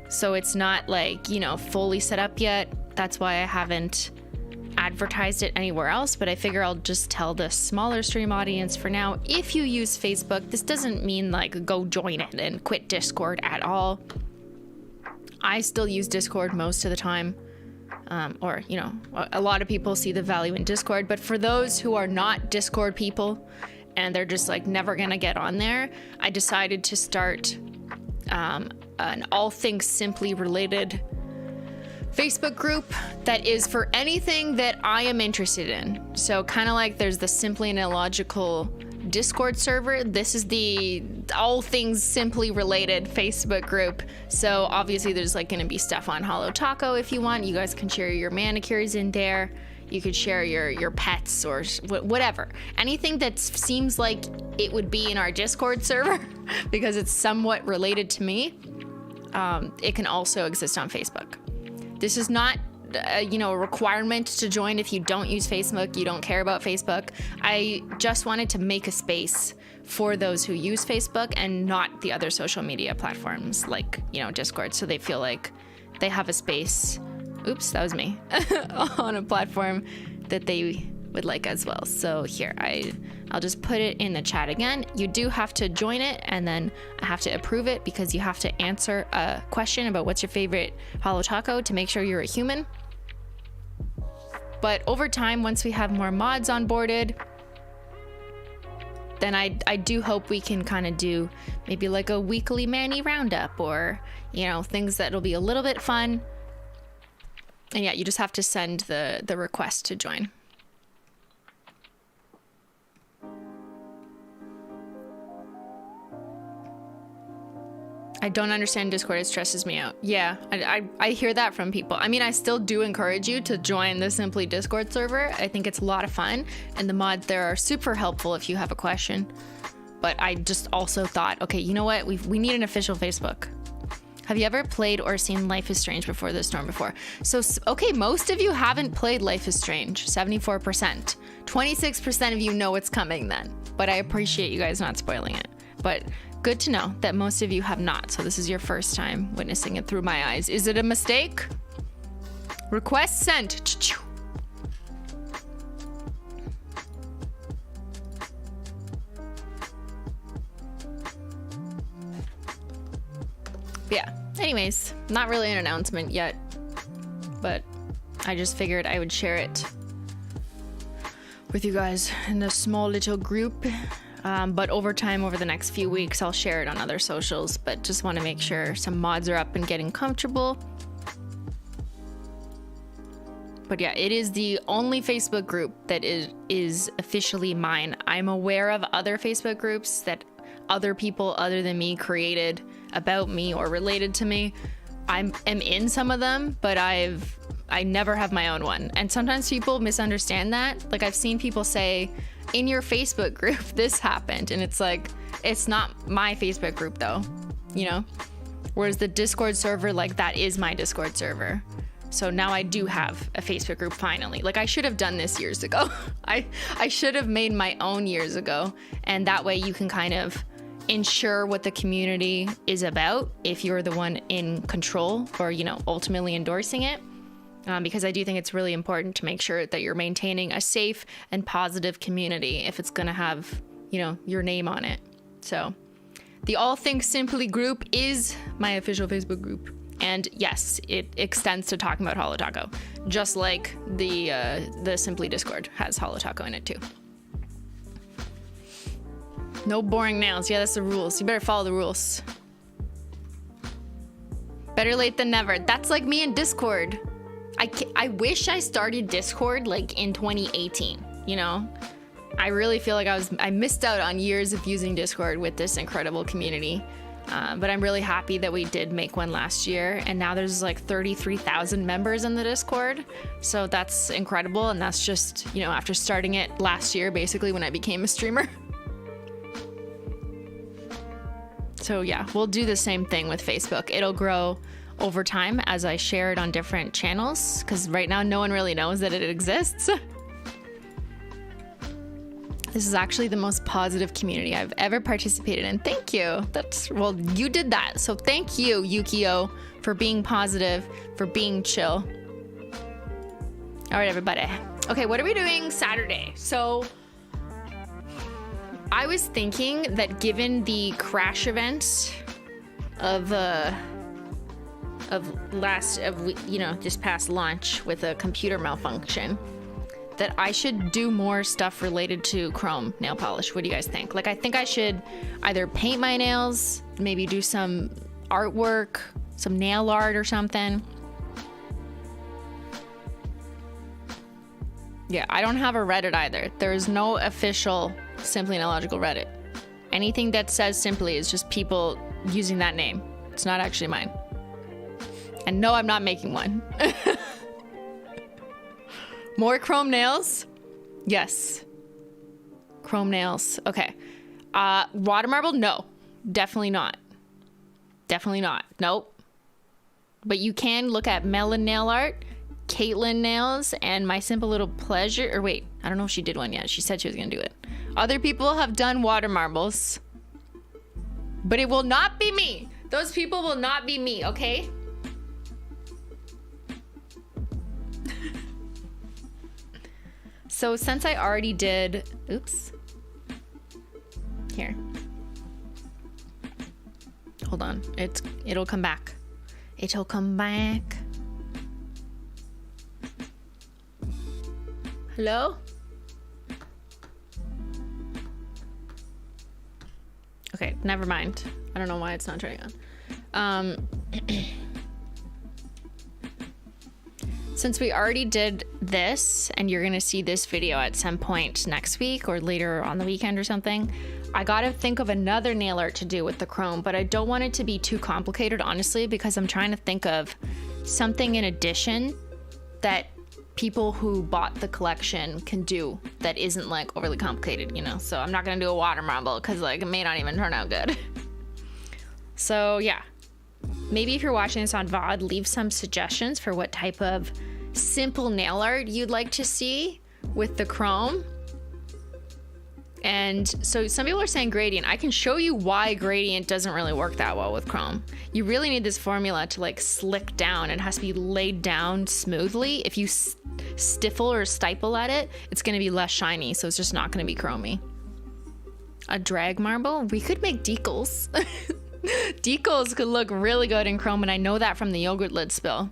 Speaker 1: so it's not like, you know, fully set up yet. That's why I haven't advertised it anywhere else, but I figure I'll just tell the smaller stream audience for now. If you use Facebook, this doesn't mean like go join it and quit Discord at all. I still use Discord most of the time, or, you know, a lot of people see the value in Discord, but for those who are not Discord people and they're just like never gonna get on there, I decided to start an All Things Simply related Facebook group that is for anything that I am interested in. So kind of like there's the Simply and Illogical Discord server. This is the all things Simply related Facebook group. So obviously there's like going to be stuff on HOLO Taco if you want. You guys can share your manicures in there. You could share your pets or whatever. Anything that seems like it would be in our Discord server because it's somewhat related to me, it can also exist on Facebook. This is not, you know, a requirement to join if you don't use Facebook, you don't care about Facebook. I just wanted to make a space for those who use Facebook and not the other social media platforms like, you know, Discord, so they feel like they have a space, oops, that was me, on a platform that they would like as well. So here, I'll just put it in the chat again. You do have to join it, and then I have to approve it because you have to answer a question about what's your favorite HOLO Taco to make sure you're a human. But over time, once we have more mods onboarded, then I do hope we can kind of do maybe like a weekly Manny roundup, or, you know, things that'll be a little bit fun. And yeah, you just have to send the request to join. I don't understand Discord, it stresses me out. Yeah, I hear that from people. I mean, I still do encourage you to join the Simply Discord server. I think it's a lot of fun, and the mods there are super helpful if you have a question. But I just also thought, okay, you know what? We need an official Facebook. Have you ever played or seen Life is Strange Before the Storm before? So, okay, most of you haven't played Life is Strange, 74%. 26% of you know what's coming then. But I appreciate you guys not spoiling it. But good to know that most of you have not, so this is your first time witnessing it through my eyes. Is it a mistake? Request sent. Yeah, anyways, not really an announcement yet, but I just figured I would share it with you guys in a small little group. But over time, over the next few weeks, I'll share it on other socials, but just want to make sure some mods are up and getting comfortable. But yeah, it is the only Facebook group that is officially mine. I'm aware of other Facebook groups that other people other than me created about me or related to me. I am in some of them, but I never have my own one. And sometimes people misunderstand that. Like, I've seen people say, in your Facebook group, this happened. And it's like, it's not my Facebook group though, you know? Whereas the Discord server, like, that is my Discord server. So now I do have a Facebook group finally. Like, I should have done this years ago. I should have made my own years ago. And that way you can kind of ensure what the community is about if you're the one in control or, you know, ultimately endorsing it. Because I do think it's really important to make sure that you're maintaining a safe and positive community if it's going to have, you know, your name on it. So the All Things Simply group is my official Facebook group. And yes, it extends to talking about Holo Taco, just like the Simply Discord has Holo Taco in it too. No boring nails. Yeah, that's the rules. You better follow the rules. Better late than never. That's like me in Discord. I wish I started Discord like in 2018, you know? I really feel like I missed out on years of using Discord with this incredible community. But I'm really happy that we did make one last year, and now there's like 33,000 members in the Discord. So that's incredible, and that's just, you know, after starting it last year, basically when I became a streamer. So yeah, we'll do the same thing with Facebook. It'll grow over time as I share it on different channels, because right now no one really knows that it exists. This is actually the most positive community I've ever participated in. Thank you. Well, you did that. So thank you, Yukio, for being positive, for being chill. All right, everybody. Okay, what are we doing Saturday? So I was thinking that given the crash event of this past launch with a computer malfunction, that I should do more stuff related to chrome nail polish. What do you guys think? Like, I think I should either paint my nails, maybe do some artwork, some nail art or something. Yeah, I don't have a Reddit either. There is no official Simplygamelogical Reddit. Anything that says Simply is just people using that name. It's not actually mine. And no, I'm not making one. More chrome nails? Yes. Chrome nails. Okay. Water marble? No. Definitely not. Definitely not. Nope. But you can look at Melon Nail Art, Caitlin Nails, and My Simple Little Pleasure. Or wait, I don't know if she did one yet. She said she was going to do it. Other people have done water marbles. But it will not be me. Those people will not be me, okay? So since I already did, oops, here, hold on, it'll come back. It'll come back. Hello? Okay, never mind. I don't know why it's not turning on. Since we already did this, and you're gonna see this video at some point next week or later on the weekend or something, I gotta think of another nail art to do with the chrome, but I don't want it to be too complicated, honestly, because I'm trying to think of something in addition that people who bought the collection can do that isn't like overly complicated, you know? So I'm not gonna do a water marble because like it may not even turn out good. So yeah. Maybe if you're watching this on VOD, leave some suggestions for what type of simple nail art you'd like to see with the chrome. And so some people are saying gradient. I can show you why gradient doesn't really work that well with chrome. You really need this formula to like slick down. It has to be laid down smoothly. If you stifle or stipple at it, it's going to be less shiny. So it's just not going to be chromy. A drag marble? We could make decals. Decals could look really good in chrome, and I know that from the yogurt lid spill.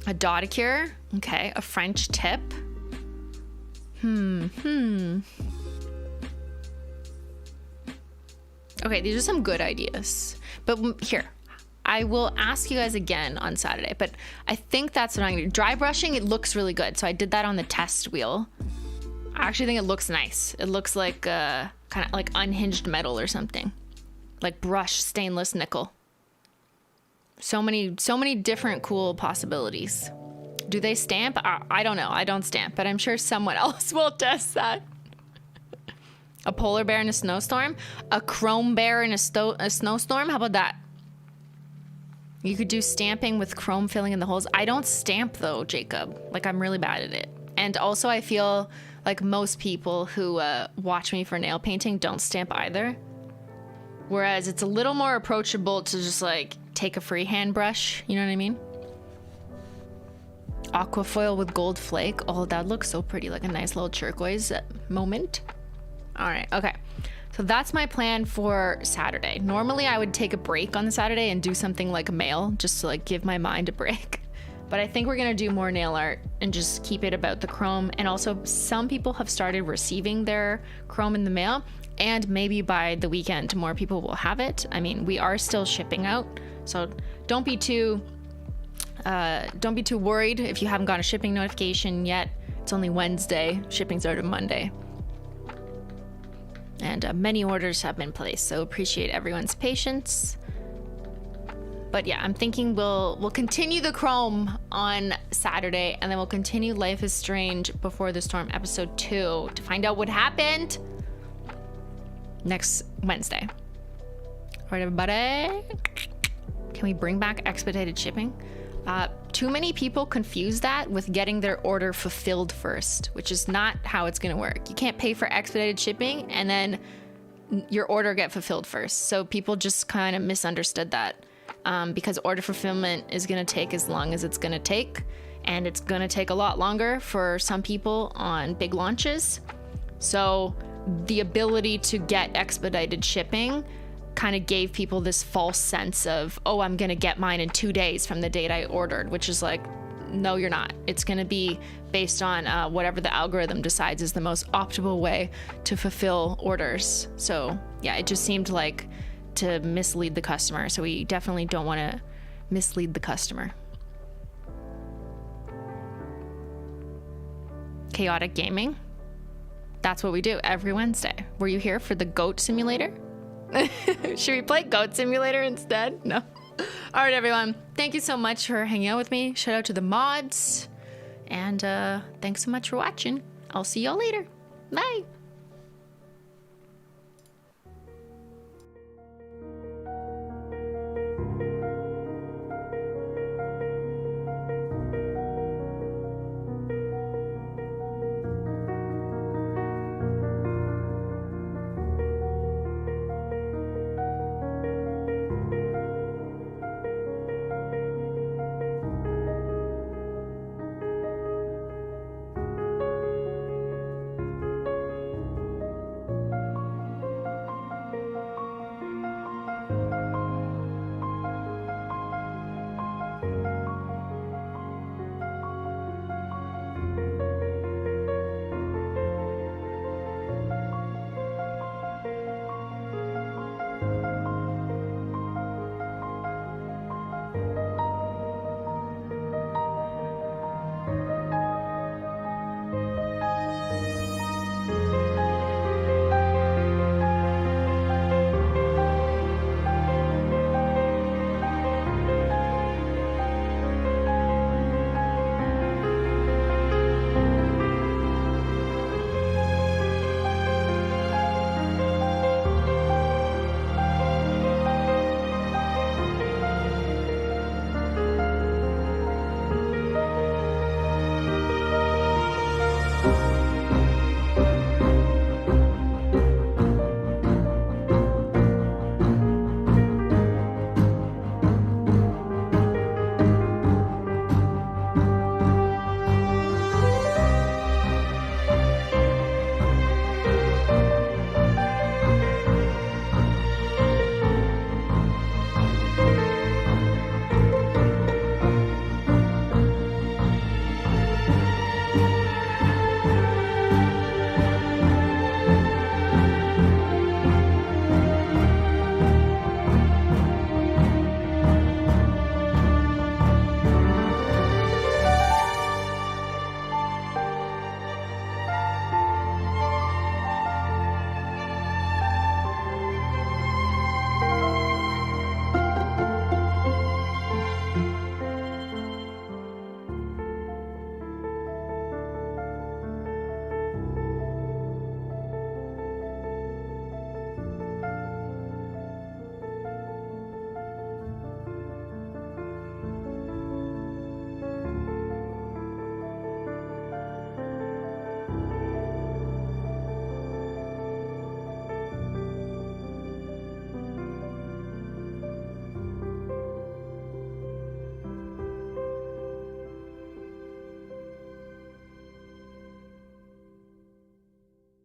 Speaker 1: A dodicure. Okay, a French tip. Okay, these are some good ideas. But here, I will ask you guys again on Saturday. But I think that's what I'm gonna do. Dry brushing, it looks really good. So I did that on the test wheel. I actually think it looks nice. It looks like kind of like unhinged metal or something. Like brushed stainless nickel. So many different cool possibilities. Do they stamp? I don't know. I don't stamp, but I'm sure someone else will test that. A polar bear in a snowstorm? A chrome bear in a snowstorm? How about that? You could do stamping with chrome filling in the holes. I don't stamp though, Jacob. Like, I'm really bad at it. And also I feel like most people who watch me for nail painting don't stamp either. Whereas it's a little more approachable to just like take a freehand brush. You know what I mean? Aquafoil with gold flake. Oh, that looks so pretty. Like a nice little turquoise moment. All right, okay. So that's my plan for Saturday. Normally I would take a break on the Saturday and do something like mail just to like give my mind a break. But I think we're gonna do more nail art and just keep it about the chrome. And also some people have started receiving their chrome in the mail, and maybe by the weekend more people will have it. I mean, we are still shipping out, so don't be too worried if you haven't got a shipping notification yet. It's only Wednesday. Shipping started Monday. And many orders have been placed, so appreciate everyone's patience. But yeah, I'm thinking we'll continue the chrome on Saturday, and then we'll continue Life is Strange Before the Storm episode 2 to find out what happened next Wednesday. All right, everybody. Can we bring back expedited shipping? Too many people confuse that with getting their order fulfilled first, which is not how it's gonna work. You can't pay for expedited shipping and then your order get fulfilled first. So people just kind of misunderstood that, because order fulfillment is gonna take as long as it's gonna take, and it's gonna take a lot longer for some people on big launches. So the ability to get expedited shipping kind of gave people this false sense of, oh, I'm gonna get mine in 2 days from the date I ordered, which is like, no, you're not. It's gonna be based on whatever the algorithm decides is the most optimal way to fulfill orders. So yeah, it just seemed like to mislead the customer. So we definitely don't want to mislead the customer. Chaotic gaming. That's what we do every Wednesday. Were you here for the goat simulator? Should we play Goat Simulator instead? No. All right, everyone. Thank you so much for hanging out with me. Shout out to the mods. And thanks so much for watching. I'll see y'all later. Bye.